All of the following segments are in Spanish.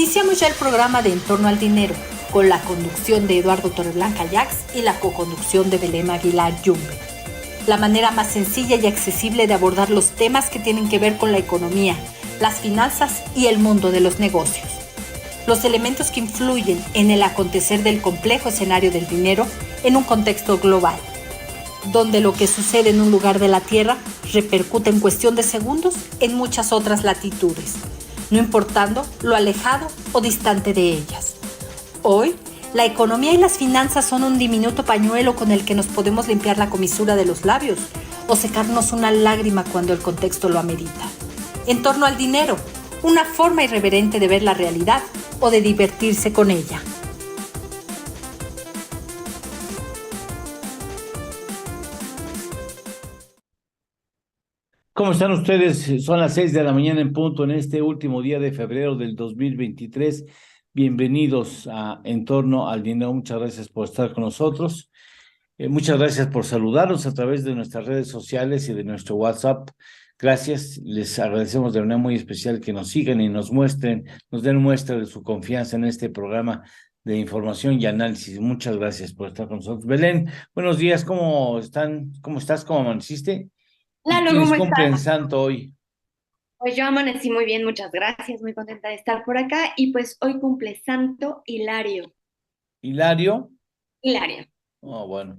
Iniciamos ya el programa de En torno al dinero, con la conducción de Eduardo Torreblanca Yax y la coconducción de Belén Aguilar Yumbe. La manera más sencilla y accesible de abordar los temas que tienen que ver con la economía, las finanzas y el mundo de los negocios. Los elementos que influyen en el acontecer del complejo escenario del dinero en un contexto global, donde lo que sucede en un lugar de la Tierra repercute en cuestión de segundos en muchas otras latitudes, no importando lo alejado o distante de ellas. Hoy, la economía y las finanzas son un diminuto pañuelo con el que nos podemos limpiar la comisura de los labios o secarnos una lágrima cuando el contexto lo amerita. En torno al dinero, una forma irreverente de ver la realidad o de divertirse con ella. ¿Cómo están ustedes? Son las 6 de la mañana en punto en este último día de febrero del 2023. Bienvenidos a En torno al dinero. Muchas gracias por estar con nosotros. Muchas gracias por saludarnos a través de nuestras redes sociales y de nuestro WhatsApp. Gracias. Les agradecemos de manera muy especial que nos sigan y nos den muestra de su confianza en este programa de información y análisis. Muchas gracias por estar con nosotros. Belén, buenos días. ¿Cómo están? ¿Cómo estás? ¿Cómo amaneciste? ¿Y Lalo, quiénes ¿cómo cumplen estás? santo hoy? Pues yo amanecí muy bien, muchas gracias, muy contenta de estar por acá. Y pues hoy cumple Santo Hilario. ¿Hilario? Hilario. Oh, bueno,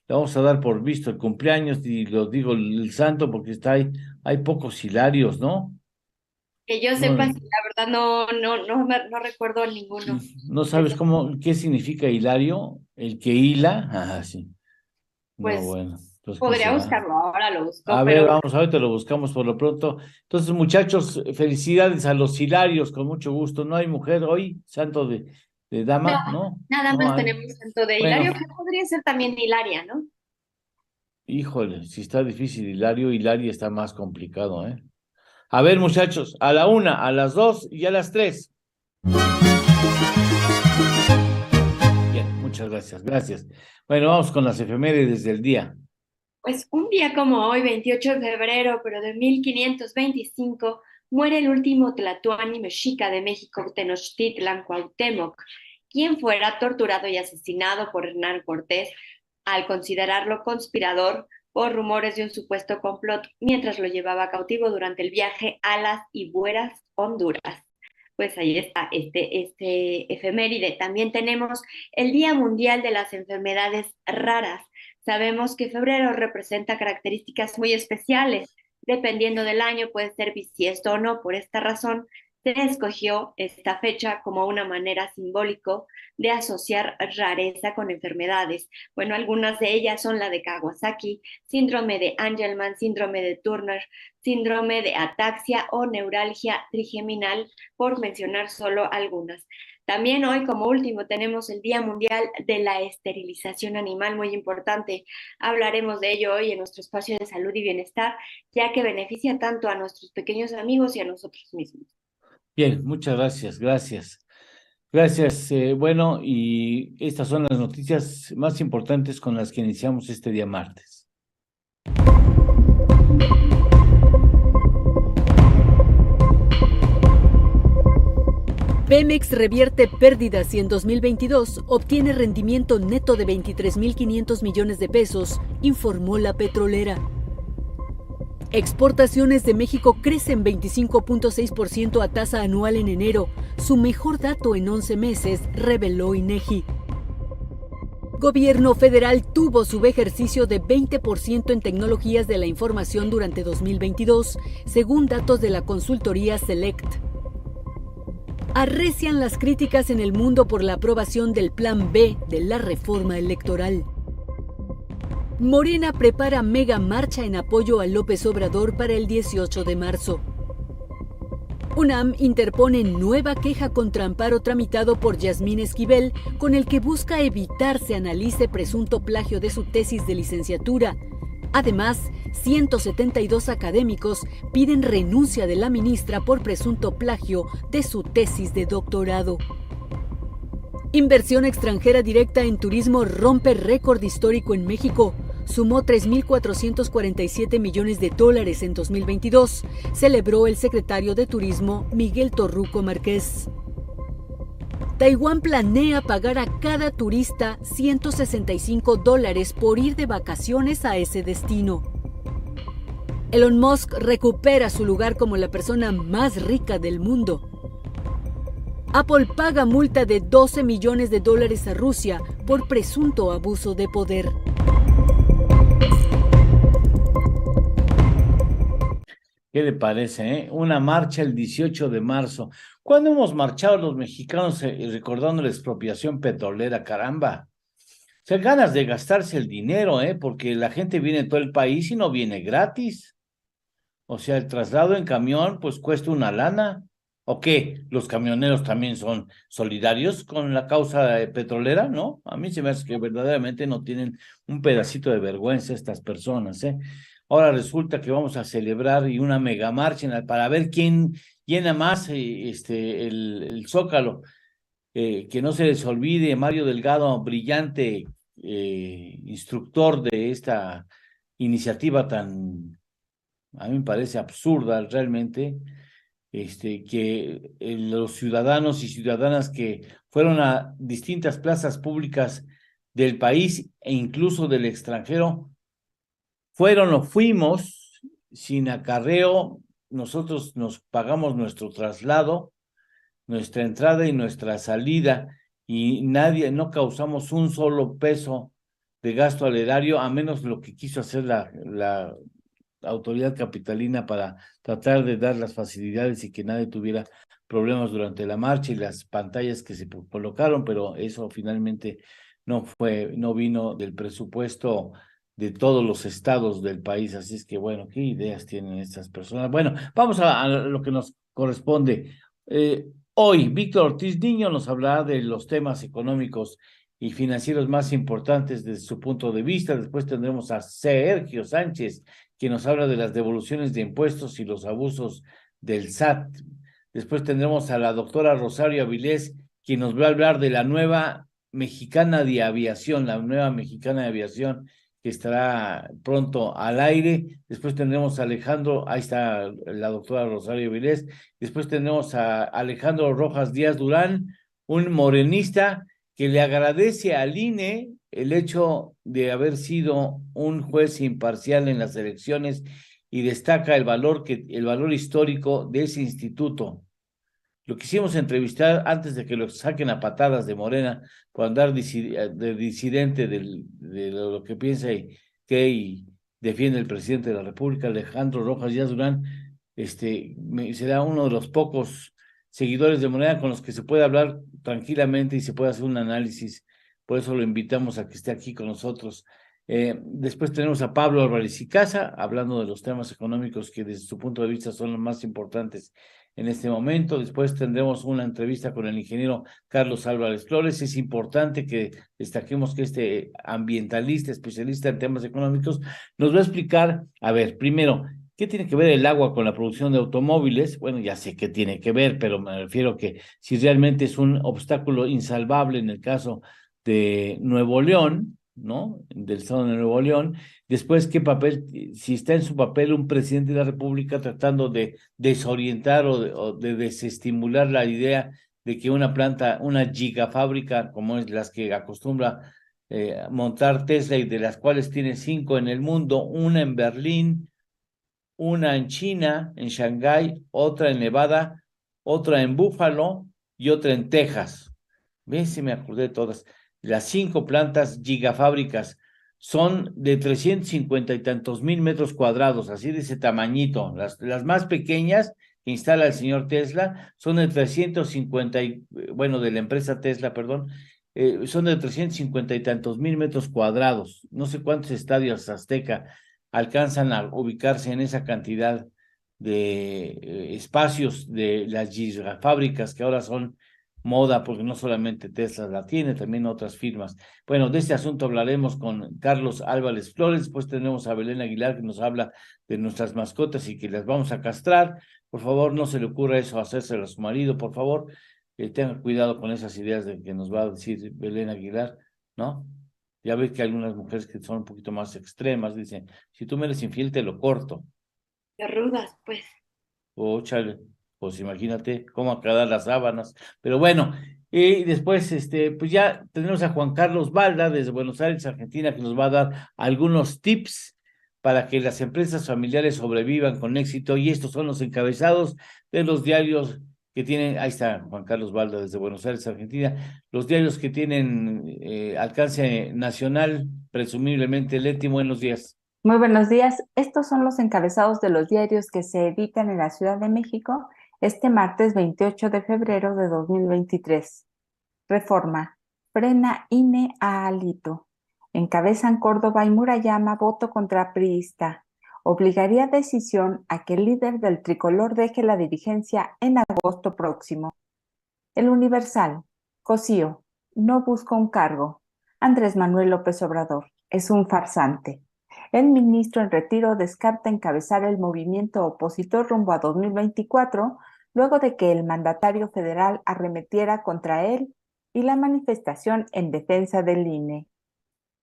le vamos a dar por visto el cumpleaños y lo digo el santo porque hay pocos Hilarios, ¿no? Que yo sepa, No, sí, la verdad no recuerdo ninguno. no sabes qué significa Hilario, el que hila. Ah, sí. No, Pues bueno, entonces, ¿qué podría será? buscarlo, ahora lo A busco, ver, pero bueno, vamos, ahorita lo buscamos por lo pronto. Entonces, muchachos, felicidades a los Hilarios, con mucho gusto. ¿No hay mujer hoy? Santo de no, dama, ¿no? nada No más hay. tenemos Santo de Bueno, Hilario, que podría ser también Hilaria, ¿no? híjole, si está difícil Hilaria está más complicado, ¿eh? A ver, muchachos, a la 1, a las 2 y a las 3. Bien, muchas gracias, gracias. Bueno, vamos con las efemérides del día. Pues un día como hoy, 28 de febrero, pero de 1525, muere el último tlatoani mexica de México, Tenochtitlan Cuauhtémoc, quien fuera torturado y asesinado por Hernán Cortés al considerarlo conspirador por rumores de un supuesto complot mientras lo llevaba cautivo durante el viaje a las Ibueras, Honduras. Pues ahí está este efeméride. También tenemos el Día Mundial de las Enfermedades Raras. Sabemos que febrero representa características muy especiales. Dependiendo del año, puede ser bisiesto o no. Por esta razón, se escogió esta fecha como una manera simbólica de asociar rareza con enfermedades. Bueno, algunas de ellas son la de Kawasaki, síndrome de Angelman, síndrome de Turner, síndrome de ataxia o neuralgia trigeminal, por mencionar solo algunas. También hoy, como último, tenemos el Día Mundial de la Esterilización Animal, muy importante. Hablaremos de ello hoy en nuestro espacio de salud y bienestar, ya que beneficia tanto a nuestros pequeños amigos y a nosotros mismos. Bien, muchas gracias, gracias. Gracias. Bueno, y estas son las noticias más importantes con las que iniciamos este día martes. Pemex revierte pérdidas y en 2022 obtiene rendimiento neto de 23.500 millones de pesos, informó la petrolera. Exportaciones de México crecen 25.6% a tasa anual en enero, su mejor dato en 11 meses, reveló INEGI. Gobierno federal tuvo subejercicio de 20% en tecnologías de la información durante 2022, según datos de la consultoría Select. Arrecian las críticas en el mundo por la aprobación del Plan B de la reforma electoral. Morena prepara mega marcha en apoyo a López Obrador para el 18 de marzo. UNAM interpone nueva queja contra amparo tramitado por Yasmín Esquivel, con el que busca evitar se analice presunto plagio de su tesis de licenciatura. Además, 172 académicos piden renuncia de la ministra por presunto plagio de su tesis de doctorado. Inversión extranjera directa en turismo rompe récord histórico en México. Sumó 3.447 millones de dólares en 2022, celebró el secretario de Turismo Miguel Torruco Márquez. Taiwán planea pagar a cada turista $165 por ir de vacaciones a ese destino. Elon Musk recupera su lugar como la persona más rica del mundo. Apple paga multa de $12 millones a Rusia por presunto abuso de poder. ¿Qué le parece, Una marcha el 18 de marzo. ¿Cuándo hemos marchado los mexicanos recordando la expropiación petrolera? Caramba. O sea, ganas de gastarse el dinero, porque la gente viene de todo el país y no viene gratis. O sea, el traslado en camión, pues cuesta una lana. ¿O qué? ¿Los camioneros también son solidarios con la causa petrolera? ¿No? A mí se me hace que verdaderamente no tienen un pedacito de vergüenza estas personas, Ahora resulta que vamos a celebrar y una mega marcha para ver quién llena más el Zócalo. Que no se les olvide Mario Delgado, brillante instructor de esta iniciativa tan, a mí me parece absurda realmente, que los ciudadanos y ciudadanas que fueron a distintas plazas públicas del país e incluso del extranjero, fueron o fuimos sin acarreo, nosotros nos pagamos nuestro traslado, nuestra entrada y nuestra salida, y no causamos un solo peso de gasto al erario, a menos lo que quiso hacer la autoridad capitalina para tratar de dar las facilidades y que nadie tuviera problemas durante la marcha y las pantallas que se colocaron, pero eso finalmente no vino del presupuesto de todos los estados del país, así es que bueno, ¿qué ideas tienen estas personas? Bueno, vamos a lo que nos corresponde. Hoy, Víctor Ortiz Niño nos hablará de los temas económicos y financieros más importantes desde su punto de vista. Después tendremos a Sergio Sánchez, que nos habla de las devoluciones de impuestos y los abusos del SAT. Después tendremos a la doctora Rosario Avilés, quien nos va a hablar de la nueva mexicana de aviación, que estará pronto al aire. Después tendremos a Alejandro, ahí está la doctora Rosario Vilés. Después tendremos a Alejandro Rojas Díaz Durán, un morenista que le agradece al INE el hecho de haber sido un juez imparcial en las elecciones y destaca el valor histórico de ese instituto. Lo quisimos entrevistar antes de que lo saquen a patadas de Morena por andar de disidente de lo que piensa y defiende el presidente de la República, Alejandro Rojas Díaz Durán. Será uno de los pocos seguidores de Morena con los que se puede hablar tranquilamente y se puede hacer un análisis. Por eso lo invitamos a que esté aquí con nosotros. Después tenemos a Pablo Álvarez y Casa, hablando de los temas económicos que desde su punto de vista son los más importantes en este momento. Después tendremos una entrevista con el ingeniero Carlos Álvarez Flores. Es importante que destaquemos que este ambientalista, especialista en temas económicos, nos va a explicar, a ver, primero, ¿qué tiene que ver el agua con la producción de automóviles? Bueno, ya sé qué tiene que ver, pero me refiero que si realmente es un obstáculo insalvable en el caso de Nuevo León, ¿no? Del estado de Nuevo León. Después, ¿qué papel, si está en su papel un presidente de la República tratando de desorientar o de desestimular la idea de que una gigafábrica como es las que acostumbra montar Tesla y de las cuales tiene 5 en el mundo, una en Berlín, una en China, en Shanghái, otra en Nevada, otra en Buffalo y otra en Texas? ¿Ves? Si me acordé de todas. Las 5 plantas gigafábricas son de 350 y tantos mil metros cuadrados, así de ese tamañito. Las más pequeñas que instala el señor Tesla son de 350, de la empresa Tesla, perdón, son de 350 y tantos mil metros cuadrados. No sé cuántos estadios Azteca alcanzan a ubicarse en esa cantidad de espacios de las gigafábricas que ahora son moda, porque no solamente Tesla la tiene, también otras firmas. Bueno, de este asunto hablaremos con Carlos Álvarez Flores. Después tenemos a Belén Aguilar, que nos habla de nuestras mascotas y que las vamos a castrar. Por favor, no se le ocurra eso, hacérselo a su marido, por favor. Tenga cuidado con esas ideas de que nos va a decir Belén Aguilar, ¿no? Ya ves que hay algunas mujeres que son un poquito más extremas, dicen, si tú me eres infiel, te lo corto. Te rudas, pues. O chale, pues imagínate cómo aclarar las sábanas. Pero bueno, Y después, pues ya tenemos a Juan Carlos Balda desde Buenos Aires, Argentina, que nos va a dar algunos tips para que las empresas familiares sobrevivan con éxito. Y estos son los encabezados de los diarios que tienen, ahí está Juan Carlos Balda desde Buenos Aires, Argentina, los diarios que tienen alcance nacional, presumiblemente. Leti, buenos días. Muy buenos días. Estos son los encabezados de los diarios que se editan en la Ciudad de México este martes 28 de febrero de 2023. Reforma. Frena INE a Alito. Encabezan Córdoba y Murayama voto contra priista. Obligaría decisión a que el líder del tricolor deje la dirigencia en agosto próximo. El Universal. Cosío. No busca un cargo. Andrés Manuel López Obrador. Es un farsante. El ministro en retiro descarta encabezar el movimiento opositor rumbo a 2024, luego de que el mandatario federal arremetiera contra él y la manifestación en defensa del INE.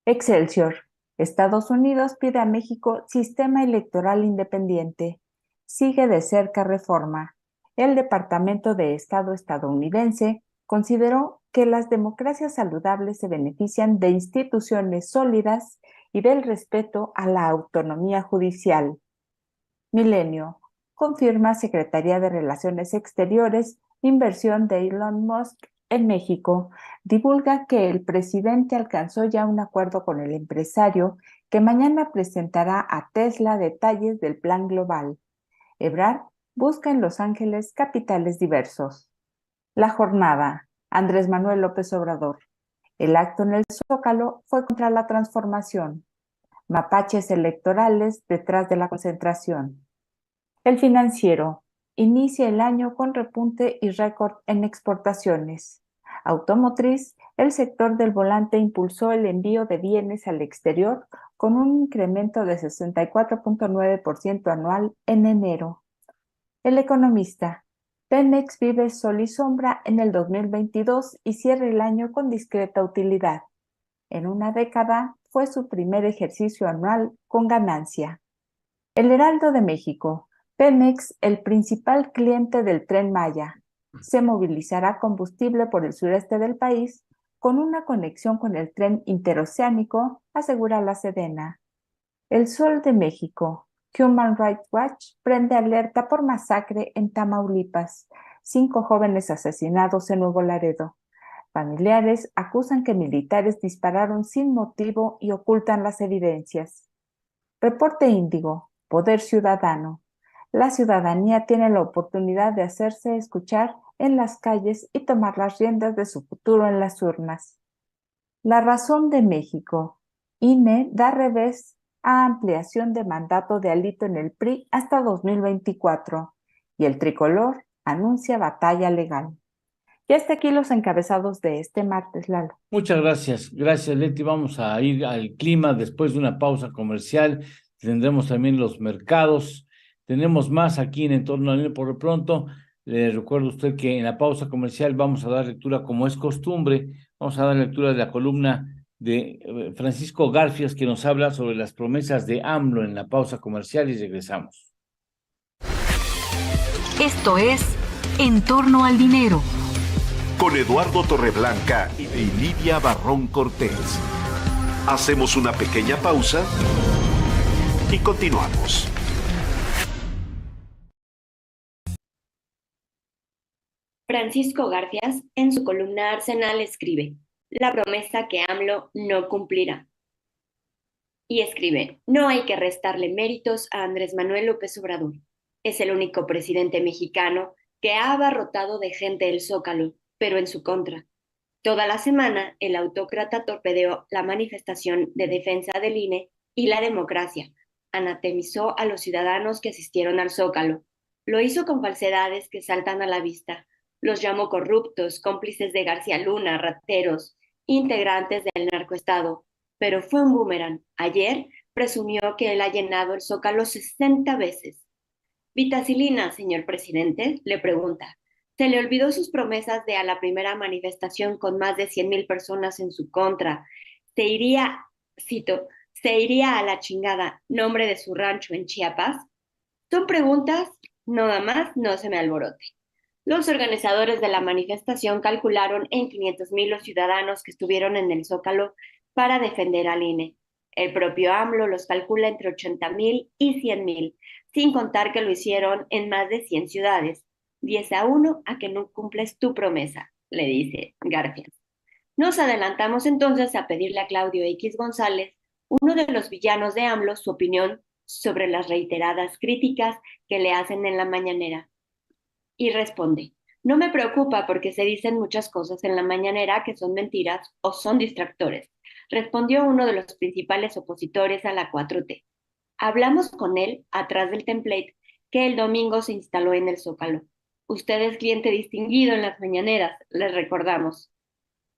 Excelsior. Estados Unidos pide a México sistema electoral independiente. Sigue de cerca reforma. El Departamento de Estado estadounidense consideró que las democracias saludables se benefician de instituciones sólidas y del respeto a la autonomía judicial. Milenio. Confirma Secretaría de Relaciones Exteriores inversión de Elon Musk en México. Divulga que el presidente alcanzó ya un acuerdo con el empresario que mañana presentará a Tesla detalles del plan global. Ebrard busca en Los Ángeles capitales diversos. La jornada. Andrés Manuel López Obrador. El acto en el Zócalo fue contra la transformación. Mapaches electorales detrás de la concentración. El Financiero. Inicia el año con repunte y récord en exportaciones. Automotriz. El sector del volante impulsó el envío de bienes al exterior con un incremento de 64.9% anual en enero. El Economista. Pemex vive sol y sombra en el 2022 y cierra el año con discreta utilidad. En una década fue su primer ejercicio anual con ganancia. El Heraldo de México. Pemex, el principal cliente del Tren Maya. Se movilizará combustible por el sureste del país con una conexión con el tren interoceánico, asegura la Sedena. El Sol de México. Human Rights Watch prende alerta por masacre en Tamaulipas. 5 jóvenes asesinados en Nuevo Laredo. Familiares acusan que militares dispararon sin motivo y ocultan las evidencias. Reporte Índigo. Poder Ciudadano. La ciudadanía tiene la oportunidad de hacerse escuchar en las calles y tomar las riendas de su futuro en las urnas. La Razón de México. INE da revés a ampliación de mandato de Alito en el PRI hasta 2024 y el tricolor anuncia batalla legal. Y hasta aquí los encabezados de este martes, Lalo. Muchas gracias Leti. Vamos a ir al clima después de una pausa comercial. Tendremos también los mercados. Tenemos más aquí en Entorno al Dinero. Por lo pronto, le recuerdo a usted que en la pausa comercial vamos a dar lectura, como es costumbre, vamos a dar lectura de la columna de Francisco Garfias, que nos habla sobre las promesas de AMLO en la pausa comercial, y regresamos. Esto es En torno al dinero. Con Eduardo Torreblanca y Lidia Barrón Cortés. Hacemos una pequeña pausa y continuamos. Francisco Garfias, en su columna Arsenal, escribe: la promesa que AMLO no cumplirá. Y escribe: no hay que restarle méritos a Andrés Manuel López Obrador. Es el único presidente mexicano que ha abarrotado de gente el Zócalo, pero en su contra. Toda la semana, el autócrata torpedeó la manifestación de defensa del INE y la democracia. Anatemizó a los ciudadanos que asistieron al Zócalo. Lo hizo con falsedades que saltan a la vista. Los llamó corruptos, cómplices de García Luna, rateros, integrantes del narcoestado. Pero fue un boomerang. Ayer presumió que él ha llenado el Zócalo 60 veces. ¿Vitacilina, señor presidente?, le pregunta. Se le olvidó sus promesas de a la primera manifestación con más de 100,000 personas en su contra. Se iría, cito, se iría a la chingada, nombre de su rancho en Chiapas. Son preguntas, nada más, no se me alborote. Los organizadores de la manifestación calcularon en 500,000 los ciudadanos que estuvieron en el Zócalo para defender al INE. El propio AMLO los calcula entre 80,000 y 100,000, sin contar que lo hicieron en más de 100 ciudades. 10-1 a que no cumples tu promesa, le dice García. Nos adelantamos entonces a pedirle a Claudio X González, uno de los villanos de AMLO, su opinión sobre las reiteradas críticas que le hacen en la mañanera. Y responde, no me preocupa porque se dicen muchas cosas en la mañanera que son mentiras o son distractores, respondió uno de los principales opositores a la 4T. Hablamos con él atrás del template que el domingo se instaló en el Zócalo. Usted es cliente distinguido en las mañaneras, les recordamos.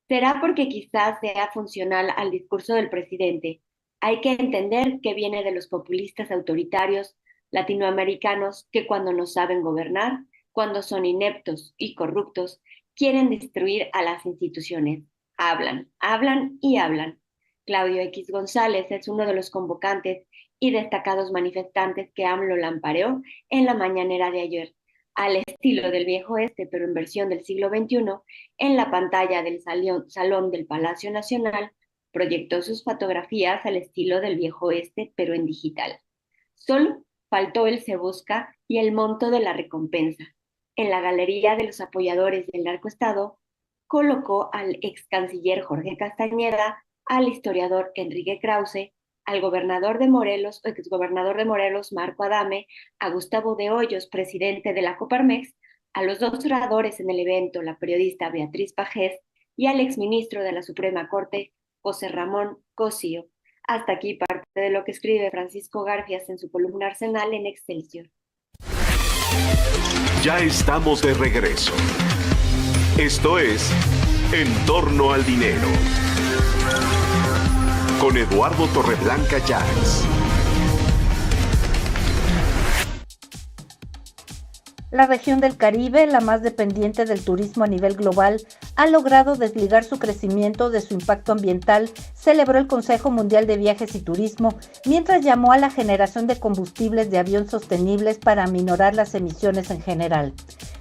Será porque quizás sea funcional al discurso del presidente. Hay que entender que viene de los populistas autoritarios latinoamericanos que cuando no saben gobernar, cuando son ineptos y corruptos, quieren destruir a las instituciones. Hablan, hablan y hablan. Claudio X González es uno de los convocantes y destacados manifestantes que AMLO lampareó en la mañanera de ayer, al estilo del viejo este, pero en versión del siglo XXI, en la pantalla del salón del Palacio Nacional, proyectó sus fotografías al estilo del viejo este, pero en digital. Solo faltó el se busca y el monto de la recompensa. En la galería de los apoyadores del narcoestado, colocó al ex canciller Jorge Castañeda, al historiador Enrique Krause, al gobernador de Morelos o exgobernador de Morelos, Marco Adame, a Gustavo de Hoyos, presidente de la Coparmex, a los dos oradores en el evento, la periodista Beatriz Pajés y al exministro de la Suprema Corte, José Ramón Cosío. Hasta aquí parte de lo que escribe Francisco Garfias en su columna Arsenal en Excelsior. Ya estamos de regreso. Esto es En torno al dinero. Con Eduardo Torreblanca Llanes. La región del Caribe, la más dependiente del turismo a nivel global, ha logrado desligar su crecimiento de su impacto ambiental, celebró el Consejo Mundial de Viajes y Turismo, mientras llamó a la generación de combustibles de avión sostenibles para aminorar las emisiones en general.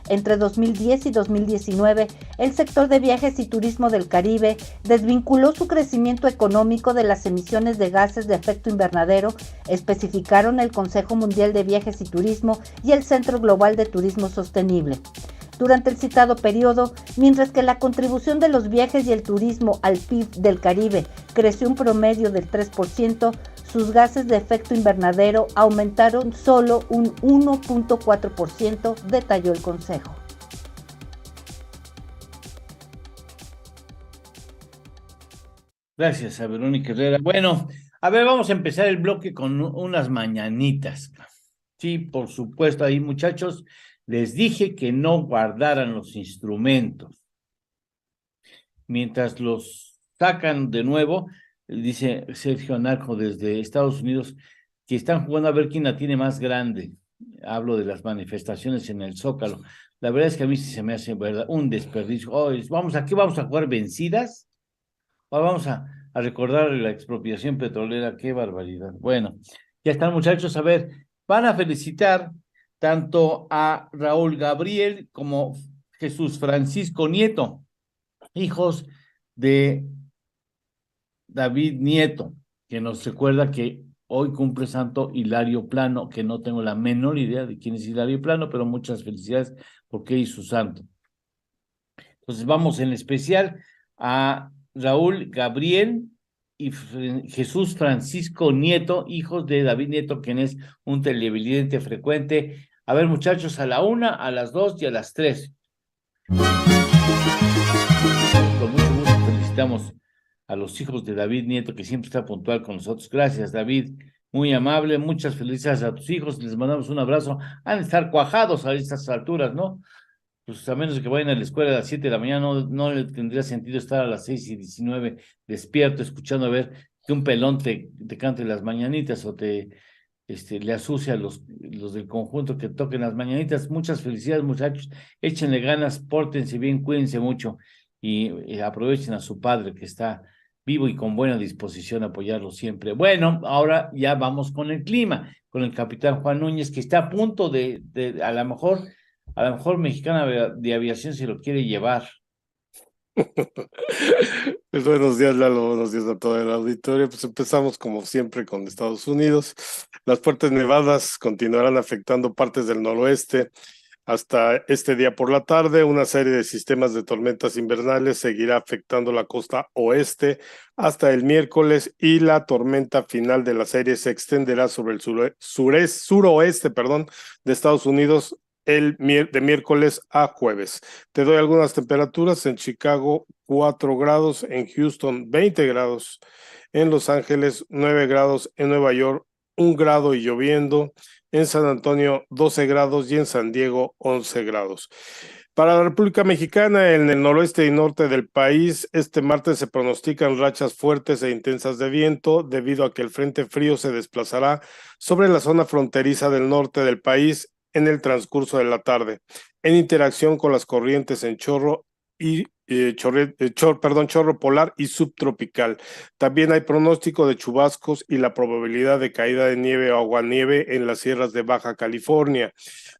Entre 2010 y 2019, el sector de viajes y turismo del Caribe desvinculó su crecimiento económico de las emisiones de gases de efecto invernadero, especificaron el Consejo Mundial de Viajes y Turismo y el Centro Global de Turismo Sostenible. Durante el citado periodo, mientras que la contribución de los viajes y el turismo al PIB del Caribe creció un promedio del 3%, sus gases de efecto invernadero aumentaron solo un 1.4%, detalló el Consejo. Gracias a Verónica Herrera. Bueno, a ver, vamos a empezar el bloque con unas mañanitas. Sí, por supuesto, ahí muchachos, les dije que no guardaran los instrumentos. Mientras los sacan de nuevo, dice Sergio Narco desde Estados Unidos, que están jugando a ver quién la tiene más grande. Hablo de las manifestaciones en el Zócalo. La verdad es que a mí sí se me hace, ¿verdad?, un desperdicio. Oh, ¿aquí vamos a jugar vencidas? Ahora vamos a recordar la expropiación petrolera. ¡Qué barbaridad! Bueno, ya están muchachos. A ver, van a felicitar tanto a Raúl Gabriel como Jesús Francisco Nieto, hijos de David Nieto, que nos recuerda que hoy cumple santo Hilario Plano, que no tengo la menor idea de quién es Hilario Plano, pero muchas felicidades porque es su santo. Entonces vamos en especial a Raúl Gabriel y Jesús Francisco Nieto, hijos de David Nieto, quien es un televidente frecuente. A ver, muchachos, a la 1, a las 2 y a las 3. Con mucho gusto felicitamos a los hijos de David Nieto, que siempre está puntual con nosotros. Gracias, David, muy amable. Muchas felicidades a tus hijos, les mandamos un abrazo. Han de estar cuajados a estas alturas, ¿no? Pues a menos de que vayan a la escuela a las 7 de la mañana, no le tendría sentido estar a las 6:19 despierto, escuchando a ver que un pelón te cante las mañanitas o le asucia a los del conjunto que toquen las mañanitas. Muchas felicidades, muchachos. Échenle ganas, pórtense bien, cuídense mucho y aprovechen a su padre que está vivo y con buena disposición a apoyarlo siempre. Bueno, ahora ya vamos con el clima, con el capitán Juan Núñez, que está a punto de a lo mejor A lo mejor Mexicana de Aviación se lo quiere llevar. Pues buenos días, Lalo, buenos días a todo el auditorio. Pues empezamos como siempre con Estados Unidos. Las fuertes nevadas continuarán afectando partes del noroeste hasta este día por la tarde. Una serie de sistemas de tormentas invernales seguirá afectando la costa oeste hasta el miércoles y la tormenta final de la serie se extenderá sobre el suroeste, de Estados Unidos de miércoles a jueves. Te doy algunas temperaturas: en Chicago 4 grados, en Houston 20 grados, en Los Ángeles 9 grados, en Nueva York 1 grado y lloviendo, en San Antonio 12 grados y en San Diego 11 grados. Para la República Mexicana, en el noroeste y norte del país, este martes se pronostican rachas fuertes e intensas de viento debido a que el frente frío se desplazará sobre la zona fronteriza del norte del país en el transcurso de la tarde, en interacción con las corrientes en chorro y chorro polar y subtropical. También hay pronóstico de chubascos y la probabilidad de caída de nieve o aguanieve en las sierras de Baja California,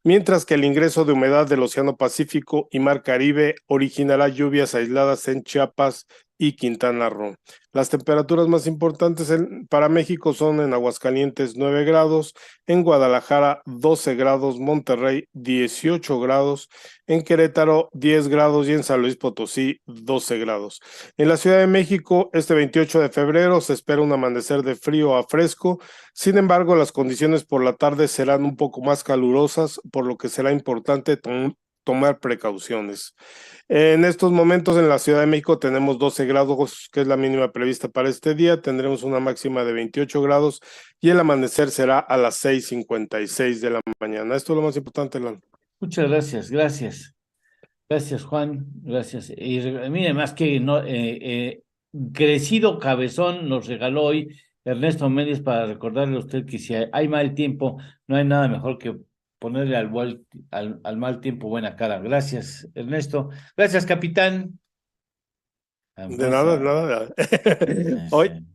mientras que el ingreso de humedad del Océano Pacífico y Mar Caribe originará lluvias aisladas en Chiapas y Quintana Roo. Las temperaturas más importantes para México son en Aguascalientes 9 grados, en Guadalajara 12 grados, Monterrey 18 grados, en Querétaro 10 grados y en San Luis Potosí 12 grados. En la Ciudad de México, este 28 de febrero se espera un amanecer de frío a fresco. Sin embargo, las condiciones por la tarde serán un poco más calurosas, por lo que será importante tomar precauciones. En estos momentos en la Ciudad de México tenemos 12 grados, que es la mínima prevista para este día. Tendremos una máxima de 28 grados y el amanecer será a las 6:56 de la mañana. Esto es lo más importante, Lalo. Muchas gracias, gracias. Gracias, Juan, gracias. Y mire, más que no, crecido cabezón nos regaló hoy Ernesto Méndez para recordarle a usted que si hay mal tiempo, no hay nada mejor que ponerle al mal tiempo buena cara. Gracias, Ernesto. Gracias, capitán. De nada. Hoy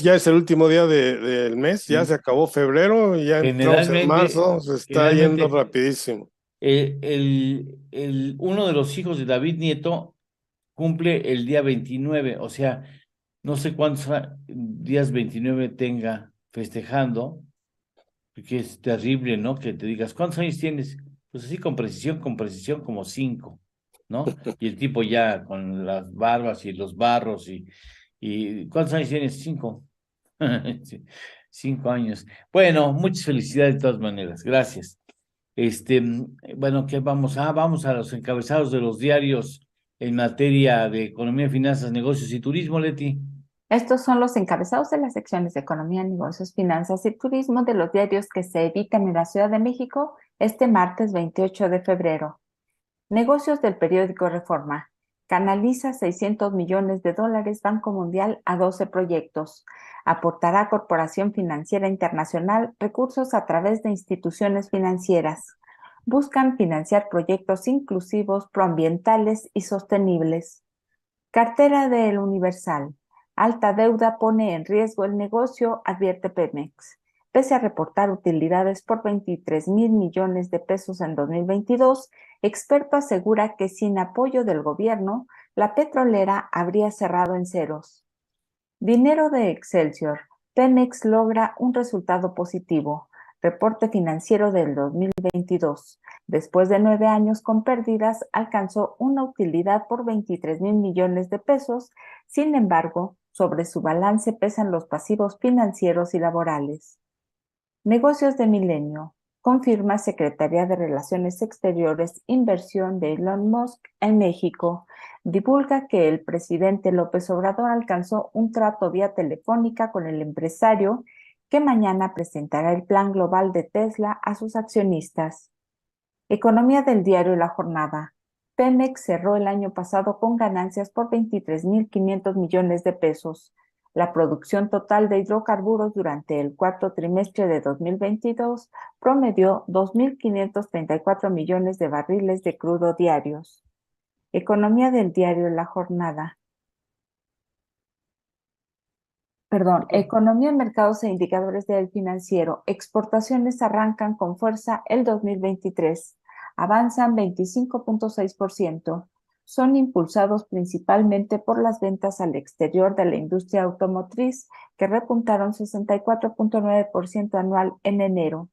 ya es el último día del mes, ya se acabó febrero, ya entramos en marzo, se está yendo rapidísimo. Uno de los hijos de David Nieto cumple el día 29, o sea, no sé cuántos días 29 tenga festejando, porque es terrible, ¿no? Que te digas, ¿cuántos años tienes? Pues así con precisión, como 5, ¿no? Y el tipo ya con las barbas y los barros y ¿cuántos años tienes? 5. 5 años. Bueno, muchas felicidades de todas maneras, gracias. Bueno, ¿qué vamos? Vamos a los encabezados de los diarios en materia de economía, finanzas, negocios y turismo, Leti. Estos son los encabezados de las secciones de economía, negocios, finanzas y turismo de los diarios que se editan en la Ciudad de México este martes 28 de febrero. Negocios del periódico Reforma. Canaliza $600 millones Banco Mundial a 12 proyectos. Aportará Corporación Financiera Internacional recursos a través de instituciones financieras. Buscan financiar proyectos inclusivos, proambientales y sostenibles. Cartera del Universal. Alta deuda pone en riesgo el negocio, advierte Pemex. Pese a reportar utilidades por 23,000 millones de pesos en 2022, experto asegura que sin apoyo del gobierno, la petrolera habría cerrado en ceros. Dinero de Excelsior. Pemex logra un resultado positivo. Reporte financiero del 2022. Después de 9 años con pérdidas, alcanzó una utilidad por 23,000 millones de pesos. Sin embargo, sobre su balance pesan los pasivos financieros y laborales. Negocios de Milenio. Confirma Secretaría de Relaciones Exteriores inversión de Elon Musk en México. Divulga que el presidente López Obrador alcanzó un trato vía telefónica con el empresario que mañana presentará el plan global de Tesla a sus accionistas. Economía del diario La Jornada. Pemex cerró el año pasado con ganancias por 23,500 millones de pesos. La producción total de hidrocarburos durante el cuarto trimestre de 2022 promedió 2,534 millones de barriles de crudo diarios. Economía del diario La Jornada. Economía, mercados e indicadores del financiero. Exportaciones arrancan con fuerza el 2023. avanzan 25.6%. Son impulsados principalmente por las ventas al exterior de la industria automotriz, que repuntaron 64.9% anual en enero.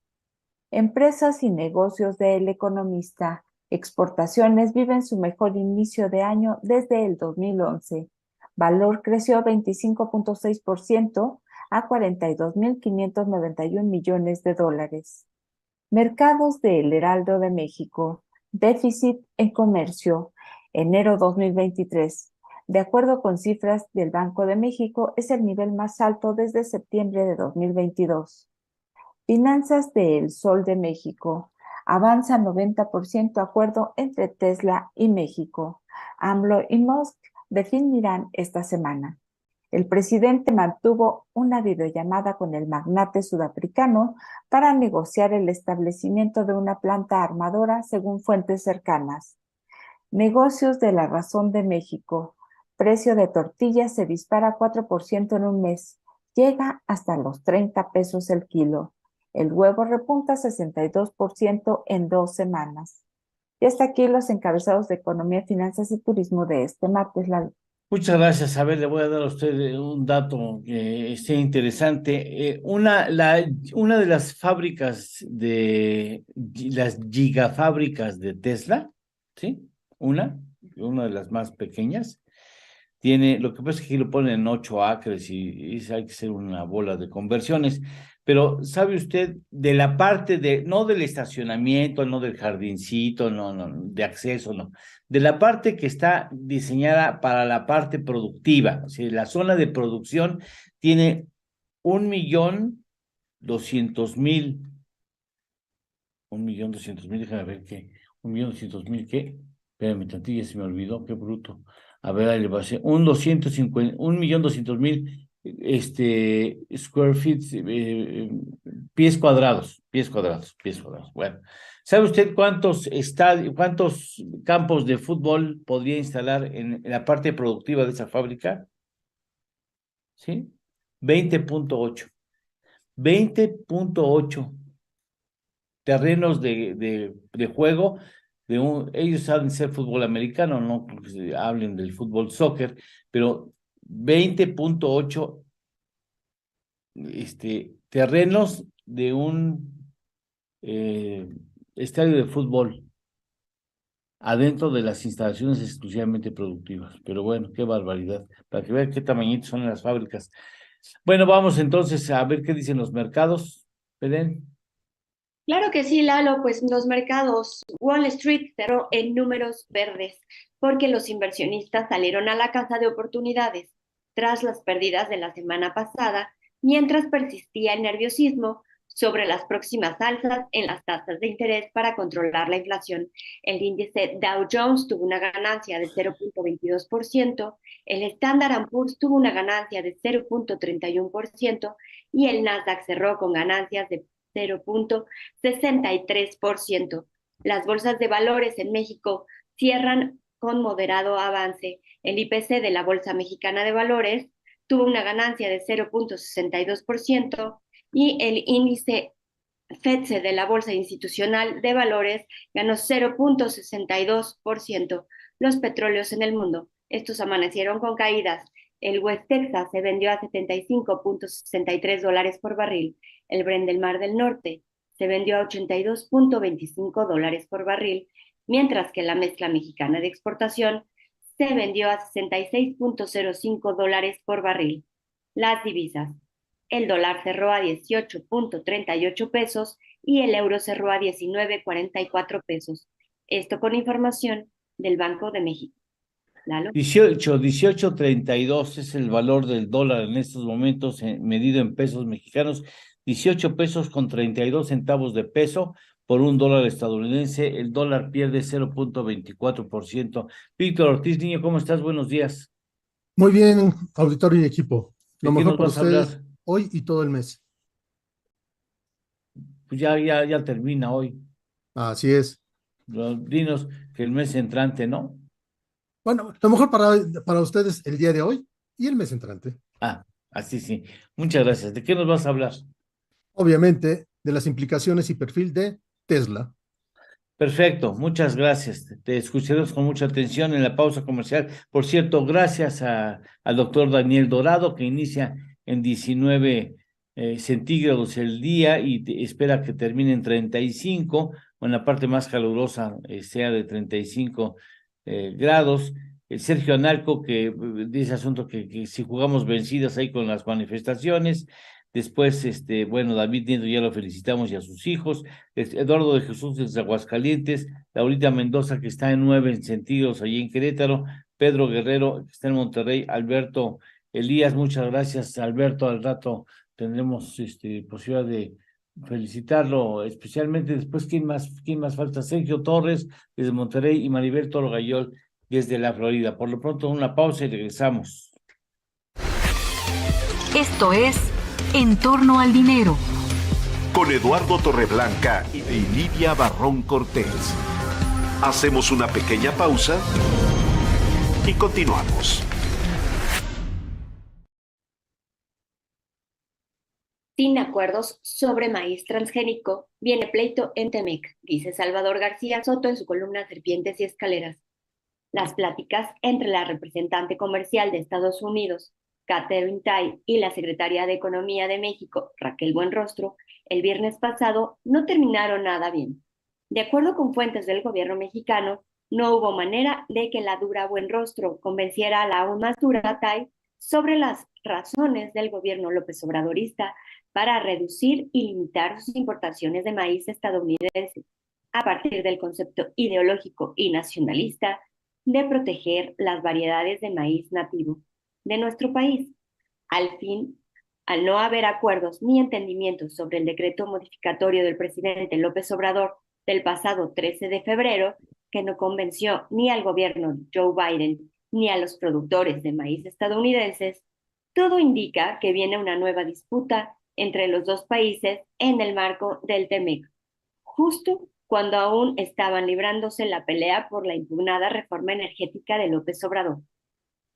Empresas y negocios del Economista. Exportaciones viven su mejor inicio de año desde el 2011. Valor creció 25.6% a 42.591 millones de dólares. Mercados del Heraldo de México. Déficit en comercio. Enero 2023. De acuerdo con cifras del Banco de México, es el nivel más alto desde septiembre de 2022. Finanzas del Sol de México. Avanza 90% acuerdo entre Tesla y México. AMLO y Musk definirán esta semana. El presidente mantuvo una videollamada con el magnate sudafricano para negociar el establecimiento de una planta armadora, según fuentes cercanas. Negocios de La Razón de México. Precio de tortillas se dispara 4% en un mes. Llega hasta los 30 pesos el kilo. El huevo repunta 62% en 2 semanas. Y hasta aquí los encabezados de Economía, Finanzas y Turismo de este martes. Muchas gracias. A ver, le voy a dar a usted un dato que esté interesante. Una de las fábricas las gigafábricas de Tesla, ¿sí? Una de las más pequeñas, tiene, lo que pasa es que aquí lo ponen en 8 acres y hay que hacer una bola de conversiones. Pero, ¿sabe usted de la parte no del estacionamiento, no del jardincito, no, de acceso, no, de la parte que está diseñada para la parte productiva? O sea, la zona de producción tiene 1.200.000, déjame ver qué, 1.200.000, ¿qué? Espérame tantilla, se me olvidó, qué bruto. A ver, ahí le va a ser 1.200.000 square feet, pies cuadrados. Bueno, ¿sabe usted cuántos campos de fútbol podría instalar en la parte productiva de esa fábrica? ¿Sí? 20.8 terrenos de juego. Ellos saben ser fútbol americano, no porque hablen del fútbol soccer, pero 20.8 terrenos de un estadio de fútbol adentro de las instalaciones exclusivamente productivas. Pero bueno, qué barbaridad, para que vean qué tamañitos son las fábricas. Bueno, vamos entonces a ver qué dicen los mercados. Belén. Claro que sí, Lalo, pues los mercados, Wall Street cerró en números verdes porque los inversionistas salieron a la caza de oportunidades tras las pérdidas de la semana pasada, mientras persistía el nerviosismo sobre las próximas alzas en las tasas de interés para controlar la inflación. El índice Dow Jones tuvo una ganancia de 0.22%, el Standard & Poor's tuvo una ganancia de 0.31% y el Nasdaq cerró con ganancias de 0.63%. Las bolsas de valores en México cierran con moderado avance. El IPC de la Bolsa Mexicana de Valores tuvo una ganancia de 0.62% y el índice FTSE de la Bolsa Institucional de Valores ganó 0.62%. Los petróleos en el mundo, estos amanecieron con caídas. El West Texas se vendió a $75.63 por barril. El Brent del Mar del Norte se vendió a $82.25 por barril, mientras que la mezcla mexicana de exportación se vendió a $66.05 por barril. Las divisas. El dólar cerró a 18.38 pesos y el euro cerró a 19.44 pesos. Esto con información del Banco de México. Lalo. 18.32 es el valor del dólar en estos momentos, medido en pesos mexicanos. 18 pesos con 32 centavos de peso por un dólar estadounidense. El dólar pierde 0.24%. Víctor Ortiz, niño, ¿cómo estás? Buenos días. Muy bien, auditorio y equipo. ¿De Lo qué mejor nos para vas a ustedes hablar? hoy y todo el mes. Pues ya termina hoy. Así es. Dinos que el mes entrante, ¿no? Bueno, lo mejor para ustedes el día de hoy y el mes entrante. Así sí. Muchas gracias. ¿De qué nos vas a hablar? Obviamente, de las implicaciones y perfil de Tesla. Perfecto, muchas gracias. Te escucharemos con mucha atención en la pausa comercial. Por cierto, gracias al doctor Daniel Dorado, que inicia en 19 centígrados el día y espera que termine en 35, o en la parte más calurosa sea de 35 grados. Sergio Analco, que dice asunto que si jugamos vencidas ahí con las manifestaciones. Después, bueno, David Nieto ya lo felicitamos y a sus hijos. Eduardo de Jesús desde Aguascalientes, Laurita Mendoza, que está en 9 centígrados allí en Querétaro, Pedro Guerrero, que está en Monterrey, Alberto Elías, muchas gracias, Alberto. Al rato tendremos posibilidad de felicitarlo, especialmente después. ¿Quién más falta? Sergio Torres desde Monterrey y Maribel Toro Gayol desde la Florida. Por lo pronto, una pausa y regresamos. Esto es En torno al dinero. Con Eduardo Torreblanca y Lidia Barrón Cortés. Hacemos una pequeña pausa y continuamos. Sin acuerdos sobre maíz transgénico, viene pleito en Temec, dice Salvador García Soto en su columna Serpientes y Escaleras. Las pláticas entre la representante comercial de Estados Unidos, Katherine Tai, y la secretaria de Economía de México, Raquel Buenrostro, el viernes pasado no terminaron nada bien. De acuerdo con fuentes del gobierno mexicano, no hubo manera de que la dura Buenrostro convenciera a la aún más dura Tai sobre las razones del gobierno López Obradorista para reducir y limitar sus importaciones de maíz estadounidense, a partir del concepto ideológico y nacionalista de proteger las variedades de maíz nativo de nuestro país. Al fin, al no haber acuerdos ni entendimientos sobre el decreto modificatorio del presidente López Obrador del pasado 13 de febrero, que no convenció ni al gobierno Joe Biden ni a los productores de maíz estadounidenses, todo indica que viene una nueva disputa entre los dos países en el marco del TEMEC, justo cuando aún estaban librándose la pelea por la impugnada reforma energética de López Obrador.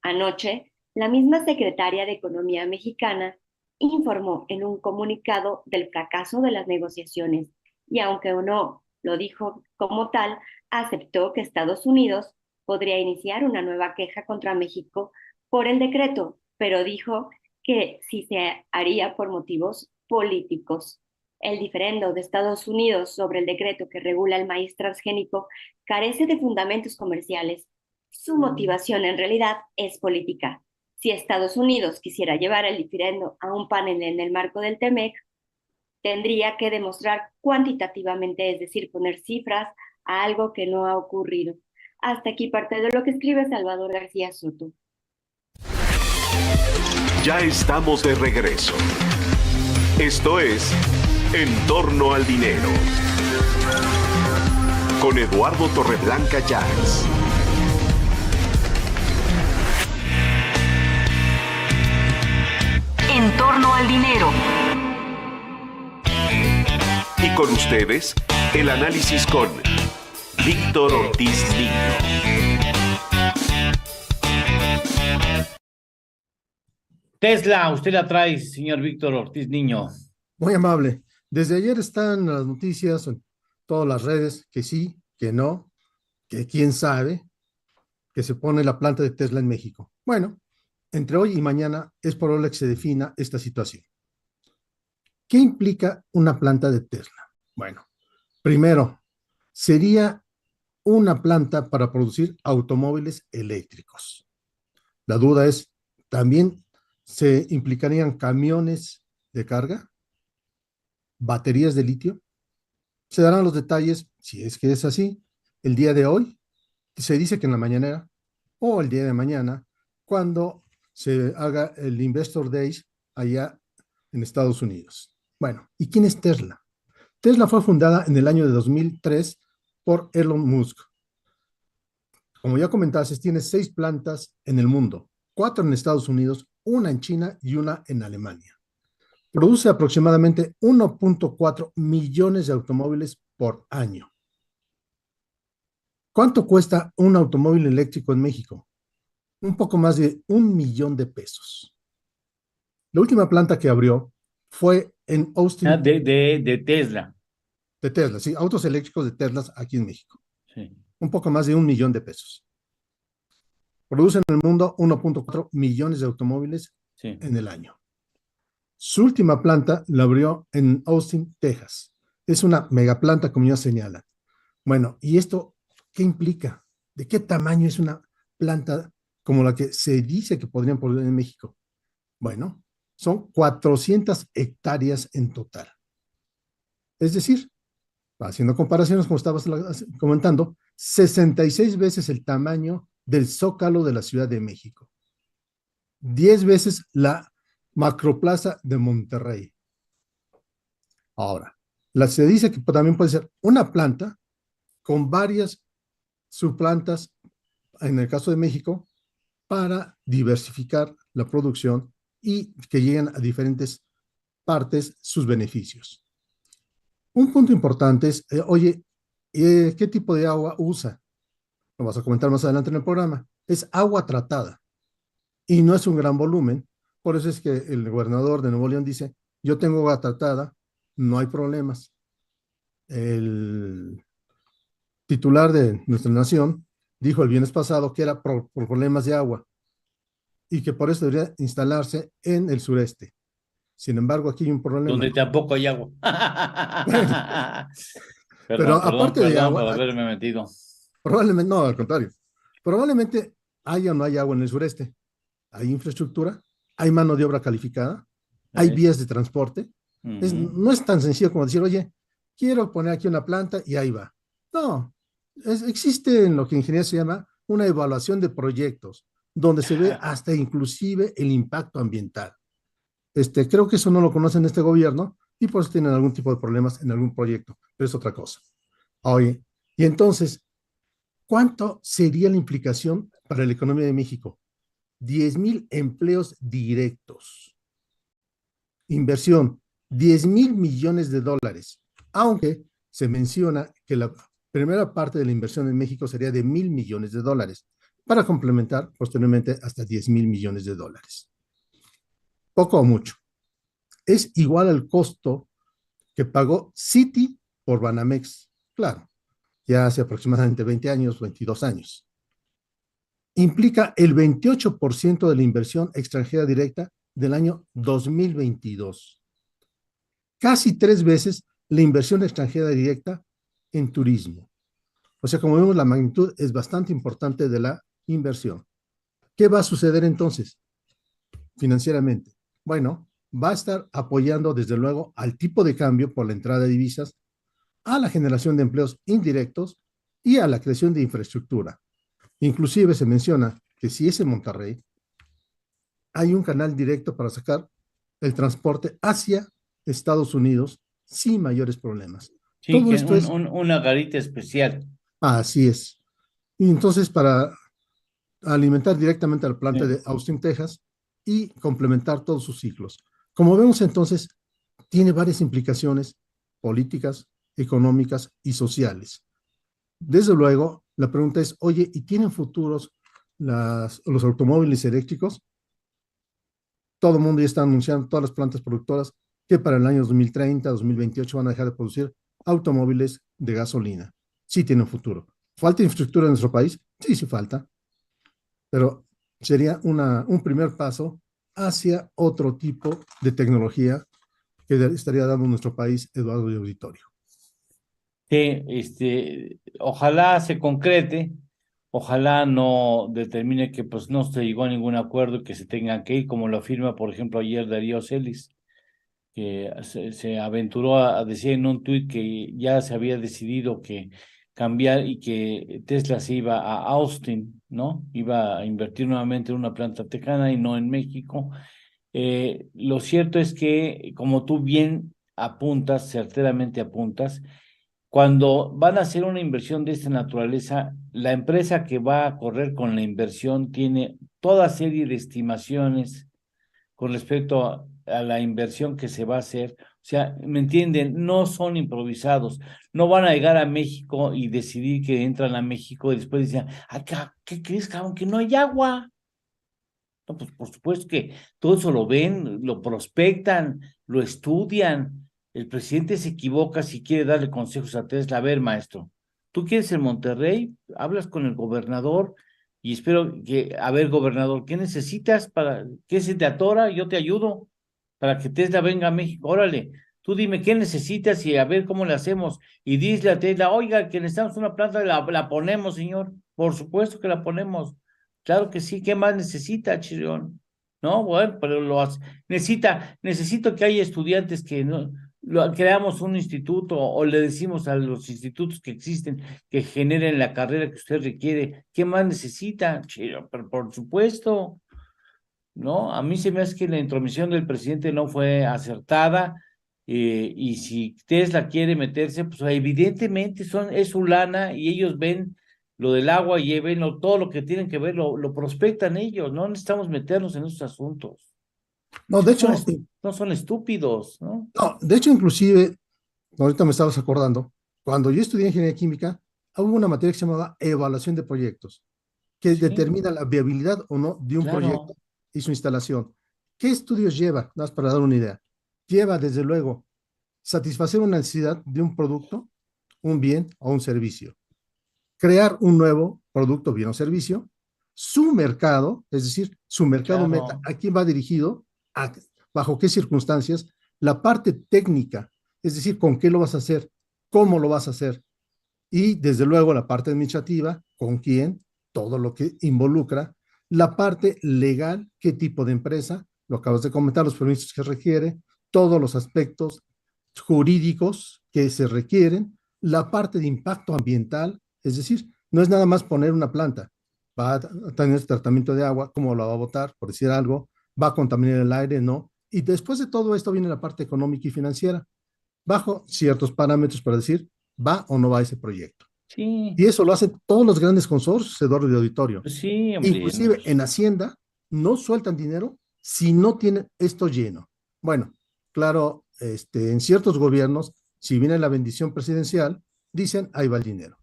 Anoche, la misma secretaria de Economía mexicana informó en un comunicado del fracaso de las negociaciones y, aunque no lo dijo como tal, aceptó que Estados Unidos podría iniciar una nueva queja contra México por el decreto, pero dijo que sí se haría por motivos políticos. El diferendo de Estados Unidos sobre el decreto que regula el maíz transgénico carece de fundamentos comerciales. Su motivación en realidad es política. Si Estados Unidos quisiera llevar el diferendo a un panel en el marco del TEMEC, tendría que demostrar cuantitativamente, es decir, poner cifras a algo que no ha ocurrido. Hasta aquí parte de lo que escribe Salvador García Soto. Ya estamos de regreso. Esto es En torno al dinero. Con Eduardo Torreblanca Llanes. En torno al dinero. Y con ustedes, el análisis con Víctor Ortiz Niño. Tesla, usted la trae, señor Víctor Ortiz Niño. Muy amable. Desde ayer están las noticias en todas las redes, que sí, que no, que quién sabe, que se pone la planta de Tesla en México. Bueno, entre hoy y mañana es probable que se defina esta situación. ¿Qué implica una planta de Tesla? Bueno, primero, sería una planta para producir automóviles eléctricos. La duda es, ¿también se implicarían camiones de carga? ¿Baterías de litio? Se darán los detalles, si es que es así, el día de hoy. Se dice que en la mañanera, o el día de mañana, cuando se haga el Investor Days allá en Estados Unidos. Bueno, ¿y quién es Tesla? Tesla fue fundada en el año de 2003 por Elon Musk. Como ya comentaste, tiene 6 plantas en el mundo, 4 en Estados Unidos, una en China y una en Alemania. Produce aproximadamente 1.4 millones de automóviles por año. ¿Cuánto cuesta un automóvil eléctrico en México? Un poco más de $1,000,000. La última planta que abrió fue en Austin. De Tesla. de Tesla, sí, autos eléctricos de Tesla aquí en México. Sí, Un poco más de 1 millón de pesos. Producen en el mundo 1.4 millones de automóviles sí. en el año. Su última planta la abrió en Austin, Texas. Es una megaplanta, como ya señala. Bueno, ¿y esto qué implica? ¿De qué tamaño es una planta como la que se dice que podrían poner en México? Bueno, son 400 hectáreas en total. Es decir, haciendo comparaciones, como estabas comentando, 66 veces el tamaño del Zócalo de la Ciudad de México, 10 veces la Macroplaza de Monterrey. Ahora, se dice que también puede ser una planta con varias subplantas, en el caso de México, para diversificar la producción y que lleguen a diferentes partes sus beneficios. Un punto importante es, oye, ¿qué tipo de agua usa? Lo vas a comentar más adelante en el programa. Es agua tratada y no es un gran volumen. Por eso es que el gobernador de Nuevo León dice, yo tengo agua tratada, no hay problemas. El titular de nuestra nación dijo el viernes pasado que era por problemas de agua y que por eso debería instalarse en el sureste. Sin embargo, aquí hay un problema. Donde tampoco hay agua. Bueno, pero aparte de perdón agua, por haberme metido. probablemente, no, al contrario, probablemente haya o no haya agua en el sureste. Hay infraestructura, hay mano de obra calificada, hay vías de transporte. No es tan sencillo como decir, oye, quiero poner aquí una planta y ahí va. No, existe en lo que en ingeniería se llama una evaluación de proyectos, donde se ve hasta inclusive el impacto ambiental. Creo que eso no lo conocen este gobierno y por eso tienen algún tipo de problemas en algún proyecto, pero es otra cosa. Oye, y entonces, ¿cuánto sería la implicación para la economía de México? 10,000 empleos directos. Inversión, 10,000 millones de dólares, aunque se menciona que la primera parte de la inversión en México sería de 1,000 millones de dólares, para complementar posteriormente hasta 10,000 millones de dólares. Poco o mucho. Es igual al costo que pagó Citi por Banamex. Claro, ya hace aproximadamente 20 años, 22 años. Implica el 28% de la inversión extranjera directa del año 2022. Casi 3 veces la inversión extranjera directa en turismo. O sea, como vemos, la magnitud es bastante importante de la inversión. ¿Qué va a suceder entonces financieramente? Bueno, va a estar apoyando desde luego al tipo de cambio por la entrada de divisas, a la generación de empleos indirectos y a la creación de infraestructura. Inclusive se menciona que si es en Monterrey, hay un canal directo para sacar el transporte hacia Estados Unidos sin mayores problemas. Sí, Todo que esto es... una garita especial. Así es. Y entonces para alimentar directamente al planta de Austin, Texas, y complementar todos sus ciclos. Como vemos entonces, tiene varias implicaciones políticas, económicas y sociales. Desde luego, la pregunta es, oye, ¿y tienen futuros los automóviles eléctricos? Todo el mundo ya está anunciando, todas las plantas productoras, que para el año 2030, 2028 van a dejar de producir automóviles de gasolina. Sí tienen futuro. ¿Falta infraestructura en nuestro país? Sí, sí falta. Pero sería un primer paso hacia otro tipo de tecnología que estaría dando nuestro país, Eduardo de Auditorio. Sí, ojalá se concrete, ojalá no determine que pues no se llegó a ningún acuerdo y que se tengan que ir, como lo afirma, por ejemplo, ayer Darío Celis, que se aventuró a decir en un tuit que ya se había decidido que cambiar y que Tesla se iba a Austin, ¿no? Iba a invertir nuevamente en una planta tejana y no en México. Lo cierto es que, como tú bien apuntas, certeramente apuntas, cuando van a hacer una inversión de esta naturaleza, la empresa que va a correr con la inversión tiene toda serie de estimaciones con respecto a la inversión que se va a hacer. O sea, ¿me entienden? No son improvisados. No van a llegar a México y decidir que entran a México y después dicen, acá, ¿qué crees, cabrón? Que no hay agua. No, pues por supuesto que todo eso lo ven, lo prospectan, lo estudian, El presidente se equivoca si quiere darle consejos a Tesla. A ver, maestro, tú quieres en Monterrey, hablas con el gobernador y espero que, a ver, gobernador, ¿qué necesitas para qué se te atora? Yo te ayudo para que Tesla venga a México. Órale, tú dime qué necesitas y a ver cómo le hacemos. Y dile a Tesla, oiga, que necesitamos una planta, la ponemos, señor. Por supuesto que la ponemos. Claro que sí, ¿qué más necesita, Chirrión? No, bueno, pero necesito que haya estudiantes que no creamos un instituto o le decimos a los institutos que existen que generen la carrera que usted requiere. ¿Qué más necesita? Chirrión, pero por supuesto, ¿no? A mí se me hace que la intromisión del presidente no fue acertada, y si Tesla quiere meterse, pues evidentemente es su lana y ellos ven lo del agua y ven todo lo que tienen que ver, lo prospectan ellos, no necesitamos meternos en esos asuntos. No, de hecho, No son estúpidos, ¿no? no, de hecho, inclusive, ahorita me estabas acordando, cuando yo estudié ingeniería química, hubo una materia que se llamaba evaluación de proyectos, que Sí, determina la viabilidad o no de un claro. proyecto y su instalación. ¿Qué estudios lleva? Nada más para dar una idea. Lleva, desde luego, satisfacer una necesidad de un producto, un bien o un servicio. Crear un nuevo producto, bien o servicio. Su mercado, es decir, su mercado Claro. meta, ¿a quién va dirigido? ¿Bajo qué circunstancias? La parte técnica, es decir, con qué lo vas a hacer, cómo lo vas a hacer. Y, desde luego, la parte administrativa, con quién, todo lo que involucra. La parte legal, qué tipo de empresa, lo acabas de comentar, los permisos que requiere, todos los aspectos jurídicos que se requieren, la parte de impacto ambiental, es decir, no es nada más poner una planta, va a tener tratamiento de agua, cómo la va a botar, por decir algo, va a contaminar el aire, no. Y después de todo esto viene la parte económica y financiera, bajo ciertos parámetros para decir, ¿va o no va ese proyecto? Sí. Y eso lo hacen todos los grandes consorcios, Eduardo, de auditorio. Pues sí, hombre, Inclusive no. en Hacienda no sueltan dinero si no tienen esto lleno. Bueno, claro, en ciertos gobiernos, si viene la bendición presidencial, dicen, ahí va el dinero,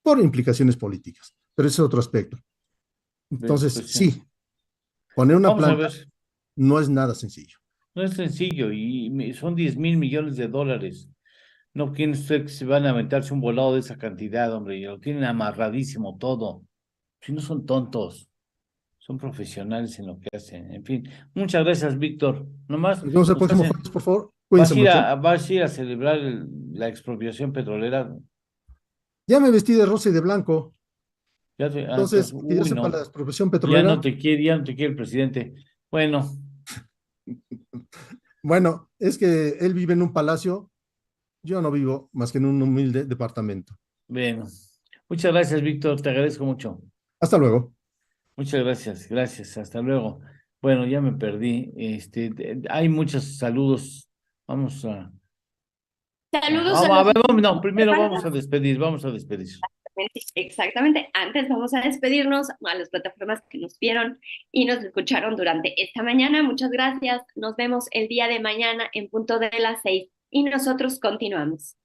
por implicaciones políticas, pero ese es otro aspecto. Entonces, Pues sí, poner una vamos a planta ver, no es nada sencillo. no es sencillo y son 10,000 millones de dólares. No quieren usted que se van a aventarse un volado de esa cantidad, hombre, y lo tienen amarradísimo todo. Si no son tontos, son profesionales en lo que hacen. En fin, muchas gracias, Víctor. Nomás, Nos vemos el nos próximo hacen- jueves, por favor. Cuídense mucho. vas a ir a celebrar la expropiación petrolera. Ya me vestí de rosa y de blanco. Entonces, que yo uy, sepa, no, la expropiación ya petrolera. no te quiere el presidente. Bueno, Bueno, es que él vive en un palacio. Yo no vivo más que en un humilde departamento. bueno. Muchas gracias, Víctor, te agradezco mucho. Hasta luego. Muchas gracias, hasta luego. Bueno, ya me perdí. Hay muchos saludos. Vamos a. Saludos A ver, los... no, primero vamos a despedir. Exactamente, antes vamos a despedirnos a las plataformas que nos vieron y nos escucharon durante esta mañana. Muchas gracias, nos vemos el día de mañana en punto de las 6 y nosotros continuamos.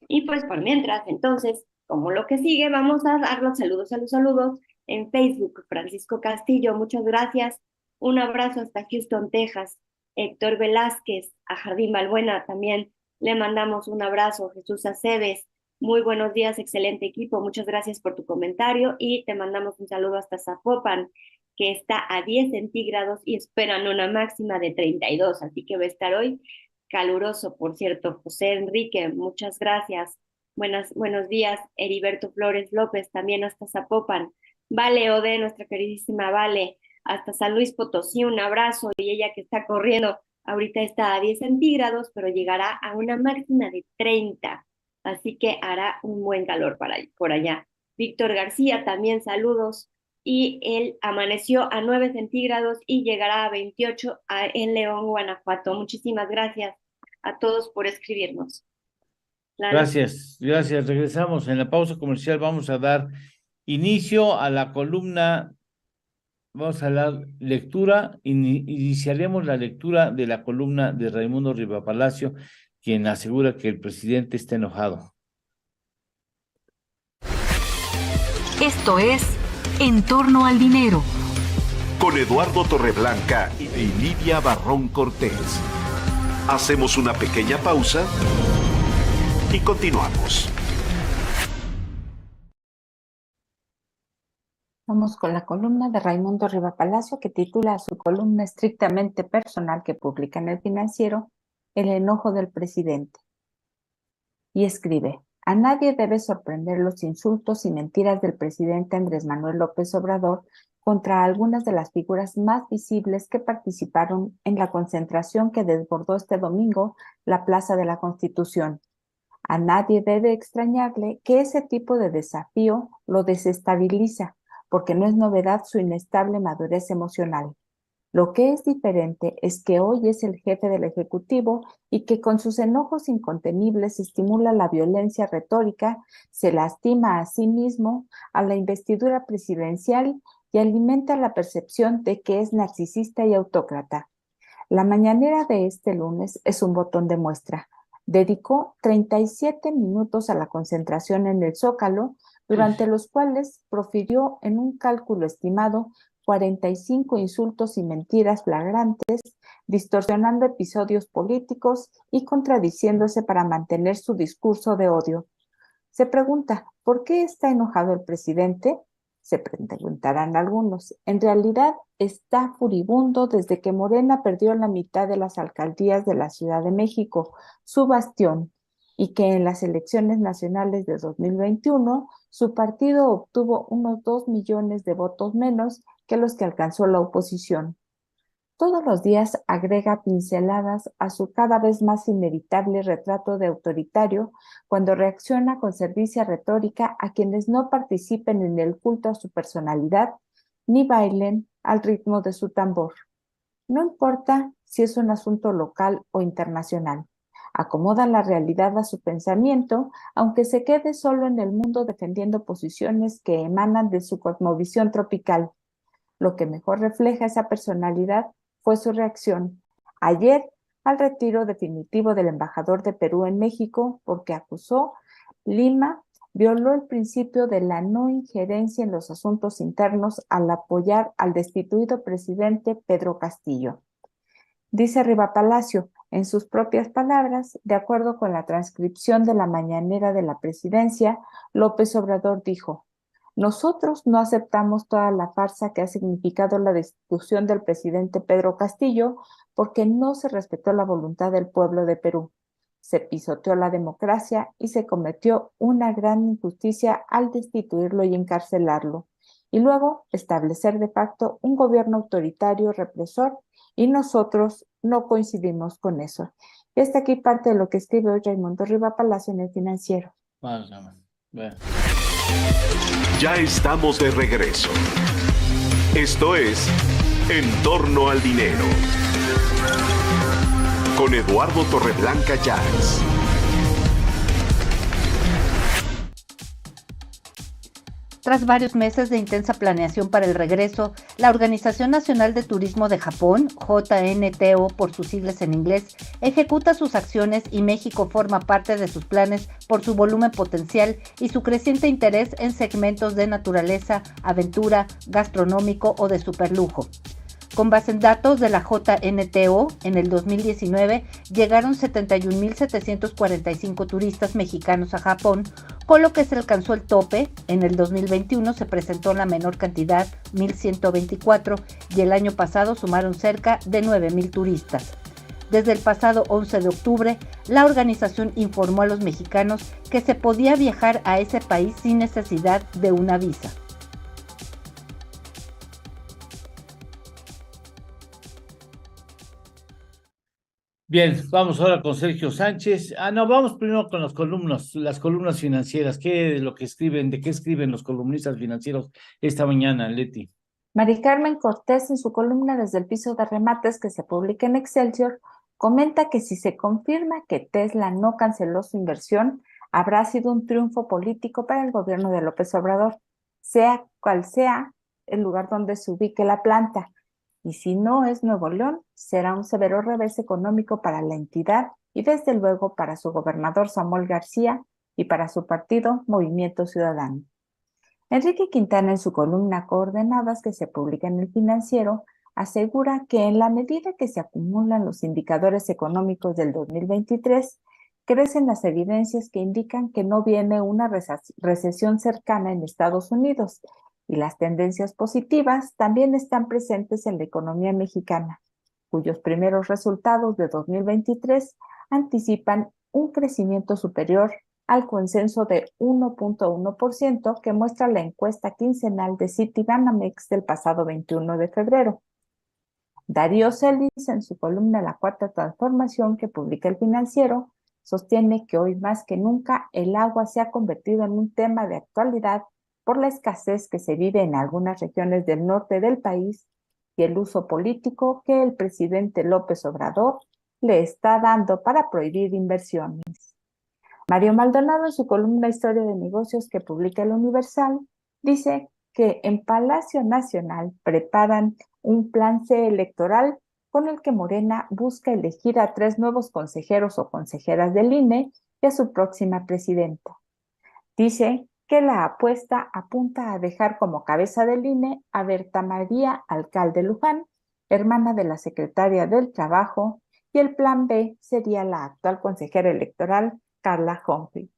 Y pues por mientras, entonces, como lo que sigue, vamos a dar los saludos a los saludos en Facebook. Francisco Castillo, muchas gracias. Un abrazo hasta Houston, Texas. Héctor Velázquez, a Jardín Balbuena también le mandamos un abrazo. Jesús Aceves, muy buenos días, excelente equipo, muchas gracias por tu comentario y te mandamos un saludo hasta Zapopan, que está a 10 centígrados y esperan una máxima de 32, así que va a estar hoy caluroso, por cierto. José Enrique, muchas gracias. Buenos días. Heriberto Flores López, también hasta Zapopan. Vale Ode, nuestra queridísima Vale, hasta San Luis Potosí, un abrazo, y ella que está corriendo, ahorita está a 10 centígrados, pero llegará a una máxima de 30, así que hará un buen calor por allá. Víctor García, también saludos, y él amaneció a 9 centígrados y llegará a 28 en León, Guanajuato. Muchísimas gracias a todos por escribirnos. Gracias. Regresamos. En la pausa comercial vamos a dar inicio a la columna. Vamos a la lectura, iniciaremos la lectura de la columna de Raimundo Rivapalacio, quien asegura que el presidente está enojado. Esto es En torno al dinero. Con Eduardo Torreblanca y Lidia Barrón Cortés. Hacemos una pequeña pausa y continuamos. Vamos con la columna de Raimundo Riva Palacio, que titula su columna estrictamente personal que publica en El Financiero, El enojo del presidente. Y escribe: a nadie debe sorprender los insultos y mentiras del presidente Andrés Manuel López Obrador contra algunas de las figuras más visibles que participaron en la concentración que desbordó este domingo la Plaza de la Constitución. A nadie debe extrañarle que ese tipo de desafío lo desestabiliza, porque no es novedad su inestable madurez emocional. Lo que es diferente es que hoy es el jefe del Ejecutivo y que con sus enojos incontenibles estimula la violencia retórica, se lastima a sí mismo, a la investidura presidencial y alimenta la percepción de que es narcisista y autócrata. La mañanera de este lunes es un botón de muestra. Dedicó 37 minutos a la concentración en el Zócalo, durante los cuales profirió en un cálculo estimado 45 insultos y mentiras flagrantes, distorsionando episodios políticos y contradiciéndose para mantener su discurso de odio. Se pregunta, ¿por qué está enojado el presidente? Se preguntarán algunos. En realidad está furibundo desde que Morena perdió la mitad de las alcaldías de la Ciudad de México, su bastión, y que en las elecciones nacionales de 2021 su partido obtuvo unos 2 millones de votos menos que los que alcanzó la oposición. Todos los días agrega pinceladas a su cada vez más inevitable retrato de autoritario cuando reacciona con servicia retórica a quienes no participen en el culto a su personalidad ni bailen al ritmo de su tambor. No importa si es un asunto local o internacional. Acomoda la realidad a su pensamiento, aunque se quede solo en el mundo defendiendo posiciones que emanan de su cosmovisión tropical. Lo que mejor refleja esa personalidad fue su reacción ayer al retiro definitivo del embajador de Perú en México, porque acusó Lima violó el principio de la no injerencia en los asuntos internos al apoyar al destituido presidente Pedro Castillo. Dice Riva Palacio, en sus propias palabras, de acuerdo con la transcripción de la mañanera de la presidencia, López Obrador dijo: nosotros no aceptamos toda la farsa que ha significado la destitución del presidente Pedro Castillo porque no se respetó la voluntad del pueblo de Perú. Se pisoteó la democracia y se cometió una gran injusticia al destituirlo y encarcelarlo, y luego establecer de facto un gobierno autoritario represor, y nosotros no coincidimos con eso. Y hasta aquí parte de lo que escribe hoy Raimundo Riva Palacio en El Financiero. Bueno. Ya estamos de regreso. Esto es En torno al dinero, con Eduardo Torreblanca Llanes. Tras varios meses de intensa planeación para el regreso, la Organización Nacional de Turismo de Japón, JNTO por sus siglas en inglés, ejecuta sus acciones y México forma parte de sus planes por su volumen potencial y su creciente interés en segmentos de naturaleza, aventura, gastronómico o de superlujo. Con base en datos de la JNTO, en el 2019 llegaron 71.745 turistas mexicanos a Japón, con lo que se alcanzó el tope. En el 2021 se presentó la menor cantidad, 1.124, y el año pasado sumaron cerca de 9.000 turistas. Desde el pasado 11 de octubre, la organización informó a los mexicanos que se podía viajar a ese país sin necesidad de una visa. Bien, vamos ahora con Sergio Sánchez. No, vamos primero con las columnas financieras. ¿Qué es lo que escriben? ¿De qué escriben los columnistas financieros esta mañana, Leti? Mari Carmen Cortés, en su columna Desde el piso de remates, que se publica en Excelsior, comenta que si se confirma que Tesla no canceló su inversión, habrá sido un triunfo político para el gobierno de López Obrador, sea cual sea el lugar donde se ubique la planta. Y si no es Nuevo León, será un severo revés económico para la entidad y desde luego para su gobernador Samuel García y para su partido Movimiento Ciudadano. Enrique Quintana, en su columna Coordenadas, que se publica en El Financiero, asegura que en la medida que se acumulan los indicadores económicos del 2023, crecen las evidencias que indican que no viene una recesión cercana en Estados Unidos y las tendencias positivas también están presentes en la economía mexicana, cuyos primeros resultados de 2023 anticipan un crecimiento superior al consenso de 1.1% que muestra la encuesta quincenal de Citibanamex del pasado 21 de febrero. Darío Celis, en su columna La Cuarta Transformación que publica El Financiero, sostiene que hoy más que nunca el agua se ha convertido en un tema de actualidad por la escasez que se vive en algunas regiones del norte del país y el uso político que el presidente López Obrador le está dando para prohibir inversiones. Mario Maldonado, en su columna Historia de Negocios que publica El Universal, dice que en Palacio Nacional preparan un plan C electoral con el que Morena busca elegir a 3 nuevos consejeros o consejeras del INE y a su próxima presidenta. Dice que la apuesta apunta a dejar como cabeza del INE a Berta María Alcalde Luján, hermana de la secretaria del Trabajo, y el plan B sería la actual consejera electoral Carla Humphrey.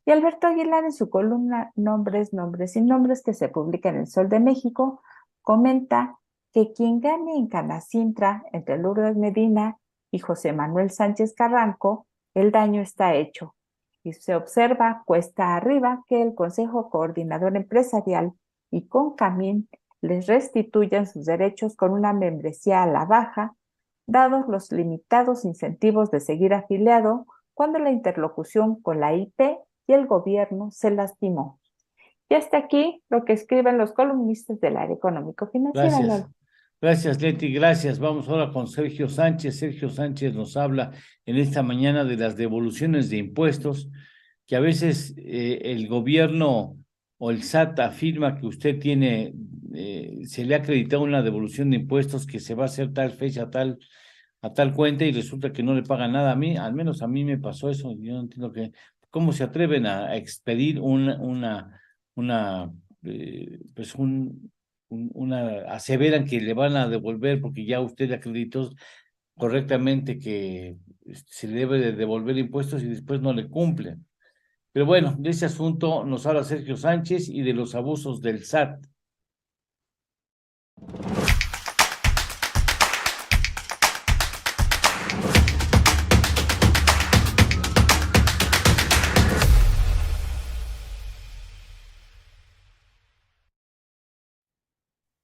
Y Alberto Aguilar, en su columna Nombres, Nombres y Nombres, que se publica en El Sol de México, comenta que quien gane en Canacintra entre Lourdes Medina y José Manuel Sánchez Carranco, el daño está hecho. Y se observa cuesta arriba que el Consejo Coordinador Empresarial y Concamín les restituyan sus derechos con una membresía a la baja, dados los limitados incentivos de seguir afiliado cuando la interlocución con la IP y el gobierno se lastimó. Y hasta aquí lo que escriben los columnistas del área económico-financiera. Gracias. Gracias, Leti, gracias. Vamos ahora con Sergio Sánchez. Sergio Sánchez nos habla en esta mañana de las devoluciones de impuestos, que a veces el gobierno o el SAT afirma que usted tiene, se le ha acreditado una devolución de impuestos que se va a hacer tal fecha, a tal cuenta, y resulta que no le pagan nada. A mí, al menos a mí me pasó eso. Yo no entiendo cómo se atreven a expedir aseveran que le van a devolver porque ya usted acreditó correctamente que se le debe de devolver impuestos y después no le cumplen. Pero bueno, de ese asunto nos habla Sergio Sánchez y de los abusos del SAT.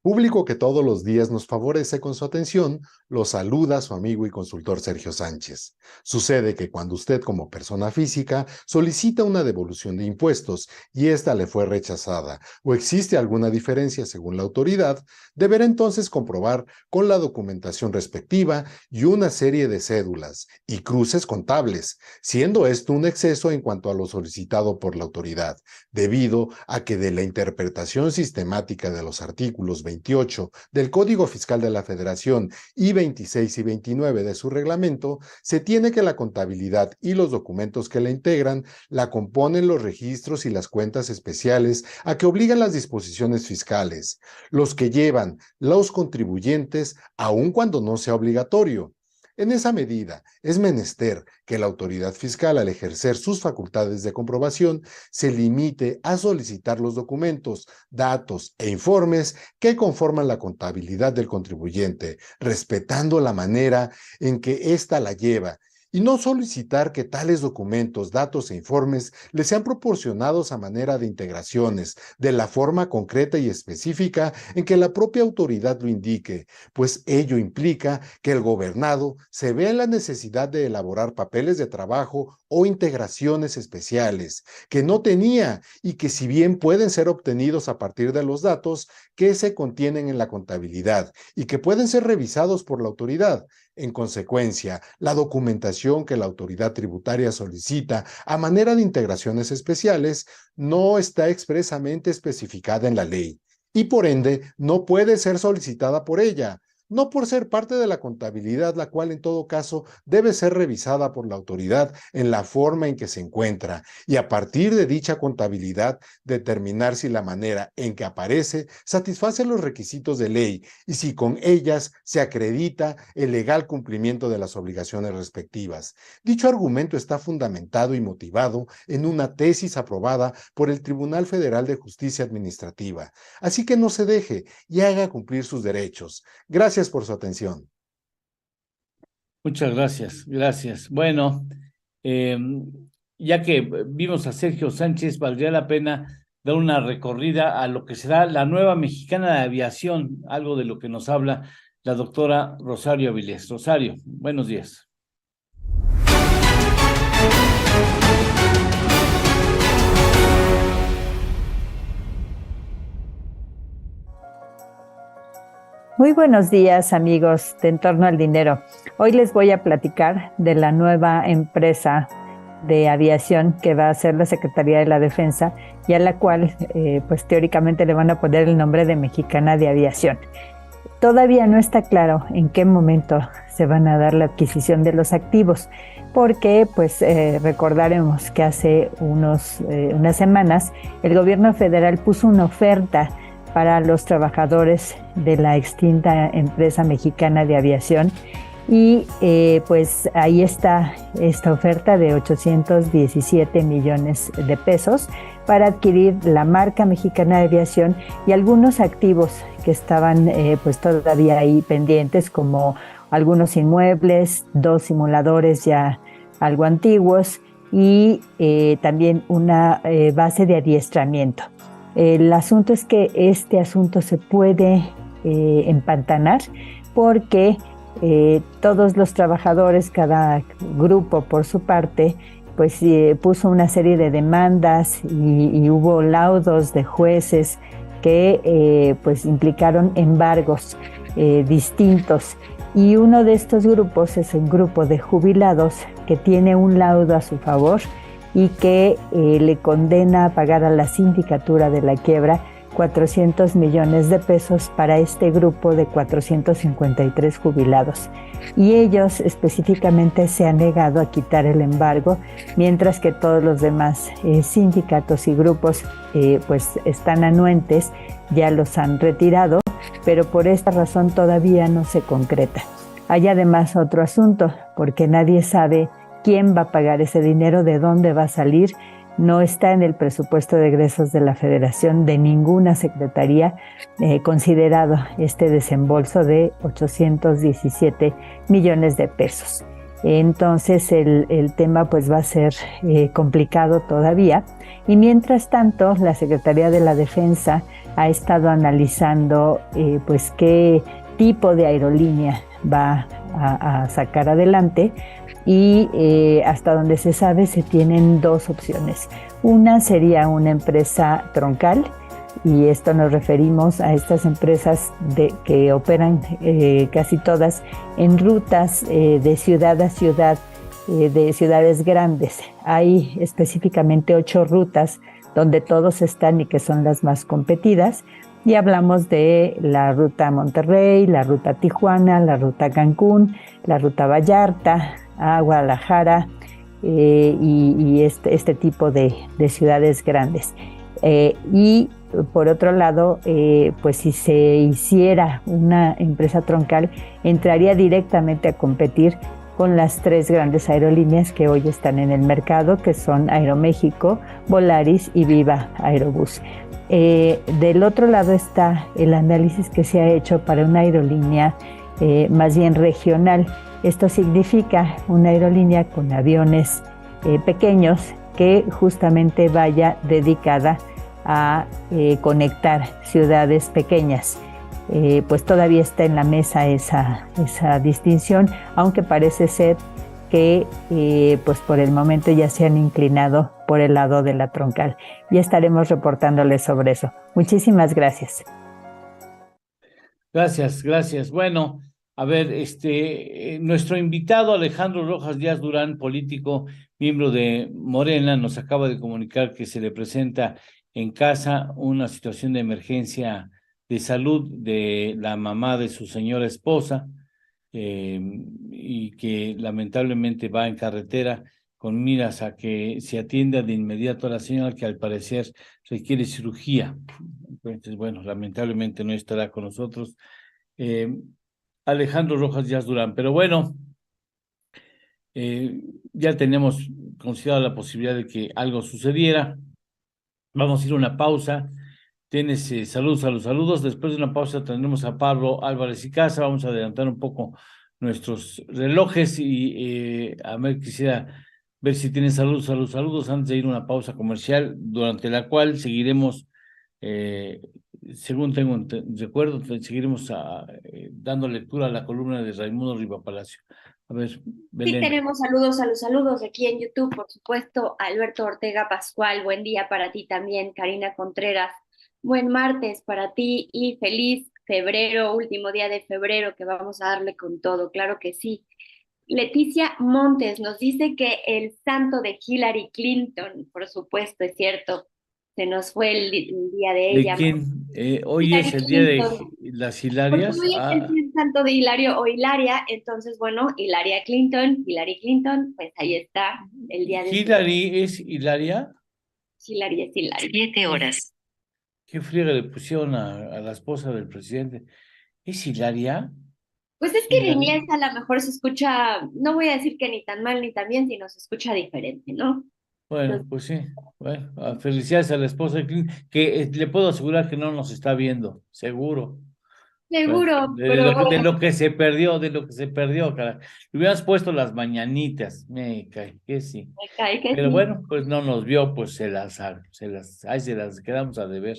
Público que todos los días nos favorece con su atención, lo saluda su amigo y consultor Sergio Sánchez. Sucede que cuando usted como persona física solicita una devolución de impuestos y ésta le fue rechazada o existe alguna diferencia según la autoridad, deberá entonces comprobar con la documentación respectiva y una serie de cédulas y cruces contables, siendo esto un exceso en cuanto a lo solicitado por la autoridad, debido a que de la interpretación sistemática de los artículos 28 del Código Fiscal de la Federación y 26 y 29 de su reglamento, se tiene que la contabilidad y los documentos que la integran la componen los registros y las cuentas especiales a que obligan las disposiciones fiscales, los que llevan los contribuyentes aun cuando no sea obligatorio. En esa medida, es menester que la autoridad fiscal, al ejercer sus facultades de comprobación, se limite a solicitar los documentos, datos e informes que conforman la contabilidad del contribuyente, respetando la manera en que ésta la lleva, y no solicitar que tales documentos, datos e informes les sean proporcionados a manera de integraciones, de la forma concreta y específica en que la propia autoridad lo indique, pues ello implica que el gobernado se vea en la necesidad de elaborar papeles de trabajo o integraciones especiales que no tenía y que, si bien pueden ser obtenidos a partir de los datos que se contienen en la contabilidad y que pueden ser revisados por la autoridad, en consecuencia, la documentación que la autoridad tributaria solicita a manera de integraciones especiales no está expresamente especificada en la ley y por ende no puede ser solicitada por ella, no por ser parte de la contabilidad, la cual en todo caso debe ser revisada por la autoridad en la forma en que se encuentra y a partir de dicha contabilidad determinar si la manera en que aparece satisface los requisitos de ley y si con ellas se acredita el legal cumplimiento de las obligaciones respectivas. Dicho argumento está fundamentado y motivado en una tesis aprobada por el Tribunal Federal de Justicia Administrativa. Así que no se deje y haga cumplir sus derechos. Gracias por su atención. Muchas gracias, gracias. Bueno, ya que vimos a Sergio Sánchez, valdría la pena dar una recorrida a lo que será la nueva mexicana de aviación, algo de lo que nos habla la doctora Rosario Avilés. Rosario, buenos días. Muy buenos días, amigos de En torno al dinero. Hoy les voy a platicar de la nueva empresa de aviación que va a ser la Secretaría de la Defensa y a la cual, pues teóricamente le van a poner el nombre de Mexicana de Aviación. Todavía no está claro en qué momento se van a dar la adquisición de los activos, porque pues recordaremos que hace unas semanas el gobierno federal puso una oferta para los trabajadores de la extinta empresa mexicana de aviación y pues ahí está esta oferta de 817 millones de pesos para adquirir la marca mexicana de aviación y algunos activos que estaban pues todavía ahí pendientes, como algunos inmuebles, 2 simuladores ya algo antiguos y también una base de adiestramiento. El asunto es que este asunto se puede empantanar porque todos los trabajadores, cada grupo por su parte, pues puso una serie de demandas y hubo laudos de jueces que pues implicaron embargos distintos. Y uno de estos grupos es un grupo de jubilados que tiene un laudo a su favor y que le condena a pagar a la sindicatura de la quiebra 400 millones de pesos para este grupo de 453 jubilados. Y ellos específicamente se han negado a quitar el embargo, mientras que todos los demás sindicatos y grupos pues están anuentes, ya los han retirado, pero por esta razón todavía no se concreta. Hay además otro asunto, porque nadie sabe quién va a pagar ese dinero, de dónde va a salir. No está en el presupuesto de egresos de la Federación de ninguna secretaría considerado este desembolso de 817 millones de pesos. Entonces el tema pues va a ser complicado todavía. Y mientras tanto, la Secretaría de la Defensa ha estado analizando pues qué tipo de aerolínea va a sacar adelante. Y hasta donde se sabe se tienen 2 opciones. Una sería una empresa troncal, y esto nos referimos a estas empresas que operan casi todas en rutas de ciudad a ciudad, de ciudades grandes. Hay específicamente 8 rutas donde todos están y que son las más competidas. Y hablamos de la ruta Monterrey, la ruta Tijuana, la ruta Cancún, la ruta Vallarta, a Guadalajara y este tipo de ciudades grandes. Y por otro lado, pues si se hiciera una empresa troncal, entraría directamente a competir con las 3 grandes aerolíneas que hoy están en el mercado, que son Aeroméxico, Volaris y Viva Aerobús. Del otro lado está el análisis que se ha hecho para una aerolínea más bien regional. Esto significa una aerolínea con aviones pequeños que justamente vaya dedicada a conectar ciudades pequeñas. Pues todavía está en la mesa esa distinción, aunque parece ser que pues por el momento ya se han inclinado por el lado de la troncal. Ya estaremos reportándoles sobre eso. Muchísimas gracias. Gracias. Bueno, a ver, nuestro invitado Alejandro Rojas Díaz Durán, político, miembro de Morena, nos acaba de comunicar que se le presenta en casa una situación de emergencia de salud de la mamá de su señora esposa, y que lamentablemente va en carretera con miras a que se atienda de inmediato a la señora, que al parecer requiere cirugía. Entonces, bueno, lamentablemente no estará con nosotros Alejandro Rojas Díaz Durán, pero bueno, ya tenemos considerado la posibilidad de que algo sucediera. Vamos a ir a una pausa. Tienes saludos a los saludos. Después de una pausa tendremos a Pablo Álvarez y Casa. Vamos a adelantar un poco nuestros relojes y a ver, quisiera ver si tienen saludos a los saludos antes de ir a una pausa comercial, durante la cual seguiremos, según tengo recuerdo, seguiremos dando lectura a la columna de Raimundo Riva Palacio. A ver, Sí, Belén. tenemos saludos a los saludos aquí en YouTube, por supuesto. Alberto Ortega Pascual, buen día para ti también. Karina Contreras, buen martes para ti y feliz febrero, último día de febrero, que vamos a darle con todo, claro que sí. Leticia Montes nos dice que el santo de Hillary Clinton, por supuesto, es cierto, se nos fue el día de ¿De ella. quién? Hoy Hillary es el día de Clinton. las Porque Hilarias. hoy es el santo de Hilario o Hilaria, entonces, bueno, Hilaria Clinton, Hillary Clinton, pues ahí está el día de su... Hillary es Hilaria. Hillary es Hillary. 7 horas. ¿Qué friega le pusieron a la esposa del presidente? ¿Es Hilaria? Pues es que en Hillary. inglés a lo mejor se escucha, no voy a decir que ni tan mal ni tan bien, sino se escucha diferente, ¿no? Bueno, pues sí. Bueno, felicidades a la esposa de Clinton, que le puedo asegurar que no nos está viendo, seguro. Bueno, Seguro, pero de bueno, lo que se perdió, cara. Le hubieras puesto las mañanitas, me cae que sí. me cae que Pero sí. bueno, pues no nos vio, pues se las quedamos a deber.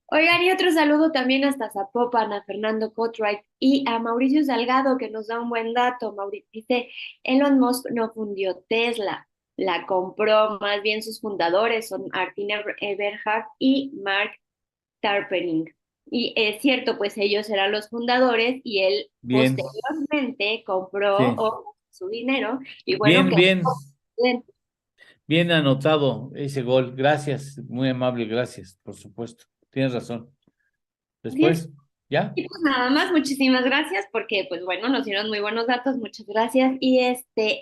Oigan, y otro saludo también hasta Zapopan, a Fernando Cotwright y a Mauricio Salgado, que nos da un buen dato. Mauricio dice, Elon Musk no fundió Tesla, la compró, más bien sus fundadores son Martin Eberhard y Mark Tarpenning. Y es cierto, pues ellos eran los fundadores y él Bien, posteriormente compró sí. su dinero y bueno, Bien, que bien, bien anotado ese gol. Gracias, muy amable, gracias, por supuesto. Tienes razón. Después, ¿ya? y pues nada más, muchísimas gracias porque pues bueno, nos dieron muy buenos datos, muchas gracias y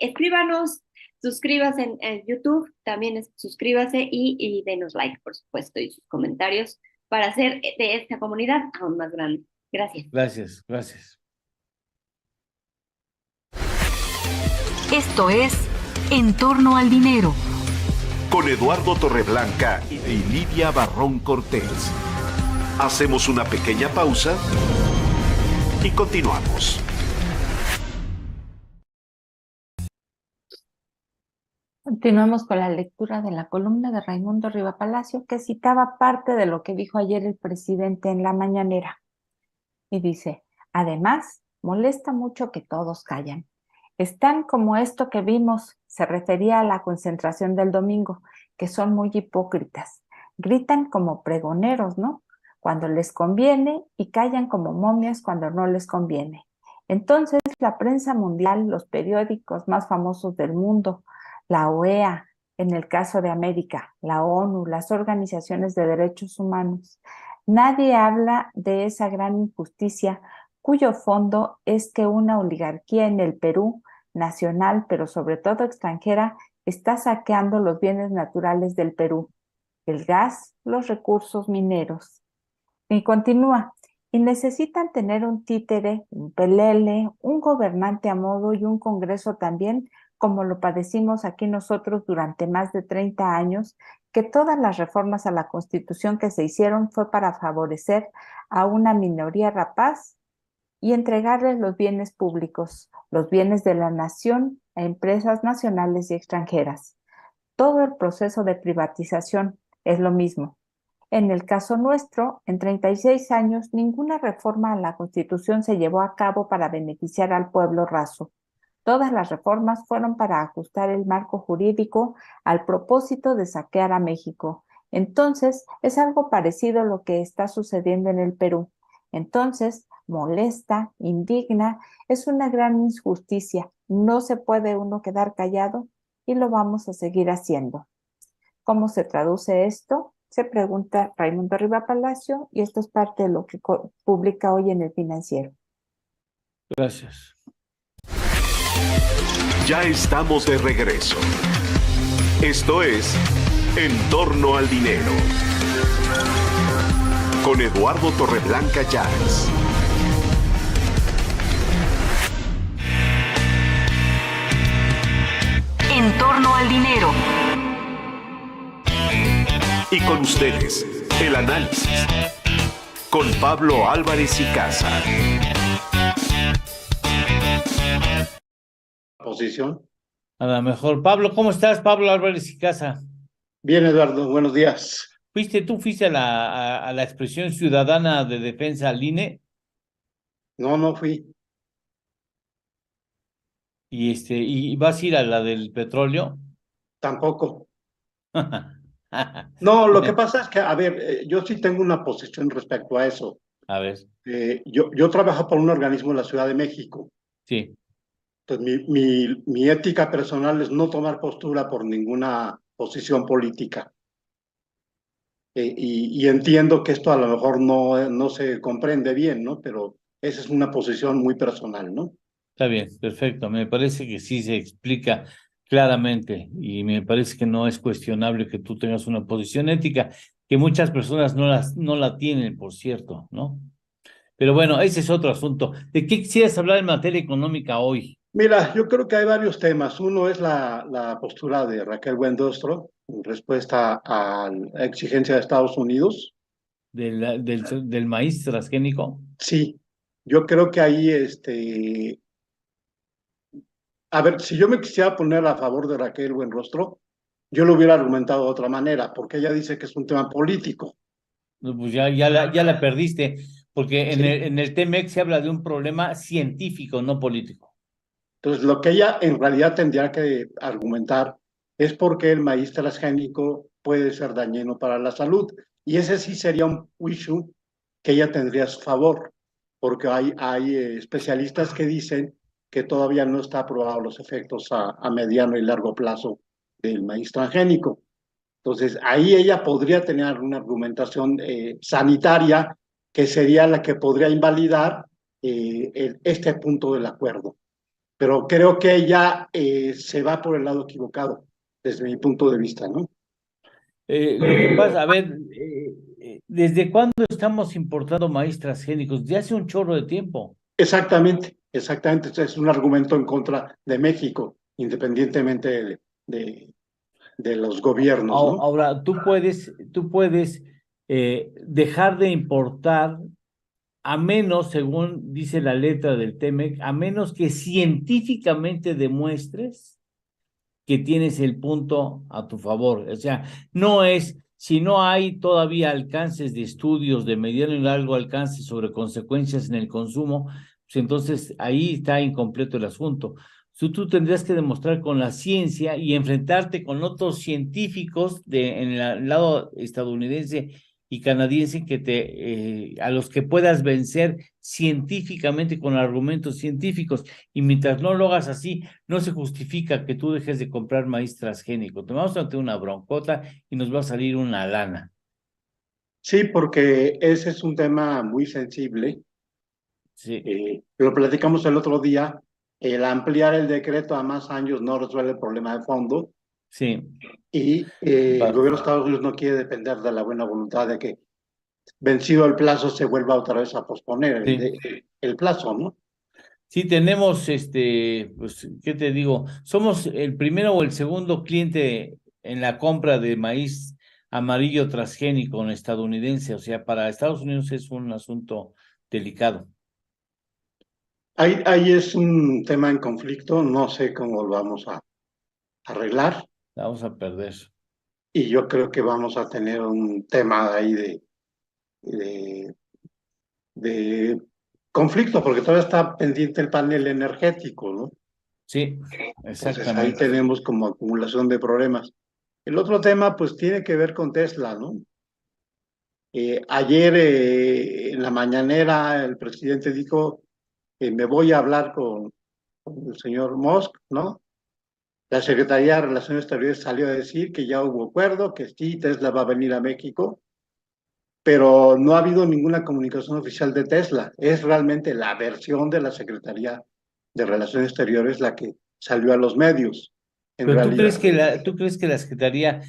escríbanos, suscríbase en YouTube, también suscríbase y denos like, por supuesto, y sus comentarios para hacer de esta comunidad aún más grande. Gracias. Gracias, gracias. Esto es En torno al dinero. Con Eduardo Torreblanca y Lidia Barrón Cortés. Hacemos una pequeña pausa y continuamos. Continuamos con la lectura de la columna de Raimundo Riva Palacio, que citaba parte de lo que dijo ayer el presidente en la mañanera. Y dice, además, molesta mucho que todos callan. Están como esto que vimos, se refería a la concentración del domingo, que son muy hipócritas. Gritan como pregoneros, ¿no? Cuando les conviene y callan como momias cuando no les conviene. Entonces, la prensa mundial, los periódicos más famosos del mundo, la OEA, en el caso de América, la ONU, las organizaciones de derechos humanos, nadie habla de esa gran injusticia cuyo fondo es que una oligarquía en el Perú, nacional, pero sobre todo extranjera, está saqueando los bienes naturales del Perú, el gas, los recursos mineros. Y continúa, y necesitan tener un títere, un pelele, un gobernante a modo y un congreso también, como lo padecimos aquí nosotros durante más de 30 años, que todas las reformas a la Constitución que se hicieron fue para favorecer a una minoría rapaz y entregarles los bienes públicos, los bienes de la nación a empresas nacionales y extranjeras. Todo el proceso de privatización es lo mismo. En el caso nuestro, en 36 años, ninguna reforma a la Constitución se llevó a cabo para beneficiar al pueblo raso. Todas las reformas fueron para ajustar el marco jurídico al propósito de saquear a México. Entonces, es algo parecido a lo que está sucediendo en el Perú. Entonces, molesta, indigna, es una gran injusticia. No se puede uno quedar callado y lo vamos a seguir haciendo. ¿Cómo se traduce esto? Se pregunta Raimundo Riva Palacio y esto es parte de lo que publica hoy en El Financiero. Gracias. Ya estamos de regreso. Esto es En torno al dinero. Con Eduardo Torreblanca Llanes. En torno al dinero. Y con ustedes, el análisis. Con Pablo Álvarez y Casa. Posición. A lo mejor. Pablo, ¿cómo estás? Pablo Álvarez y Casa. Bien, Eduardo, buenos días. ¿Tú fuiste a la expresión ciudadana de defensa al INE? No fui. ¿Y vas a ir a la del petróleo? Tampoco. No, lo que pasa es que, a ver, yo sí tengo una posición respecto a eso. A ver. Yo trabajo por un organismo en la Ciudad de México. Sí. Entonces, mi ética personal es no tomar postura por ninguna posición política. Y entiendo que esto a lo mejor no se comprende bien, ¿no? Pero esa es una posición muy personal, ¿no? Está bien, perfecto. Me parece que sí se explica claramente y me parece que no es cuestionable que tú tengas una posición ética, que muchas personas no la tienen, por cierto, ¿no? Pero bueno, ese es otro asunto. ¿De qué quisieras hablar en materia económica hoy? Mira, yo creo que hay varios temas. Uno es la postura de Raquel Buendostro en respuesta a la exigencia de Estados Unidos. ¿Del maíz transgénico? Sí, yo creo que ahí, a ver, si yo me quisiera poner a favor de Raquel Buenrostro, yo lo hubiera argumentado de otra manera, porque ella dice que es un tema político. No, pues ya la perdiste, porque Sí. en el TEMEC se habla de un problema científico, no político. Entonces, lo que ella en realidad tendría que argumentar es por qué el maíz transgénico puede ser dañino para la salud. Y ese sí sería un issue que ella tendría a su favor, porque hay especialistas que dicen que todavía no está aprobado los efectos a mediano y largo plazo del maíz transgénico. Entonces, ahí ella podría tener una argumentación sanitaria que sería la que podría invalidar este punto del acuerdo. Pero creo que ella se va por el lado equivocado, desde mi punto de vista, ¿no? Lo que pasa, a ver, ¿desde cuándo estamos importando maíz transgénicos? Ya hace un chorro de tiempo. Exactamente. Es un argumento en contra de México, independientemente de los gobiernos, ¿no? Ahora, tú puedes dejar de importar a menos, según dice la letra del TEMEC, a menos que científicamente demuestres que tienes el punto a tu favor. O sea, si no hay todavía alcances de estudios de mediano y largo alcance sobre consecuencias en el consumo, pues entonces ahí está incompleto el asunto. Tú tendrías que demostrar con la ciencia y enfrentarte con otros científicos en el lado estadounidense y canadiense a los que puedas vencer científicamente con argumentos científicos. Y mientras no lo hagas así, no se justifica que tú dejes de comprar maíz transgénico. Te vamos a meter una broncota y nos va a salir una lana. Sí, porque ese es un tema muy sensible. Sí. Lo platicamos el otro día. El ampliar el decreto a más años no resuelve el problema de fondo. Sí. Y el gobierno de Estados Unidos no quiere depender de la buena voluntad de que vencido el plazo se vuelva otra vez a posponer el plazo, ¿no? Sí, tenemos, pues, ¿qué te digo? Somos el primero o el segundo cliente en la compra de maíz amarillo transgénico estadounidense. O sea, para Estados Unidos es un asunto delicado. Ahí es un tema en conflicto, no sé cómo lo vamos a arreglar. La vamos a perder. Y yo creo que vamos a tener un tema ahí de conflicto, porque todavía está pendiente el panel energético, ¿no? Sí, exactamente. Entonces ahí tenemos como acumulación de problemas. El otro tema, pues, tiene que ver con Tesla, ¿no? Ayer en la mañanera el presidente dijo, me voy a hablar con el señor Musk, ¿no? La Secretaría de Relaciones Exteriores salió a decir que ya hubo acuerdo, que sí, Tesla va a venir a México, pero no ha habido ninguna comunicación oficial de Tesla. Es realmente la versión de la Secretaría de Relaciones Exteriores la que salió a los medios. En Pero realidad, ¿tú crees que la Secretaría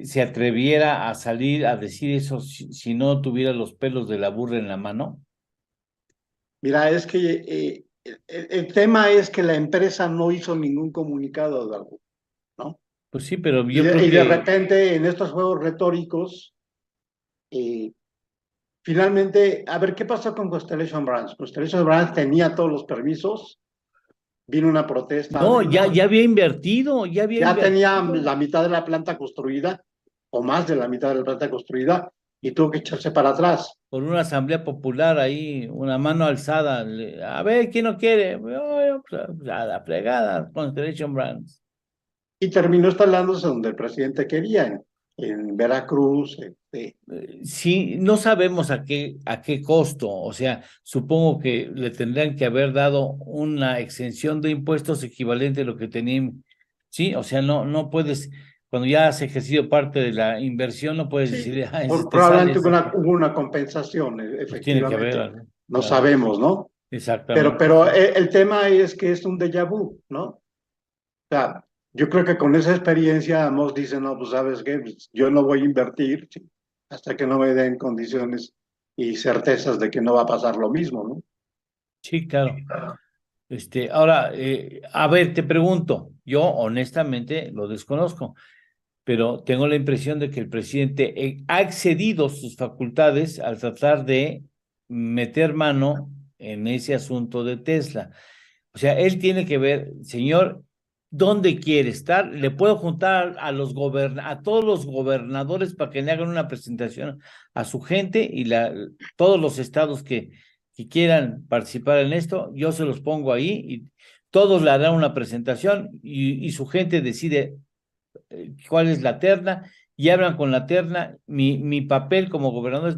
se atreviera a salir a decir eso si no tuviera los pelos de la burra en la mano? mira, es que el tema es que la empresa no hizo ningún comunicado, Eduardo, ¿no? Pues sí, pero Y yo creo de que repente, en estos juegos retóricos, eh, finalmente, a ver, ¿qué pasó con Constellation Brands? Constellation Brands tenía todos los permisos, vino una protesta no, de ya había invertido, ya había ya tenía invertido la mitad de la planta construida, o más de la mitad de la planta construida, y tuvo que echarse para atrás. por una asamblea popular ahí, una mano alzada. A ver, ¿quién no quiere? Pues, a la fregada, Constellation Brands. Y terminó instalándose donde el presidente quería, en Veracruz. Sí, no sabemos a qué costo, o sea, supongo que le tendrían que haber dado una exención de impuestos equivalente a lo que tenían, sí, o sea, no puedes, cuando ya has ejercido parte de la inversión, no puedes Sí, decirle, te probablemente sales, hubo una compensación, pues tiene que haber efectivamente. algo, No claro, sabemos, ¿no? exactamente, Pero sí. el tema es que es un déjà vu, ¿no? O sea, yo creo que con esa experiencia Amos dice, no, pues sabes qué, pues, yo no voy a invertir, ¿sí?, hasta que no me den condiciones y certezas de que no va a pasar lo mismo, ¿no? Sí, claro. Ahora, a ver, te pregunto, yo honestamente lo desconozco, pero tengo la impresión de que el presidente ha excedido sus facultades al tratar de meter mano en ese asunto de Tesla. O sea, él tiene que ver, señor, ¿dónde quiere estar? Le puedo juntar a todos los gobernadores para que le hagan una presentación a su gente y todos los estados que quieran participar en esto, yo se los pongo ahí y todos le harán una presentación y su gente decide cuál es la terna y hablan con la terna. Mi papel como gobernador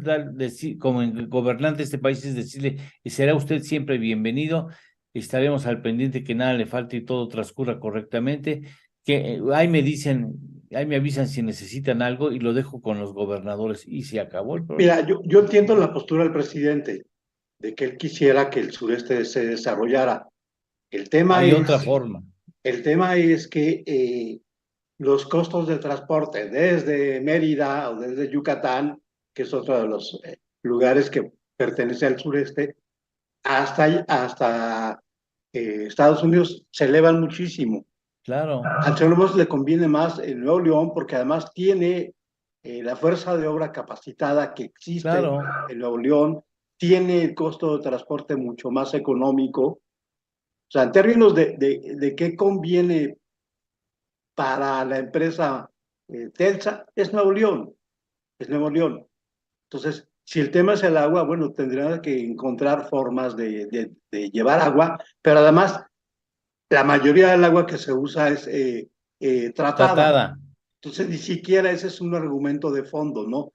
como gobernante de este país es decirle, y será usted siempre bienvenido, estaremos al pendiente que nada le falte y todo transcurra correctamente, que ahí me avisan si necesitan algo y lo dejo con los gobernadores y se acabó el problema. Mira, yo entiendo la postura del presidente de que él quisiera que el sureste se desarrollara. El tema Hay es, otra forma. el tema es que los costos de transporte desde Mérida o desde Yucatán, que es otro de los lugares que pertenece al sureste, hasta Estados Unidos se elevan muchísimo. Claro. Al Señor le conviene más el Nuevo León porque además tiene la fuerza de obra capacitada que existe Claro. en Nuevo León, tiene el costo de transporte mucho más económico. O sea, en términos de qué conviene para la empresa Telsa, es Nuevo León, es Nuevo León. Entonces, si el tema es el agua, bueno, tendrán que encontrar formas de llevar agua, pero además la mayoría del agua que se usa es tratada. Entonces, ni siquiera ese es un argumento de fondo, ¿no?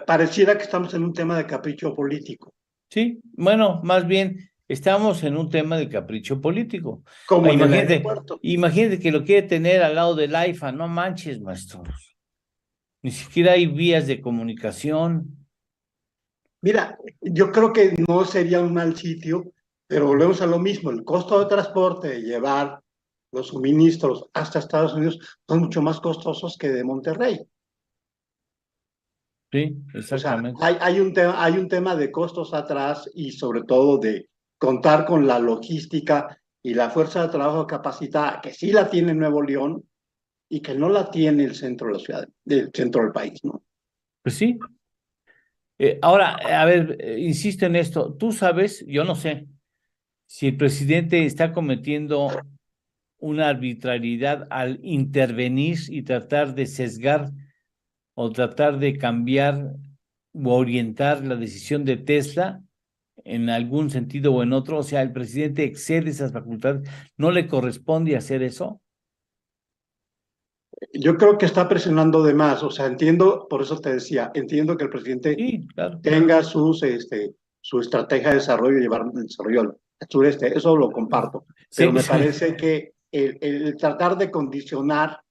Pareciera que estamos en un tema de capricho político. Sí, bueno, más bien estamos en un tema de capricho político. Como en el aeropuerto. Imagínate que lo quiere tener al lado del AIFA, no manches, maestros. Ni siquiera hay vías de comunicación. Mira, yo creo que no sería un mal sitio, pero volvemos a lo mismo. El costo de transporte de llevar los suministros hasta Estados Unidos son mucho más costosos que de Monterrey. Sí, exactamente. O sea, hay un tema de costos atrás y sobre todo de contar con la logística y la fuerza de trabajo capacitada, que sí la tiene Nuevo León y que no la tiene el centro de la ciudad, del centro del país, ¿no? Pues sí. Ahora, a ver, insisto en esto. Tú sabes, yo no sé, si el presidente está cometiendo una arbitrariedad al intervenir y tratar de sesgar o tratar de cambiar o orientar la decisión de Tesla en algún sentido o en otro. O sea, el presidente excede esas facultades. ¿No le corresponde hacer eso? Yo creo que está presionando de más, o sea, entiendo, por eso te decía, entiendo que el presidente sí, claro, tenga su estrategia de desarrollo y llevar el desarrollo al sureste, eso lo comparto, pero me parece que el tratar de condicionar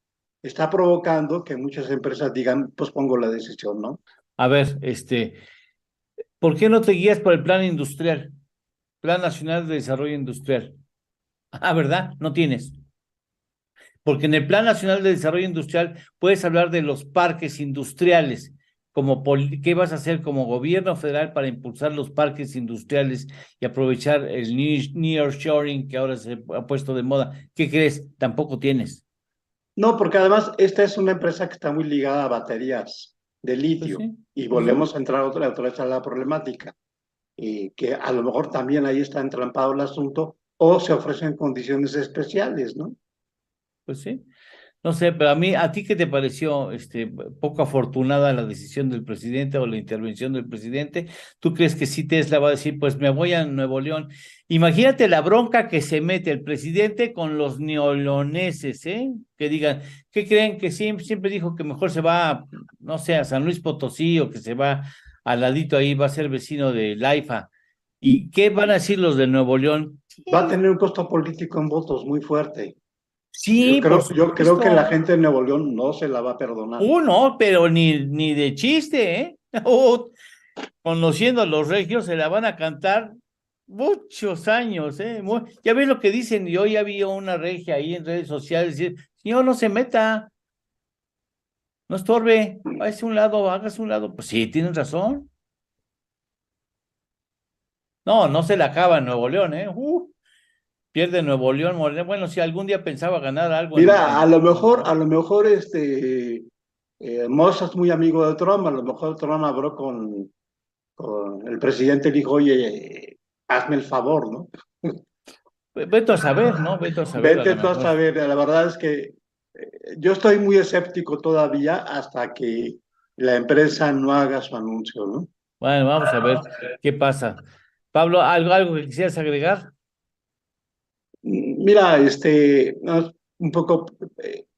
está provocando que muchas empresas digan, pues pongo la decisión, ¿no? A ver, ¿por qué no te guías por el plan industrial? Plan Nacional de Desarrollo Industrial. Ah, ¿verdad? No tienes. Porque en el Plan Nacional de Desarrollo Industrial puedes hablar de los parques industriales, qué vas a hacer como gobierno federal para impulsar los parques industriales y aprovechar el nearshoring que ahora se ha puesto de moda. ¿Qué crees? Tampoco tienes. No, porque además esta es una empresa que está muy ligada a baterías de Pues litio sí, y pues sí. volvemos a entrar otra vez a la problemática, que a lo mejor también ahí está entrampado el asunto o se ofrecen condiciones especiales, ¿no? Pues sí. No sé, pero ¿a ti qué te pareció poco afortunada la decisión del presidente o la intervención del presidente? ¿Tú crees que sí Tesla va a decir, pues me voy a Nuevo León? Imagínate la bronca que se mete el presidente con los neoloneses, ¿eh? Que digan, ¿qué creen? Que siempre dijo que mejor se va, no sé, a San Luis Potosí o que se va al ladito ahí, va a ser vecino de Laifa. ¿Y qué van a decir los de Nuevo León? Va a tener un costo político en votos muy fuerte. Sí, por Yo creo que la supuesto. gente de Nuevo León no se la va a perdonar. No, pero ni de chiste, ¿eh? Conociendo a los regios, se la van a cantar muchos años, ¿eh? Ya ves lo que dicen, yo ya vi una regia ahí en redes sociales decir, señor, no se meta, no estorbe, hágase un lado, hágase un lado. Pues sí, tienen razón. No se la acaba en Nuevo León, ¿eh? Pierde Nuevo León, Morena. Bueno, si algún día pensaba ganar algo Mira, a lo mejor, Moss es muy amigo de Trump, a lo mejor Trump habló con el presidente y dijo, oye, hazme el favor, ¿no? Vete a saber, ¿no? Vete a saber, a Vete lo tú a mejor. saber, la verdad es que yo estoy muy escéptico todavía hasta que la empresa no haga su anuncio, ¿no? Bueno, vamos a ver qué pasa. Pablo, ¿algo que quisieras agregar? Mira, no, un poco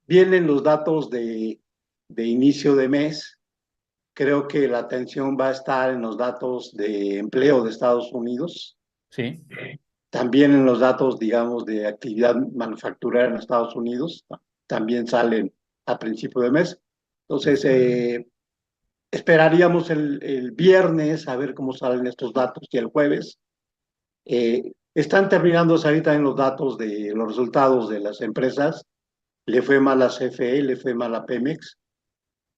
vienen los datos de inicio de mes. Creo que la atención va a estar en los datos de empleo de Estados Unidos, Sí. también en los datos, digamos, de actividad manufacturera en Estados Unidos, también salen a principio de mes. Entonces, esperaríamos el viernes a ver cómo salen estos datos y el jueves. Están terminándose ahorita en los datos de los resultados de las empresas. Le fue mal a CFE, le fue mal a Pemex.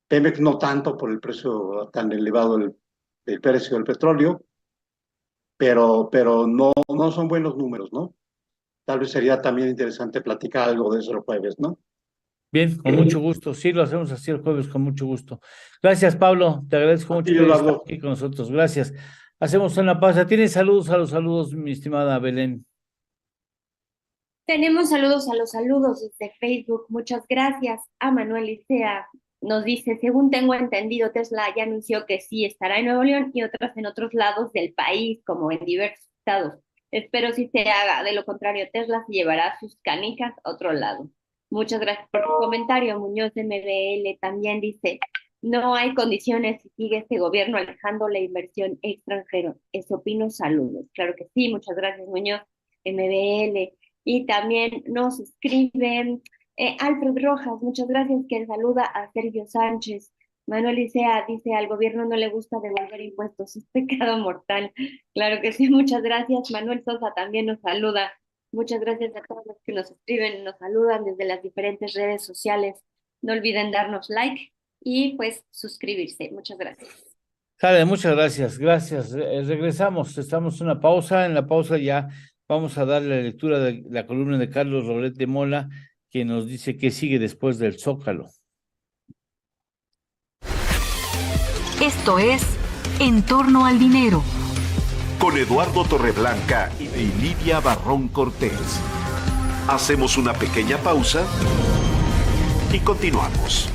Pemex no tanto por el precio tan elevado del precio del petróleo, pero no son buenos números, ¿no? Tal vez sería también interesante platicar algo de eso el jueves, ¿no? Bien, con mucho gusto. Sí, lo hacemos así el jueves con mucho gusto. Gracias, Pablo. Te agradezco mucho Sí, que hayas estado Eduardo. aquí con nosotros. Gracias. Hacemos una pausa. ¿Tienes saludos a los saludos, mi estimada Belén? Tenemos saludos a los saludos desde Facebook. Muchas gracias a Manuel Licea. Nos dice, según tengo entendido, Tesla ya anunció que sí estará en Nuevo León y otras en otros lados del país, como en diversos estados. Espero si se haga, de lo contrario, Tesla se llevará sus canicas a otro lado. Muchas gracias por tu comentario. Muñoz de MBL también dice, no hay condiciones si sigue este gobierno alejando la inversión extranjera. Eso opino, saludos. Claro que sí, muchas gracias, Muñoz, MBL. Y también nos escriben Alfred Rojas, muchas gracias, que saluda a Sergio Sánchez. Manuel Licea dice, al gobierno no le gusta devolver impuestos, es pecado mortal. Claro que sí, muchas gracias. Manuel Sosa también nos saluda. Muchas gracias a todos los que nos escriben y nos saludan desde las diferentes redes sociales. No olviden darnos like y pues suscribirse. Muchas gracias. Sale, muchas gracias. Gracias. Regresamos. Estamos en una pausa. En la pausa ya vamos a dar la lectura de la columna de Carlos Rolet de Mola, que nos dice qué sigue después del Zócalo. Esto es En torno al dinero. Con Eduardo Torreblanca y Lidia Barrón Cortés. Hacemos una pequeña pausa y continuamos.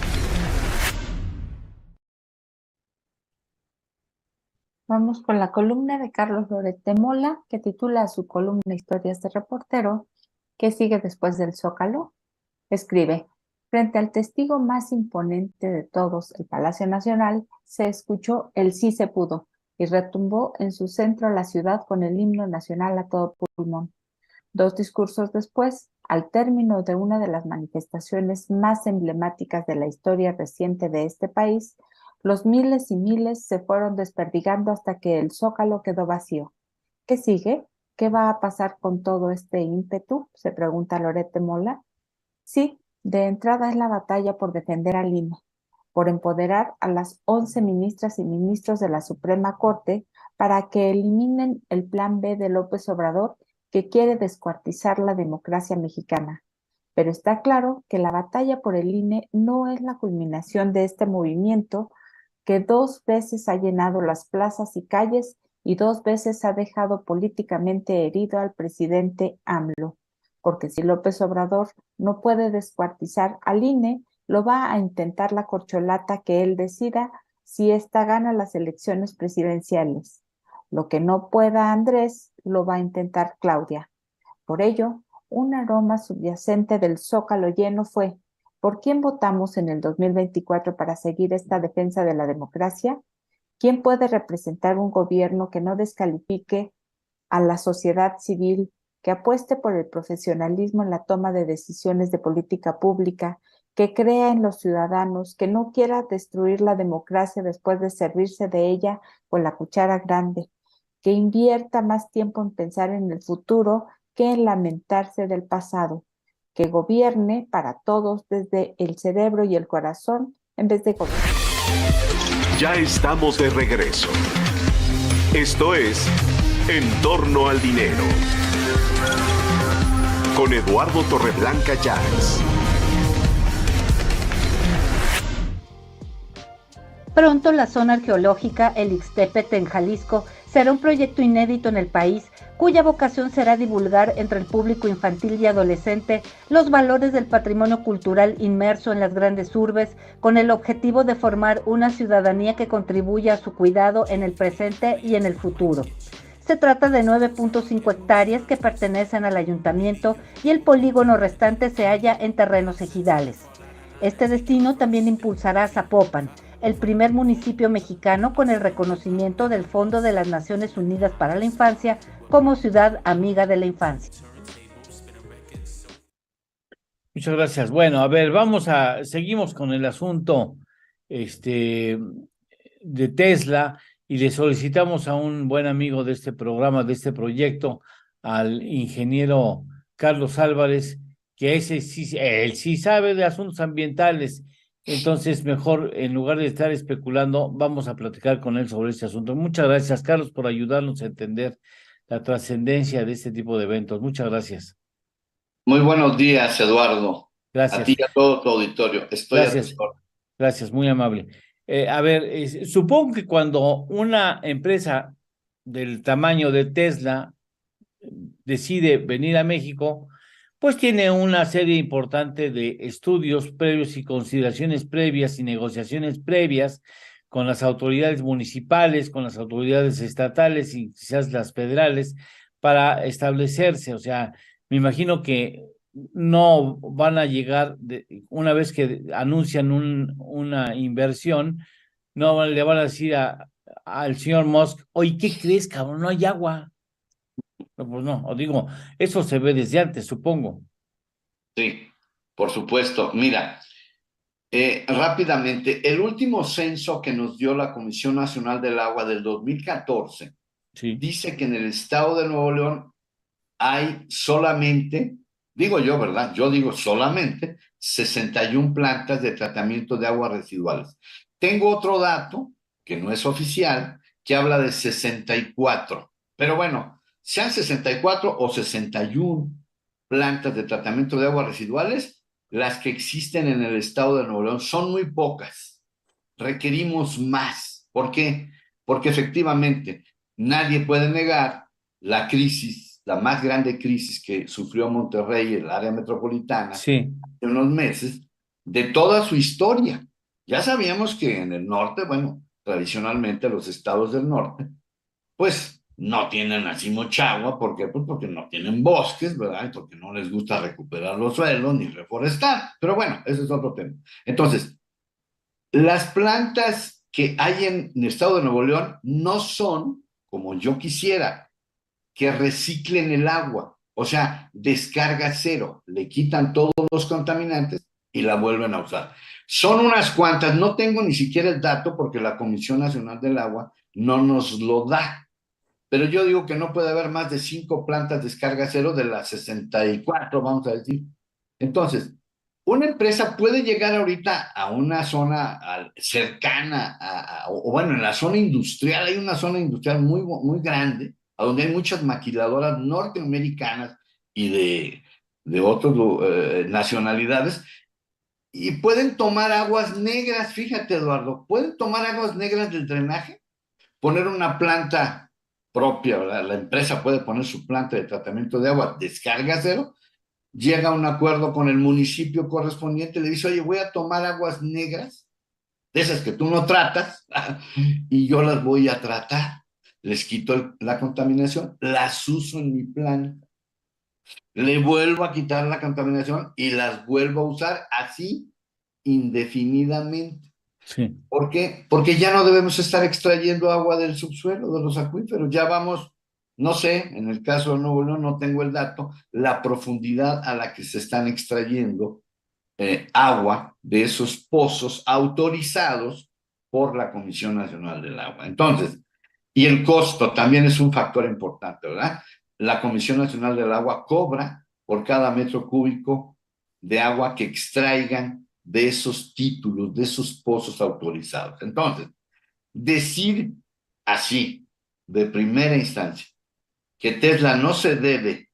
Vamos con la columna de Carlos Loret de Mola, que titula su columna Historias de Reportero, que sigue después del Zócalo. Escribe, frente al testigo más imponente de todos, el Palacio Nacional, se escuchó el sí se pudo y retumbó en su centro la ciudad con el himno nacional a todo pulmón. 2 discursos después, Al término de una de las manifestaciones más emblemáticas de la historia reciente de este país, los miles y miles se fueron desperdigando hasta que el Zócalo quedó vacío. ¿Qué sigue? ¿Qué va a pasar con todo este ímpetu?, se pregunta Loret de Mola. Sí, de entrada es la batalla por defender al INE, por empoderar a las 11 ministras y ministros de la Suprema Corte para que eliminen el plan B de López Obrador, que quiere descuartizar la democracia mexicana. Pero está claro que la batalla por el INE no es la culminación de este movimiento que 2 veces ha llenado las plazas y calles y 2 veces ha dejado políticamente herido al presidente AMLO. Porque si López Obrador no puede descuartizar al INE, lo va a intentar la corcholata que él decida si ésta gana las elecciones presidenciales. Lo que no pueda Andrés, lo va a intentar Claudia. Por ello, un aroma subyacente del Zócalo lleno fue: ¿por quién votamos en el 2024 para seguir esta defensa de la democracia? ¿Quién puede representar un gobierno que no descalifique a la sociedad civil, que apueste por el profesionalismo en la toma de decisiones de política pública, que crea en los ciudadanos, que no quiera destruir la democracia después de servirse de ella con la cuchara grande, que invierta más tiempo en pensar en el futuro que en lamentarse del pasado, que gobierne para todos desde el cerebro y el corazón en vez de gobernar? Ya estamos de regreso. Esto es En torno al dinero, con Eduardo Torreblanca Llanes. Pronto la zona arqueológica El Ixtepet en Jalisco será un proyecto inédito en el país, cuya vocación será divulgar entre el público infantil y adolescente los valores del patrimonio cultural inmerso en las grandes urbes, con el objetivo de formar una ciudadanía que contribuya a su cuidado en el presente y en el futuro. Se trata de 9.5 hectáreas que pertenecen al ayuntamiento y el polígono restante se halla en terrenos ejidales. Este destino también impulsará a Zapopan, el primer municipio mexicano con el reconocimiento del Fondo de las Naciones Unidas para la Infancia como ciudad amiga de la infancia. Muchas gracias. Bueno, a ver, seguimos con el asunto de Tesla, y le solicitamos a un buen amigo de este programa, de este proyecto, al ingeniero Carlos Álvarez, que él sí sabe de asuntos ambientales. Entonces, mejor, en lugar de estar especulando, vamos a platicar con él sobre este asunto. Muchas gracias, Carlos, por ayudarnos a entender la trascendencia de este tipo de eventos. Muchas gracias. Muy buenos días, Eduardo. Gracias. A ti y a todo tu auditorio. Estoy a tus órdenes. Gracias, muy amable. A ver, supongo que cuando una empresa del tamaño de Tesla decide venir a México, pues tiene una serie importante de estudios previos y consideraciones previas y negociaciones previas con las autoridades municipales, con las autoridades estatales y quizás las federales para establecerse. O sea, me imagino que no van a llegar, una vez que anuncian una inversión, no le van a decir al señor Musk: oye, ¿qué crees, cabrón? No hay agua. No, pues no, os digo, eso se ve desde antes, supongo. Sí, por supuesto. Mira, rápidamente, el último censo que nos dio la Comisión Nacional del Agua del 2014 dice que en el estado de Nuevo León hay solamente, digo yo, ¿verdad? Yo digo solamente 61 plantas de tratamiento de aguas residuales. Tengo otro dato que no es oficial, que habla de 64. Pero bueno, sean 64 o 61 plantas de tratamiento de aguas residuales, las que existen en el estado de Nuevo León son muy pocas. Requerimos más. ¿Por qué? Porque efectivamente nadie puede negar la crisis, la más grande crisis que sufrió Monterrey, el área metropolitana, hace unos meses, de toda su historia. Ya sabíamos que en el norte, bueno, tradicionalmente los estados del norte, pues no tienen así mucha agua. ¿Por qué? Pues porque no tienen bosques, ¿verdad? Y porque no les gusta recuperar los suelos ni reforestar. Pero bueno, ese es otro tema. Entonces, las plantas que hay en el estado de Nuevo León no son, como yo quisiera, que reciclen el agua. O sea, descarga cero, le quitan todos los contaminantes y la vuelven a usar. Son unas cuantas, no tengo ni siquiera el dato porque la Comisión Nacional del Agua no nos lo da. Pero yo digo que no puede haber más de 5 plantas de descarga cero de las 64, vamos a decir. Entonces, una empresa puede llegar ahorita a una zona cercana, o bueno, en la zona industrial, hay una zona industrial muy grande, a donde hay muchas maquiladoras norteamericanas y de otras nacionalidades, y pueden tomar aguas negras, fíjate Eduardo, pueden tomar aguas negras del drenaje, poner una planta propia, ¿verdad? La empresa puede poner su planta de tratamiento de agua, descarga cero, llega a un acuerdo con el municipio correspondiente, le dice, oye, voy a tomar aguas negras, de esas que tú no tratas, y yo las voy a tratar. Les quito la contaminación, las uso en mi planta, le vuelvo a quitar la contaminación y las vuelvo a usar así indefinidamente. Sí. ¿Por qué? Porque ya no debemos estar extrayendo agua del subsuelo, de los acuíferos, ya vamos, no sé, en el caso de Nuevo León no tengo el dato, la profundidad a la que se están extrayendo agua de esos pozos autorizados por la Comisión Nacional del Agua. Entonces, y el costo también es un factor importante, ¿verdad? La Comisión Nacional del Agua cobra por cada metro cúbico de agua que extraigan de esos títulos, de esos pozos autorizados. Entonces, decir así, de primera instancia, que Tesla no se debe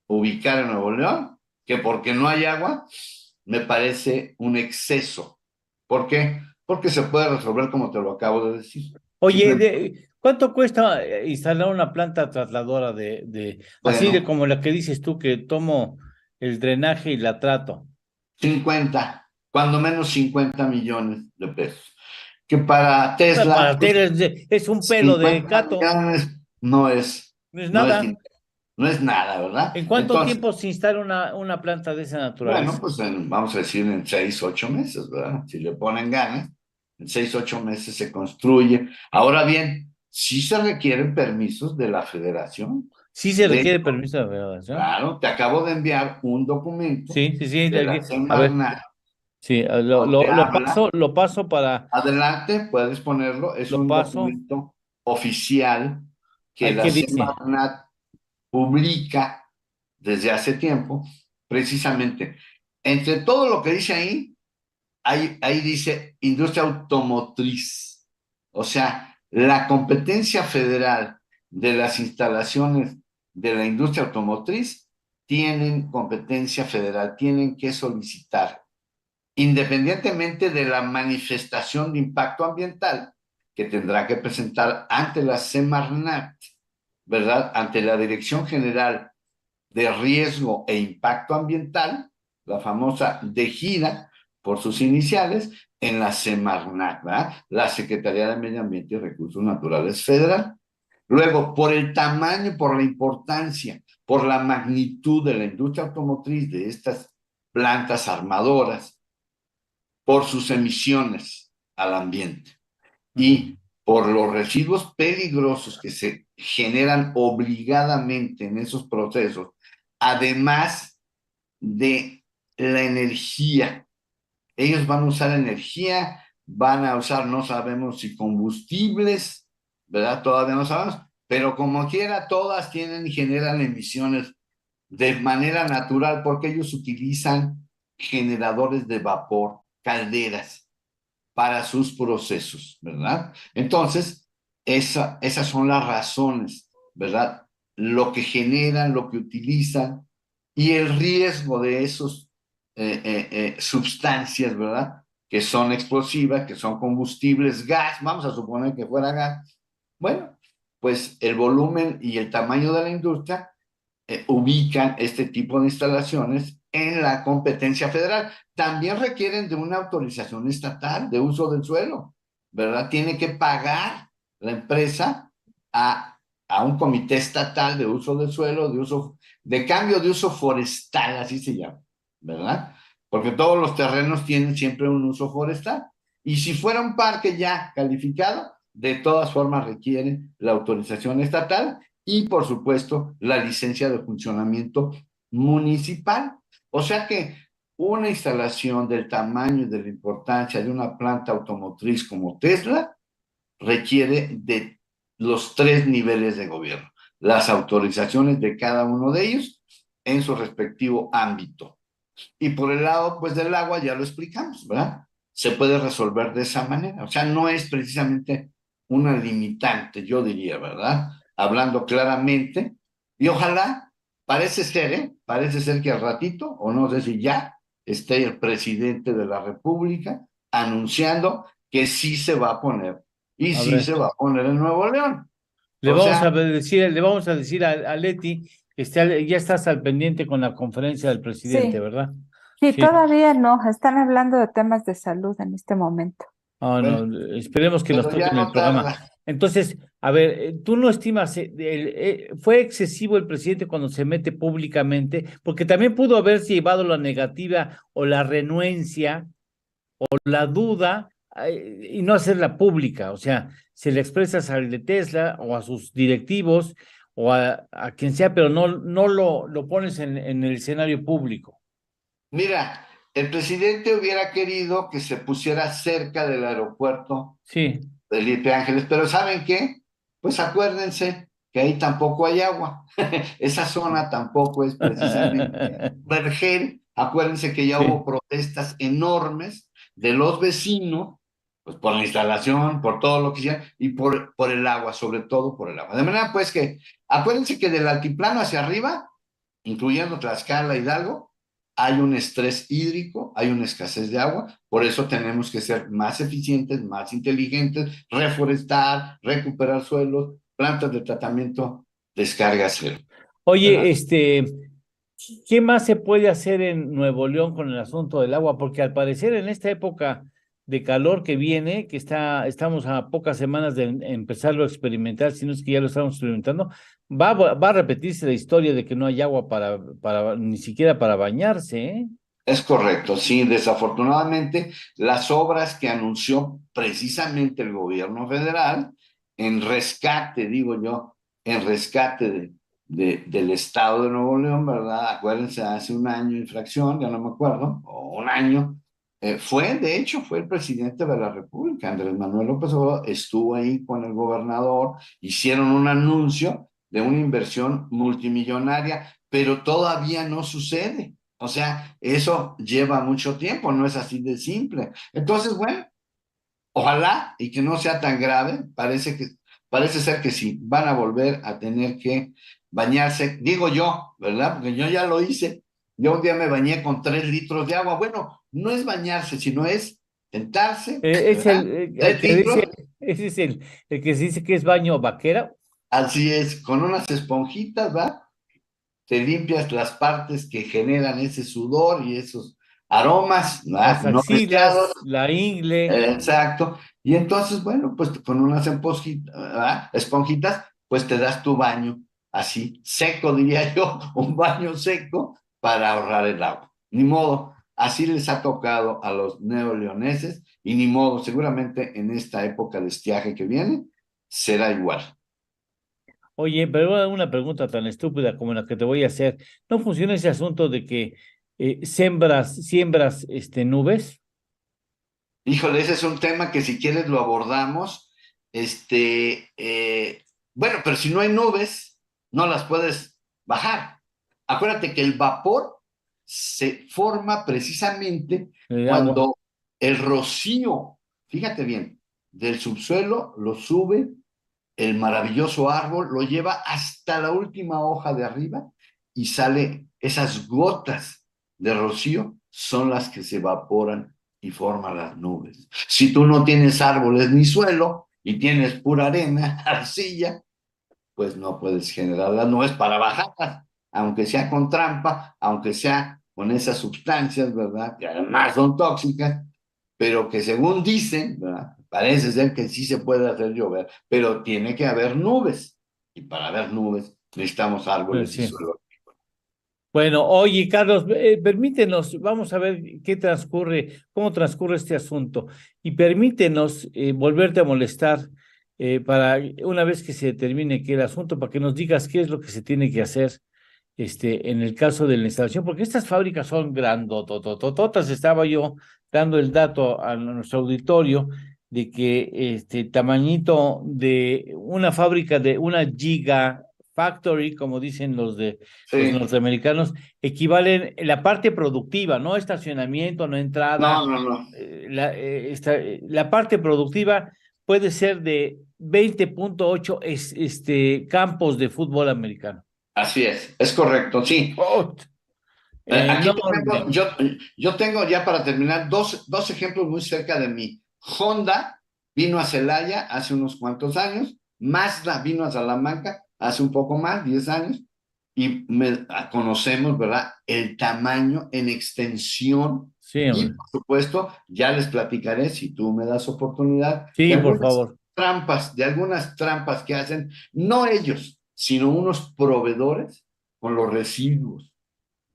ubicar en Nuevo León, que porque no hay agua, me parece un exceso. ¿Por qué? Porque se puede resolver como te lo acabo de decir. Oye, ¿cuánto cuesta instalar una planta trasladora así de como la que dices tú, que tomo el drenaje y la trato? 50, cuando menos 50 millones de pesos. Que para Tesla... Para Tesla es un pelo de gato. No es nada. No es nada, ¿verdad? ¿En cuánto tiempo se instala una planta de esa naturaleza? Bueno, pues vamos a decir en 6, 8 meses, ¿verdad? Si le ponen ganas, en 6, 8 meses se construye. Ahora bien, sí se requieren permisos de la federación. Sí se requiere permiso de la federación. Claro, te acabo de enviar un documento. Sí. De la Semarnat. Sí, lo paso para... Adelante, puedes ponerlo. Es un documento oficial que la Semarnat publica desde hace tiempo, precisamente. Entre todo lo que dice ahí dice industria automotriz. O sea, la competencia federal de las instalaciones de la industria automotriz tienen competencia federal, tienen que solicitar, independientemente de la manifestación de impacto ambiental que tendrá que presentar ante la Semarnat, ¿verdad? Ante la Dirección General de Riesgo e Impacto Ambiental, la famosa DEGIRA, por sus iniciales, en la Semarnat, ¿verdad? La Secretaría de Medio Ambiente y Recursos Naturales Federal. Luego, por el tamaño, por la importancia, por la magnitud de la industria automotriz de estas plantas armadoras, por sus emisiones al ambiente y por los residuos peligrosos que se generan obligadamente en esos procesos, además de la energía. Ellos van a usar energía, van a usar, no sabemos si combustibles, ¿verdad? Todavía no sabemos, pero como quiera, todas tienen y generan emisiones de manera natural porque ellos utilizan generadores de vapor, calderas, para sus procesos, ¿verdad? Entonces, esas son las razones, ¿verdad? Lo que generan, lo que utilizan y el riesgo de esos sustancias, ¿verdad? Que son explosivas, que son combustibles, gas, vamos a suponer que fuera gas. Bueno, pues el volumen y el tamaño de la industria ubican este tipo de instalaciones en la competencia federal. También requieren de una autorización estatal de uso del suelo, ¿verdad? Tiene que pagar la empresa a un comité estatal de uso del suelo, de cambio de uso forestal, así se llama, ¿verdad? Porque todos los terrenos tienen siempre un uso forestal. Y si fuera un parque ya calificado, de todas formas requiere la autorización estatal y, por supuesto, la licencia de funcionamiento municipal. O sea que una instalación del tamaño y de la importancia de una planta automotriz como Tesla requiere de los 3 niveles de gobierno, las autorizaciones de cada uno de ellos en su respectivo ámbito. Y por el lado, pues, del agua, ya lo explicamos, ¿verdad? Se puede resolver de esa manera. O sea, no es precisamente una limitante, yo diría, ¿verdad? Hablando claramente. Y ojalá, parece ser que al ratito, o no sé si ya, esté el presidente de la República anunciando que sí se va a poner, y sí se va a poner en Nuevo León. Le vamos a decir a Leti que ya estás al pendiente con la conferencia del presidente, Sí. ¿verdad? Sí, todavía no, están hablando de temas de salud en este momento. No, esperemos que nos Pero ya toquen el no programa. tarda. Entonces, a ver, ¿tú no estimas, fue excesivo el presidente cuando se mete públicamente? Porque también pudo haberse llevado la negativa o la renuencia o la duda y no hacerla pública. O sea, se le expresas al de Tesla o a sus directivos o a quien sea, pero no lo pones en el escenario público. Mira, el presidente hubiera querido que se pusiera cerca del aeropuerto Sí. Felipe Ángeles, pero ¿saben qué? Pues acuérdense que ahí tampoco hay agua. Esa zona tampoco es precisamente vergel. Acuérdense que ya hubo protestas enormes de los vecinos, pues por la instalación, por todo lo que hicieron, y por el agua, sobre todo por el agua. De manera pues que, acuérdense que del altiplano hacia arriba, incluyendo Tlaxcala, Hidalgo, hay un estrés hídrico, hay una escasez de agua, por eso tenemos que ser más eficientes, más inteligentes, reforestar, recuperar suelos, plantas de tratamiento, descarga cero. Oye, ¿qué más se puede hacer en Nuevo León con el asunto del agua? Porque al parecer en esta época de calor que viene, que estamos a pocas semanas de empezarlo a experimentar, si no es que ya lo estamos experimentando, va a repetirse la historia de que no hay agua ni siquiera para bañarse, ¿eh? Es correcto, sí, desafortunadamente las obras que anunció precisamente el gobierno federal en rescate, digo yo, en rescate del estado de Nuevo León, ¿verdad? Acuérdense, hace un año infracción, ya no me acuerdo, o un año, de hecho, fue el presidente de la República, Andrés Manuel López Obrador, estuvo ahí con el gobernador, hicieron un anuncio de una inversión multimillonaria, pero todavía no sucede. O sea, eso lleva mucho tiempo, no es así de simple. Entonces, bueno, ojalá y que no sea tan grave, parece ser que sí, van a volver a tener que bañarse, digo yo, ¿verdad? Porque yo ya lo hice. Yo un día me bañé con 3 litros de agua. Bueno, no es bañarse, sino es sentarse, Es ¿verdad? 3 litros. Ese es el que se dice que es baño vaquera. Así es, con unas esponjitas, ¿va? Te limpias las partes que generan ese sudor y esos aromas, ¿verdad? Las axilas, la ingle. Exacto. Y entonces, bueno, pues con unas esponjitas, pues te das tu baño así, seco, diría yo, un baño seco para ahorrar el agua. Ni modo, así les ha tocado a los neoleoneses y ni modo, seguramente en esta época de estiaje que viene, será igual. Oye, pero una pregunta tan estúpida como la que te voy a hacer. ¿No funciona ese asunto de que siembras nubes? Híjole, ese es un tema que si quieres lo abordamos. Bueno, pero si no hay nubes, no las puedes bajar. Acuérdate que el vapor se forma precisamente cuando el rocío, fíjate bien, del subsuelo lo sube el maravilloso árbol, lo lleva hasta la última hoja de arriba y sale, esas gotas de rocío son las que se evaporan y forman las nubes. Si tú no tienes árboles ni suelo y tienes pura arena, arcilla, pues no puedes generar las nubes para bajarlas, aunque sea con trampa, aunque sea con esas sustancias, ¿verdad? Que además son tóxicas, pero que según dicen, ¿verdad? Parece ser que sí se puede hacer llover, pero tiene que haber nubes. Y para haber nubes necesitamos árboles y suelo. Bueno, oye, Carlos, permítenos, vamos a ver cómo transcurre este asunto, y permítenos volverte a molestar para una vez que se determine que el asunto, para que nos digas qué es lo que se tiene que hacer en el caso de la instalación, porque estas fábricas son grandotototototas. Estaba yo dando el dato a nuestro auditorio de que tamañito de una fábrica de una gigafactory, como dicen los norteamericanos, equivalen la parte productiva, no estacionamiento, no entrada. No. La parte productiva puede ser de 20.8 campos de fútbol americano. Así es correcto, sí. Aquí yo tengo ya para terminar dos ejemplos muy cerca de mí. Honda vino a Celaya hace unos cuantos años, Mazda vino a Salamanca hace un poco más, 10 años, y conocemos, ¿verdad?, el tamaño en extensión. Sí, y por supuesto, ya les platicaré, si tú me das oportunidad, sí, por favor, de algunas trampas que hacen, no ellos, sino unos proveedores con los residuos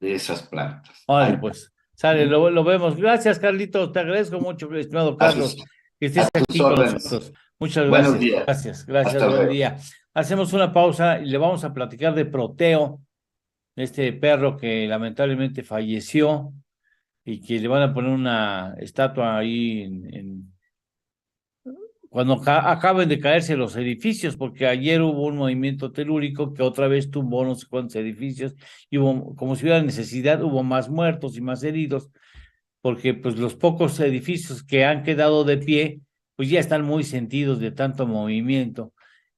de esas plantas. Vale, pues, sale, lo vemos. Gracias, Carlitos, te agradezco mucho, estimado Carlos, que estés aquí con nosotros. Muchas gracias. Buenos días. Gracias, buen día. Hacemos una pausa y le vamos a platicar de Proteo, este perro que lamentablemente falleció y que le van a poner una estatua ahí cuando acaben de caerse los edificios, porque ayer hubo un movimiento telúrico que otra vez tumbó no sé cuántos edificios, y hubo, como si hubiera necesidad, hubo más muertos y más heridos, porque pues los pocos edificios que han quedado de pie, pues ya están muy sentidos de tanto movimiento,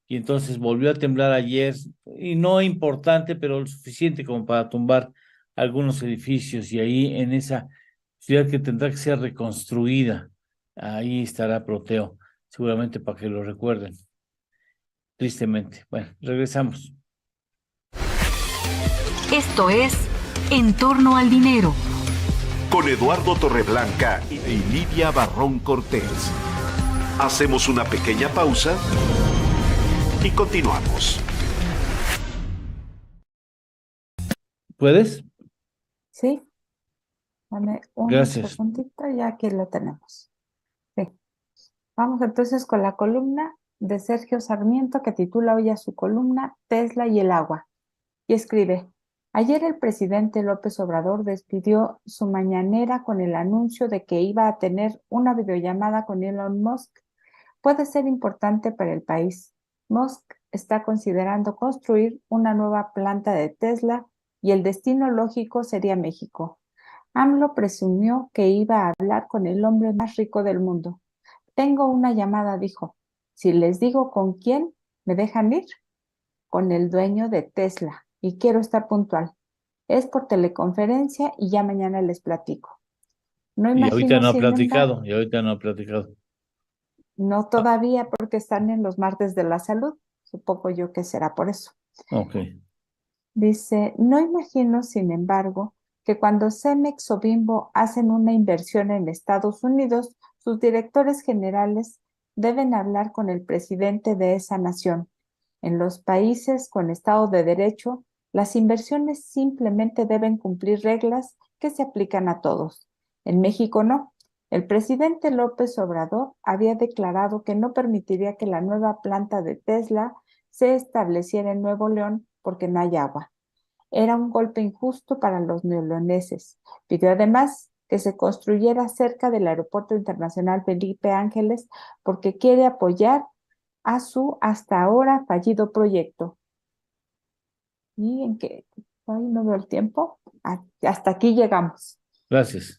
y entonces volvió a temblar ayer, y no importante, pero lo suficiente como para tumbar algunos edificios, y ahí en esa ciudad que tendrá que ser reconstruida, ahí estará Proteo, seguramente para que lo recuerden. Tristemente. Bueno, regresamos. Esto es En torno al dinero. Con Eduardo Torreblanca y Lidia Barrón Cortés. Hacemos una pequeña pausa y continuamos. ¿Puedes? Sí. Dame un segundito, ya aquí lo tenemos. Sí. Vamos entonces con la columna de Sergio Sarmiento, que titula hoy a su columna Tesla y el agua. Y escribe: ayer el presidente López Obrador despidió su mañanera con el anuncio de que iba a tener una videollamada con Elon Musk. Puede ser importante para el país. Musk está considerando construir una nueva planta de Tesla y el destino lógico sería México. AMLO presumió que iba a hablar con el hombre más rico del mundo. Tengo una llamada, dijo. Si les digo con quién, ¿me dejan ir? Con el dueño de Tesla, y quiero estar puntual. Es por teleconferencia y ya mañana les platico. Y ahorita no ha platicado, No todavía, porque están en los martes de la salud. Supongo yo que será por eso. Ok. Dice, no imagino, sin embargo, que cuando Cemex o Bimbo hacen una inversión en Estados Unidos, sus directores generales deben hablar con el presidente de esa nación. En los países con Estado de Derecho, las inversiones simplemente deben cumplir reglas que se aplican a todos. En México no. El presidente López Obrador había declarado que no permitiría que la nueva planta de Tesla se estableciera en Nuevo León porque no hay agua. Era un golpe injusto para los neoleoneses. Pidió además que se construyera cerca del Aeropuerto Internacional Felipe Ángeles porque quiere apoyar a su hasta ahora fallido proyecto. ¿Y en qué? Hoy no veo el tiempo. Hasta aquí llegamos. Gracias.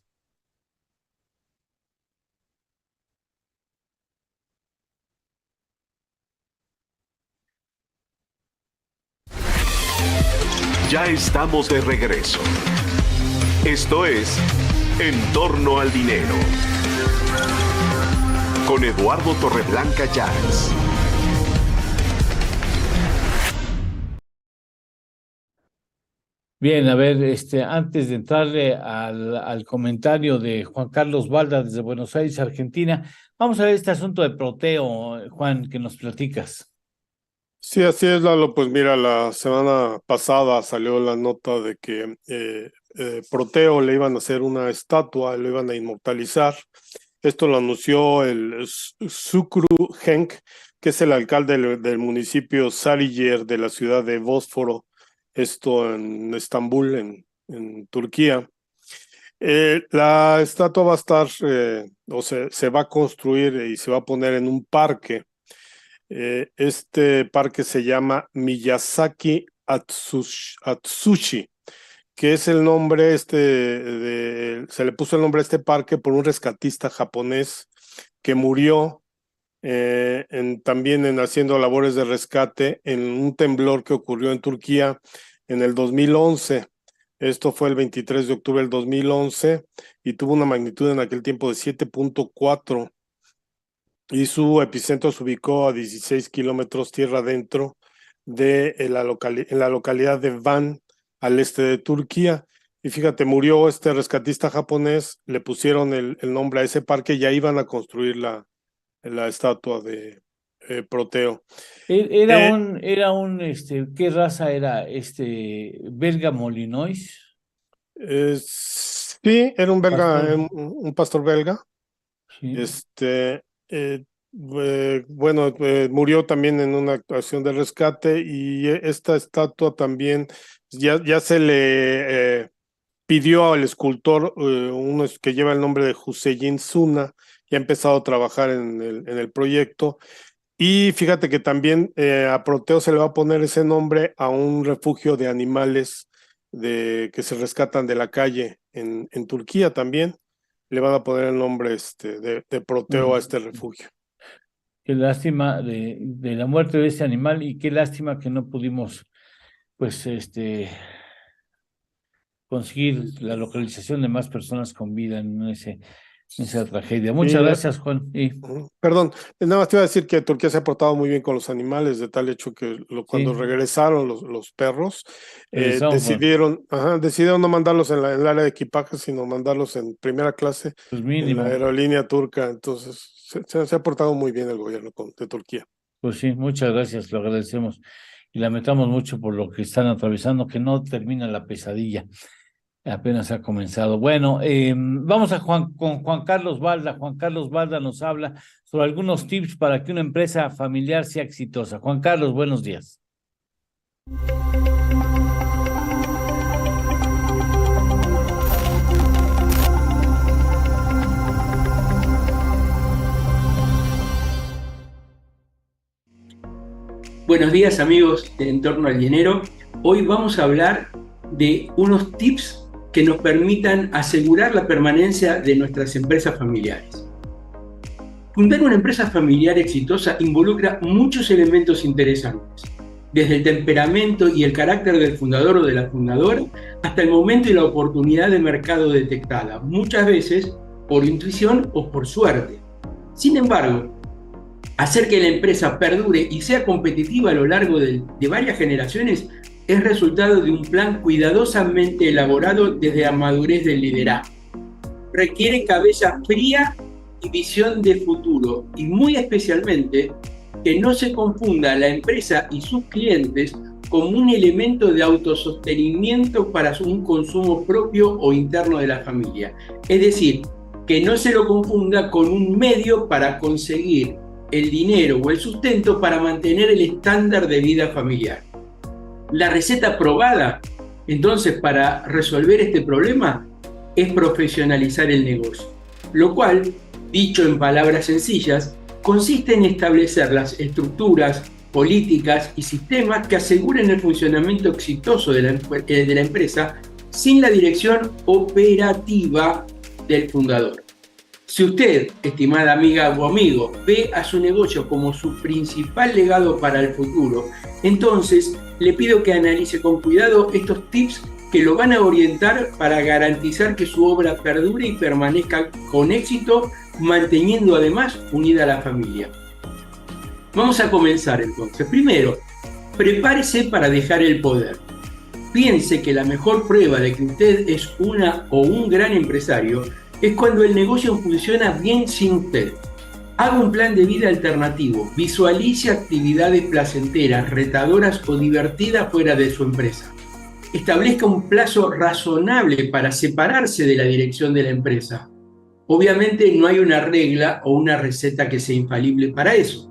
Ya estamos de regreso. Esto es En torno al dinero. Con Eduardo Torreblanca Llanes. Bien, a ver, antes de entrarle al comentario de Juan Carlos Balda desde Buenos Aires, Argentina, vamos a ver este asunto de Proteo, Juan, que nos platicas. Sí, así es, Lalo. Pues mira, la semana pasada salió la nota de que Proteo le iban a hacer una estatua, lo iban a inmortalizar, Esto lo anunció el Şükrü Henk, que es el alcalde del municipio Sarıyer de la ciudad de Bósforo, esto en Estambul, en Turquía. La estatua va a estar, se va a construir y se va a poner en un parque. Este parque se llama Miyazaki Atsushi, que es el nombre se le puso el nombre a este parque por un rescatista japonés que murió también haciendo labores de rescate en un temblor que ocurrió en Turquía en el 2011. Esto fue el 23 de octubre del 2011 y tuvo una magnitud en aquel tiempo de 7.4 y su epicentro se ubicó a 16 kilómetros tierra adentro en la localidad de Van, al este de Turquía. Y fíjate, murió este rescatista japonés, le pusieron el nombre a ese parque y ya iban a construir la estatua de Proteo. Era un ¿qué raza era? ¿Belga Molinois? Sí, era un belga, un pastor belga. Sí. Murió también en una actuación de rescate y esta estatua también ya se le pidió al escultor, uno que lleva el nombre de Hüseyin Suna, y ha empezado a trabajar en el proyecto. Y fíjate que también a Proteo se le va a poner ese nombre a un refugio de animales que se rescatan de la calle en Turquía también. Le van a poner el nombre de Proteo a este refugio. Qué lástima de la muerte de ese animal y qué lástima que no pudimos conseguir la localización de más personas con vida en esa tragedia. Muchas gracias, Juan. Perdón, nada más te iba a decir que Turquía se ha portado muy bien con los animales, de tal hecho que cuando regresaron los perros, decidieron no mandarlos en el área de equipaje, sino mandarlos en primera clase en la aerolínea turca. Entonces, se ha portado muy bien el gobierno de Turquía. Pues sí, muchas gracias, lo agradecemos y lamentamos mucho por lo que están atravesando, que no termina la pesadilla. Apenas ha comenzado. Bueno, vamos con Juan Carlos Balda. Juan Carlos Balda nos habla sobre algunos tips para que una empresa familiar sea exitosa. Juan Carlos, buenos días. Buenos días, amigos de En Torno al Dinero. Hoy vamos a hablar de unos tips que nos permitan asegurar la permanencia de nuestras empresas familiares. Fundar una empresa familiar exitosa involucra muchos elementos interesantes, desde el temperamento y el carácter del fundador o de la fundadora, hasta el momento y la oportunidad de mercado detectada, muchas veces por intuición o por suerte. Sin embargo, hacer que la empresa perdure y sea competitiva a lo largo de varias generaciones es resultado de un plan cuidadosamente elaborado desde la madurez del liderazgo. Requiere cabeza fría y visión de futuro, y muy especialmente que no se confunda la empresa y sus clientes como un elemento de autosostenimiento para un consumo propio o interno de la familia. Es decir, que no se lo confunda con un medio para conseguir el dinero o el sustento para mantener el estándar de vida familiar. La receta probada, entonces, para resolver este problema es profesionalizar el negocio, lo cual, dicho en palabras sencillas, consiste en establecer las estructuras, políticas y sistemas que aseguren el funcionamiento exitoso de la empresa sin la dirección operativa del fundador. Si usted, estimada amiga o amigo, ve a su negocio como su principal legado para el futuro, entonces le pido que analice con cuidado estos tips que lo van a orientar para garantizar que su obra perdure y permanezca con éxito, manteniendo además unida a la familia. Vamos a comenzar entonces. Primero, prepárese para dejar el poder. Piense que la mejor prueba de que usted es una o un gran empresario es cuando el negocio funciona bien sin usted. Haga un plan de vida alternativo, visualice actividades placenteras, retadoras o divertidas fuera de su empresa. Establezca un plazo razonable para separarse de la dirección de la empresa. Obviamente no hay una regla o una receta que sea infalible para eso,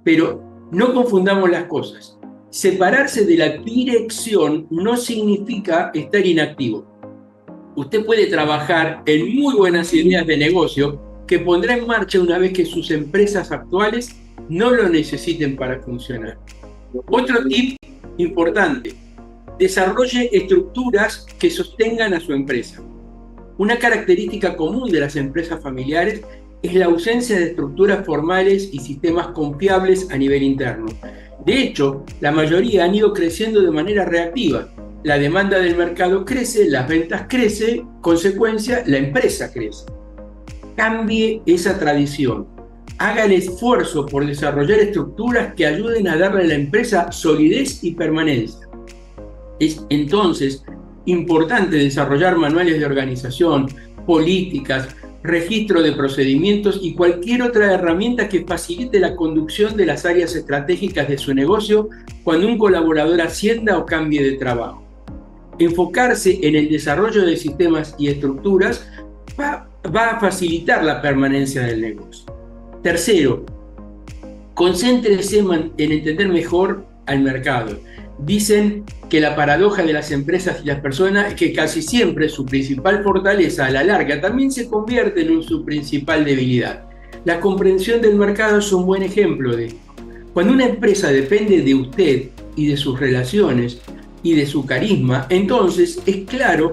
pero no confundamos las cosas. Separarse de la dirección no significa estar inactivo. Usted puede trabajar en muy buenas ideas de negocio que pondrá en marcha una vez que sus empresas actuales no lo necesiten para funcionar. Otro tip importante: desarrolle estructuras que sostengan a su empresa. Una característica común de las empresas familiares es la ausencia de estructuras formales y sistemas confiables a nivel interno. De hecho, la mayoría han ido creciendo de manera reactiva. La demanda del mercado crece, las ventas crecen, consecuencia, la empresa crece. Cambie esa tradición. Haga el esfuerzo por desarrollar estructuras que ayuden a darle a la empresa solidez y permanencia. Es entonces importante desarrollar manuales de organización, políticas, registro de procedimientos y cualquier otra herramienta que facilite la conducción de las áreas estratégicas de su negocio cuando un colaborador ascienda o cambie de trabajo. Enfocarse en el desarrollo de sistemas y estructuras va a facilitar la permanencia del negocio. Tercero, concéntrese en entender mejor al mercado. Dicen que la paradoja de las empresas y las personas es que casi siempre su principal fortaleza a la larga también se convierte en su principal debilidad. La comprensión del mercado es un buen ejemplo de esto. Cuando una empresa depende de usted y de sus relaciones y de su carisma, entonces es claro,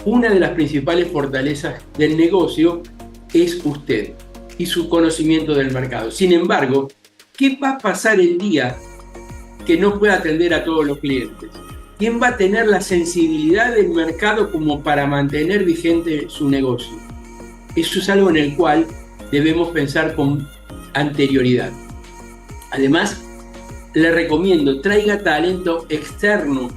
una de las principales fortalezas del negocio es usted y su conocimiento del mercado. Sin embargo, ¿qué va a pasar el día que no pueda atender a todos los clientes? ¿Quién va a tener la sensibilidad del mercado como para mantener vigente su negocio? Eso es algo en el cual debemos pensar con anterioridad. Además, le recomiendo, traiga talento externo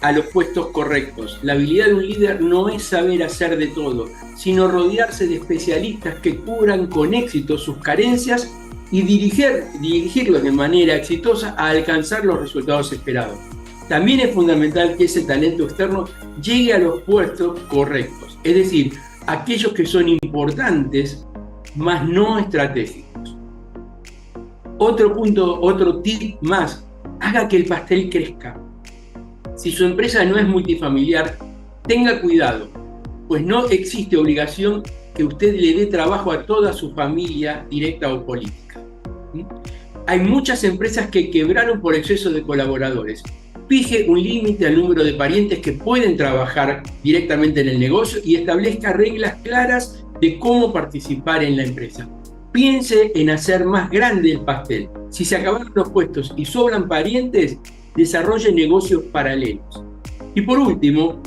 a los puestos correctos. La habilidad de un líder no es saber hacer de todo, sino rodearse de especialistas que cubran con éxito sus carencias y dirigirlos de manera exitosa a alcanzar los resultados esperados. También es fundamental que ese talento externo llegue a los puestos correctos, es decir, aquellos que son importantes, más no estratégicos. Otro tip más: haga que el pastel crezca. Si su empresa no es multifamiliar, tenga cuidado, pues no existe obligación que usted le dé trabajo a toda su familia, directa o política. Hay muchas empresas que quebraron por exceso de colaboradores. Fije un límite al número de parientes que pueden trabajar directamente en el negocio y establezca reglas claras de cómo participar en la empresa. Piense en hacer más grande el pastel. Si se acabaron los puestos y sobran parientes, desarrolle negocios paralelos. Y por último,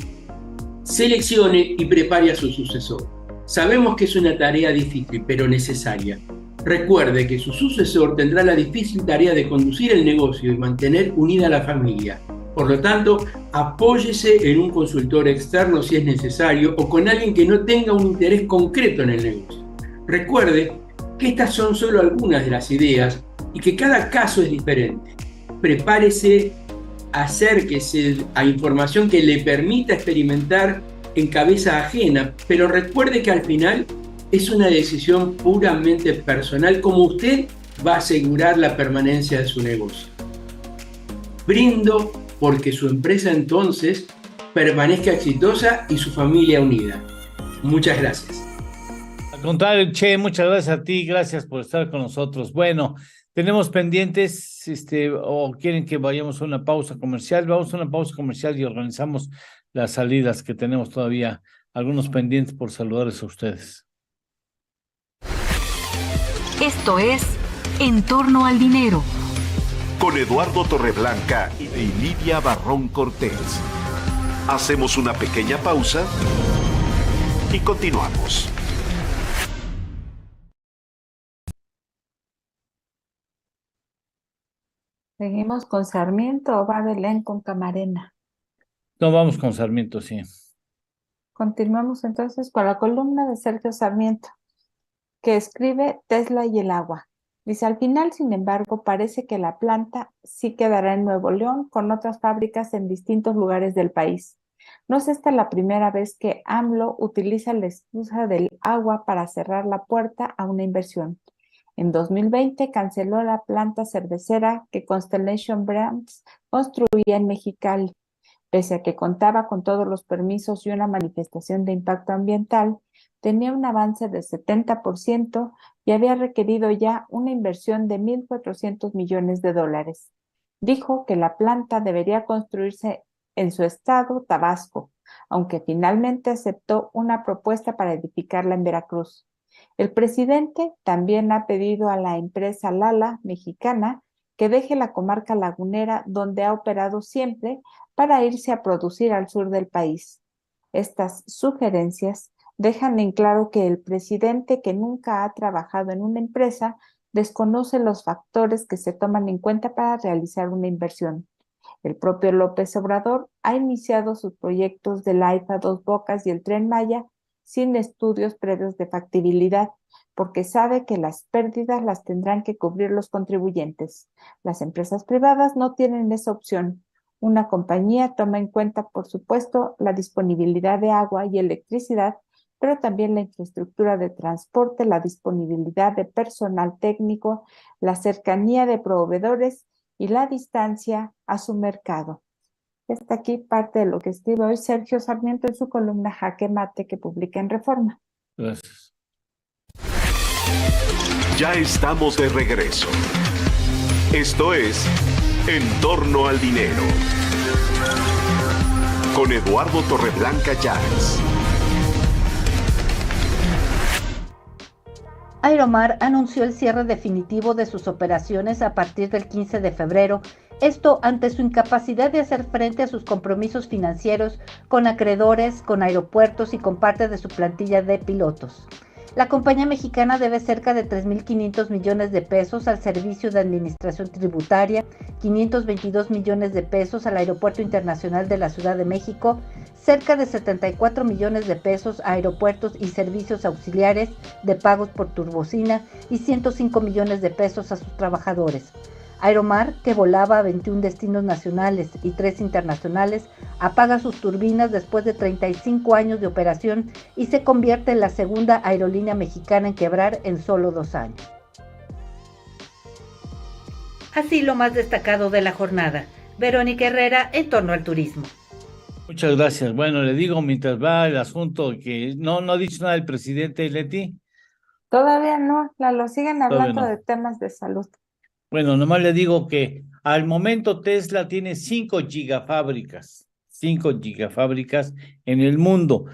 seleccione y prepare a su sucesor. Sabemos que es una tarea difícil, pero necesaria. Recuerde que su sucesor tendrá la difícil tarea de conducir el negocio y mantener unida a la familia. Por lo tanto, apóyese en un consultor externo si es necesario o con alguien que no tenga un interés concreto en el negocio. Recuerde que estas son solo algunas de las ideas y que cada caso es diferente. Prepárese, acérquese a información que le permita experimentar en cabeza ajena, pero recuerde que al final es una decisión puramente personal, como usted va a asegurar la permanencia de su negocio. Brindo porque su empresa entonces permanezca exitosa y su familia unida. Muchas gracias. Al contrario, Che, muchas gracias a ti, gracias por estar con nosotros. Bueno, tenemos pendientes, o quieren que vayamos a una pausa comercial. Vamos a una pausa comercial y organizamos las salidas, que tenemos todavía algunos pendientes por saludarles a ustedes. Esto es En torno al dinero, con Eduardo Torreblanca y Lidia Barrón Cortés. Hacemos una pequeña pausa y continuamos. ¿Seguimos con Sarmiento o va Belén con Camarena? No, vamos con Sarmiento, sí. Continuamos entonces con la columna de Sergio Sarmiento, que escribe Tesla y el agua. Dice: al final, sin embargo, parece que la planta sí quedará en Nuevo León con otras fábricas en distintos lugares del país. No es esta la primera vez que AMLO utiliza la excusa del agua para cerrar la puerta a una inversión. En 2020 canceló la planta cervecera que Constellation Brands construía en Mexicali. Pese a que contaba con todos los permisos y una manifestación de impacto ambiental, tenía un avance del 70% y había requerido ya una inversión de 1.400 millones de dólares. Dijo que la planta debería construirse en su estado, Tabasco, aunque finalmente aceptó una propuesta para edificarla en Veracruz. El presidente también ha pedido a la empresa Lala mexicana que deje la comarca lagunera donde ha operado siempre para irse a producir al sur del país. Estas sugerencias dejan en claro que el presidente, que nunca ha trabajado en una empresa, desconoce los factores que se toman en cuenta para realizar una inversión. El propio López Obrador ha iniciado sus proyectos del AIFA Dos Bocas y el Tren Maya sin estudios previos de factibilidad, porque sabe que las pérdidas las tendrán que cubrir los contribuyentes. Las empresas privadas no tienen esa opción. Una compañía toma en cuenta, por supuesto, la disponibilidad de agua y electricidad, pero también la infraestructura de transporte, la disponibilidad de personal técnico, la cercanía de proveedores y la distancia a su mercado. Está aquí parte de lo que escribe hoy Sergio Sarmiento en su columna Jaque Mate, que publica en Reforma. Gracias. Ya estamos de regreso. Esto es En torno al dinero. Con Eduardo Torreblanca Llanes. Aeromar anunció el cierre definitivo de sus operaciones a partir del 15 de febrero, esto ante su incapacidad de hacer frente a sus compromisos financieros con acreedores, con aeropuertos y con parte de su plantilla de pilotos. La compañía mexicana debe cerca de 3.500 millones de pesos al Servicio de Administración Tributaria, 522 millones de pesos al Aeropuerto Internacional de la Ciudad de México, cerca de 74 millones de pesos a aeropuertos y servicios auxiliares de pagos por turbocina y 105 millones de pesos a sus trabajadores. Aeromar, que volaba a 21 destinos nacionales y 3 internacionales, apaga sus turbinas después de 35 años de operación y se convierte en la segunda aerolínea mexicana en quebrar en solo 2 años. Así lo más destacado de la jornada. Verónica Herrera, en torno al turismo. Muchas gracias. Bueno, le digo mientras va el asunto que no ha dicho nada el presidente, Leti. Todavía no, Lalo, siguen hablando no. de temas de salud. Bueno, nomás le digo que al momento Tesla tiene 5 gigafábricas en el mundo.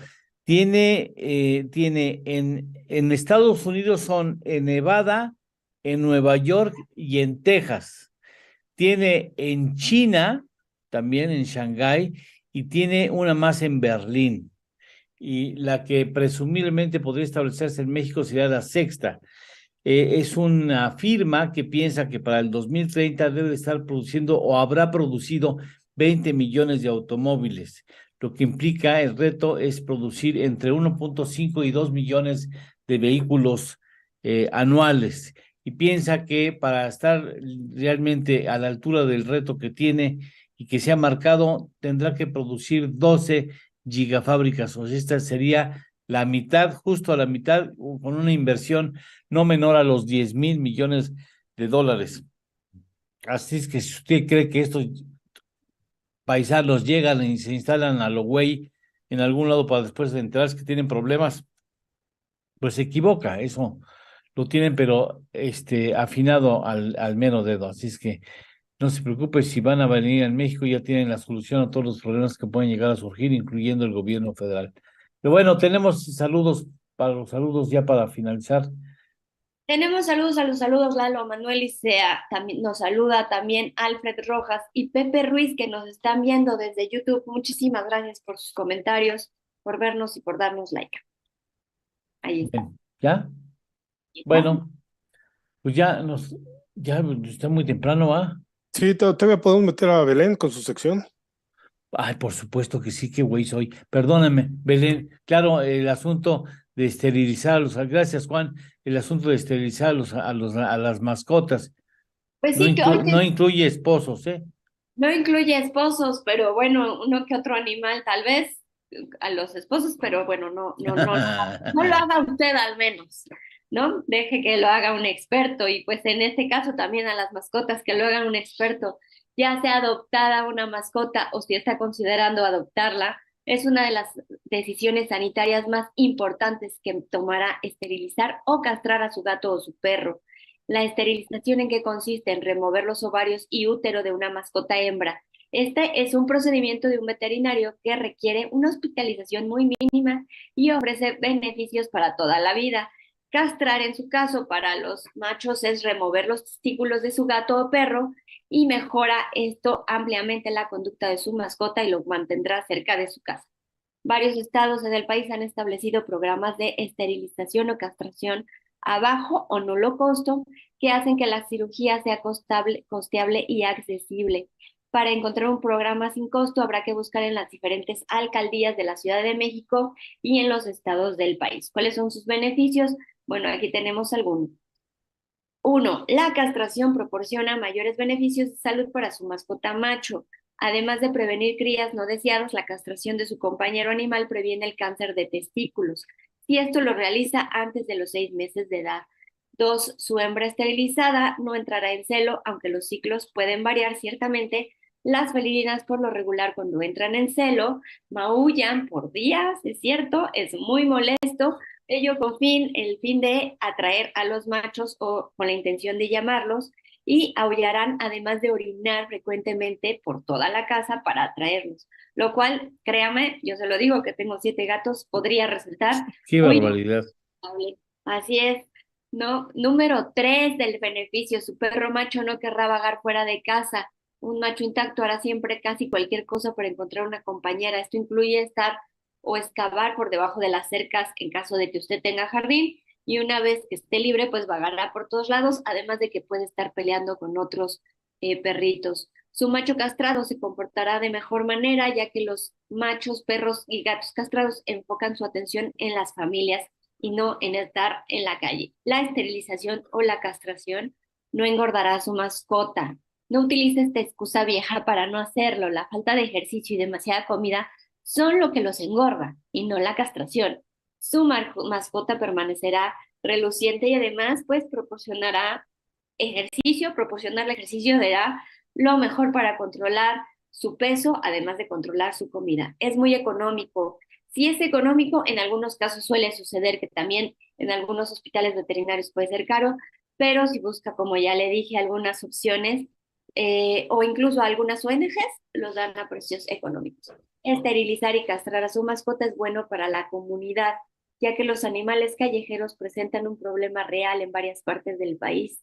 Tiene en Estados Unidos son en Nevada, en Nueva York y en Texas. Tiene en China, también en Shanghái, y tiene una más en Berlín. Y la que presumiblemente podría establecerse en México sería la sexta. Es una firma que piensa que para el 2030 debe estar produciendo o habrá producido 20 millones de automóviles, lo que implica el reto es producir entre 1.5 y 2 millones de vehículos anuales. Y piensa que para estar realmente a la altura del reto que tiene y que se ha marcado, tendrá que producir 12 gigafábricas. O sea, esta sería la mitad, justo a la mitad, con una inversión no menor a los 10,000 millones de dólares. Así es que si usted cree que estos paisanos llegan y se instalan a lo güey en algún lado para después de enterarse que tienen problemas, pues se equivoca. Eso lo tienen, pero afinado al mero dedo. Así es que no se preocupe, si van a venir en México ya tienen la solución a todos los problemas que pueden llegar a surgir, incluyendo el gobierno federal. Pero bueno, tenemos saludos ya para finalizar. Tenemos saludos, Lalo, Manuel Isea, también nos saluda también Alfred Rojas y Pepe Ruiz, que nos están viendo desde YouTube. Muchísimas gracias por sus comentarios, por vernos y por darnos like. Ahí está. ¿Ya? Bueno, pues ya está muy temprano, ¿va? Sí, todavía podemos meter a Belén con su sección. Ay, por supuesto que sí, qué güey soy. Perdóname, Belén. Claro, el asunto de esterilizar gracias, Juan, el asunto de esterilizar a las mascotas. Pues sí, no incluye esposos, ¿eh? No incluye esposos, pero bueno, uno que otro animal tal vez a los esposos, pero bueno, no lo haga usted al menos, ¿no? Deje que lo haga un experto y pues en este caso también a las mascotas que lo hagan un experto, ya sea adoptada una mascota o si está considerando adoptarla, es una de las decisiones sanitarias más importantes que tomará esterilizar o castrar a su gato o su perro. La esterilización, ¿en qué consiste? En remover los ovarios y útero de una mascota hembra. Este es un procedimiento de un veterinario que requiere una hospitalización muy mínima y ofrece beneficios para toda la vida. Castrar, en su caso, para los machos es remover los testículos de su gato o perro y mejora esto ampliamente la conducta de su mascota y lo mantendrá cerca de su casa. Varios estados del país han establecido programas de esterilización o castración a bajo o nulo costo que hacen que la cirugía sea costeable y accesible. Para encontrar un programa sin costo habrá que buscar en las diferentes alcaldías de la Ciudad de México y en los estados del país. ¿Cuáles son sus beneficios? Bueno, aquí tenemos algunos. 1. La castración proporciona mayores beneficios de salud para su mascota macho. Además de prevenir crías no deseadas, la castración de su compañero animal previene el cáncer de testículos, si esto lo realiza antes de los 6 meses de edad. 2. Su hembra esterilizada no entrará en celo, aunque los ciclos pueden variar ciertamente. Las felinas, por lo regular, cuando entran en celo, maullan por días, es cierto, es muy molesto, ello con el fin de atraer a los machos o con la intención de llamarlos, y aullarán además de orinar frecuentemente por toda la casa para atraerlos, lo cual, créame, yo se lo digo que tengo 7 gatos, podría resultar ¡Qué barbaridad! Así es, ¿no? Número 3 del beneficio, su perro macho no querrá vagar fuera de casa. Un macho intacto hará siempre casi cualquier cosa para encontrar una compañera. Esto incluye estar o excavar por debajo de las cercas en caso de que usted tenga jardín, y una vez que esté libre, pues vagará por todos lados, además de que puede estar peleando con otros perritos. Su macho castrado se comportará de mejor manera, ya que los machos, perros y gatos castrados enfocan su atención en las familias y no en estar en la calle. La esterilización o la castración no engordará a su mascota. No utilice esta excusa vieja para no hacerlo. La falta de ejercicio y demasiada comida son lo que los engorda y no la castración. Su mascota permanecerá reluciente y además pues proporcionarle ejercicio será lo mejor para controlar su peso, además de controlar su comida. Es muy económico. Si es económico, en algunos casos suele suceder que también en algunos hospitales veterinarios puede ser caro, pero si busca, como ya le dije, algunas opciones o incluso algunas ONGs los dan a precios económicos. Esterilizar y castrar a su mascota es bueno para la comunidad, ya que los animales callejeros presentan un problema real en varias partes del país.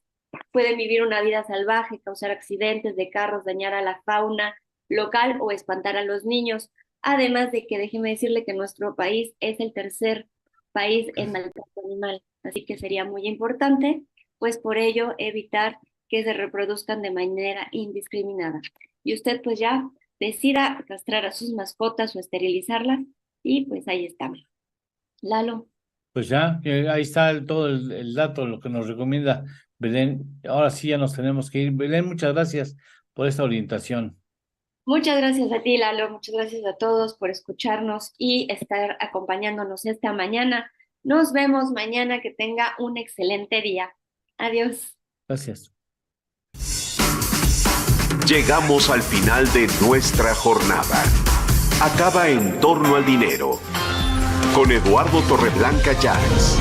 Pueden vivir una vida salvaje, causar accidentes de carros, dañar a la fauna local o espantar a los niños. Además de que déjeme decirle que nuestro país es el tercer país en maltrato animal, así que sería muy importante, pues por ello, evitar que se reproduzcan de manera indiscriminada. Y usted pues ya decida castrar a sus mascotas o esterilizarlas, y pues ahí está. Lalo. Pues ya, ahí está todo el dato, lo que nos recomienda Belén. Ahora sí ya nos tenemos que ir. Belén, muchas gracias por esta orientación. Muchas gracias a ti, Lalo. Muchas gracias a todos por escucharnos y estar acompañándonos esta mañana. Nos vemos mañana. Que tenga un excelente día. Adiós. Gracias. Llegamos al final de nuestra jornada. Acaba En Torno al Dinero con Eduardo Torreblanca Llanes.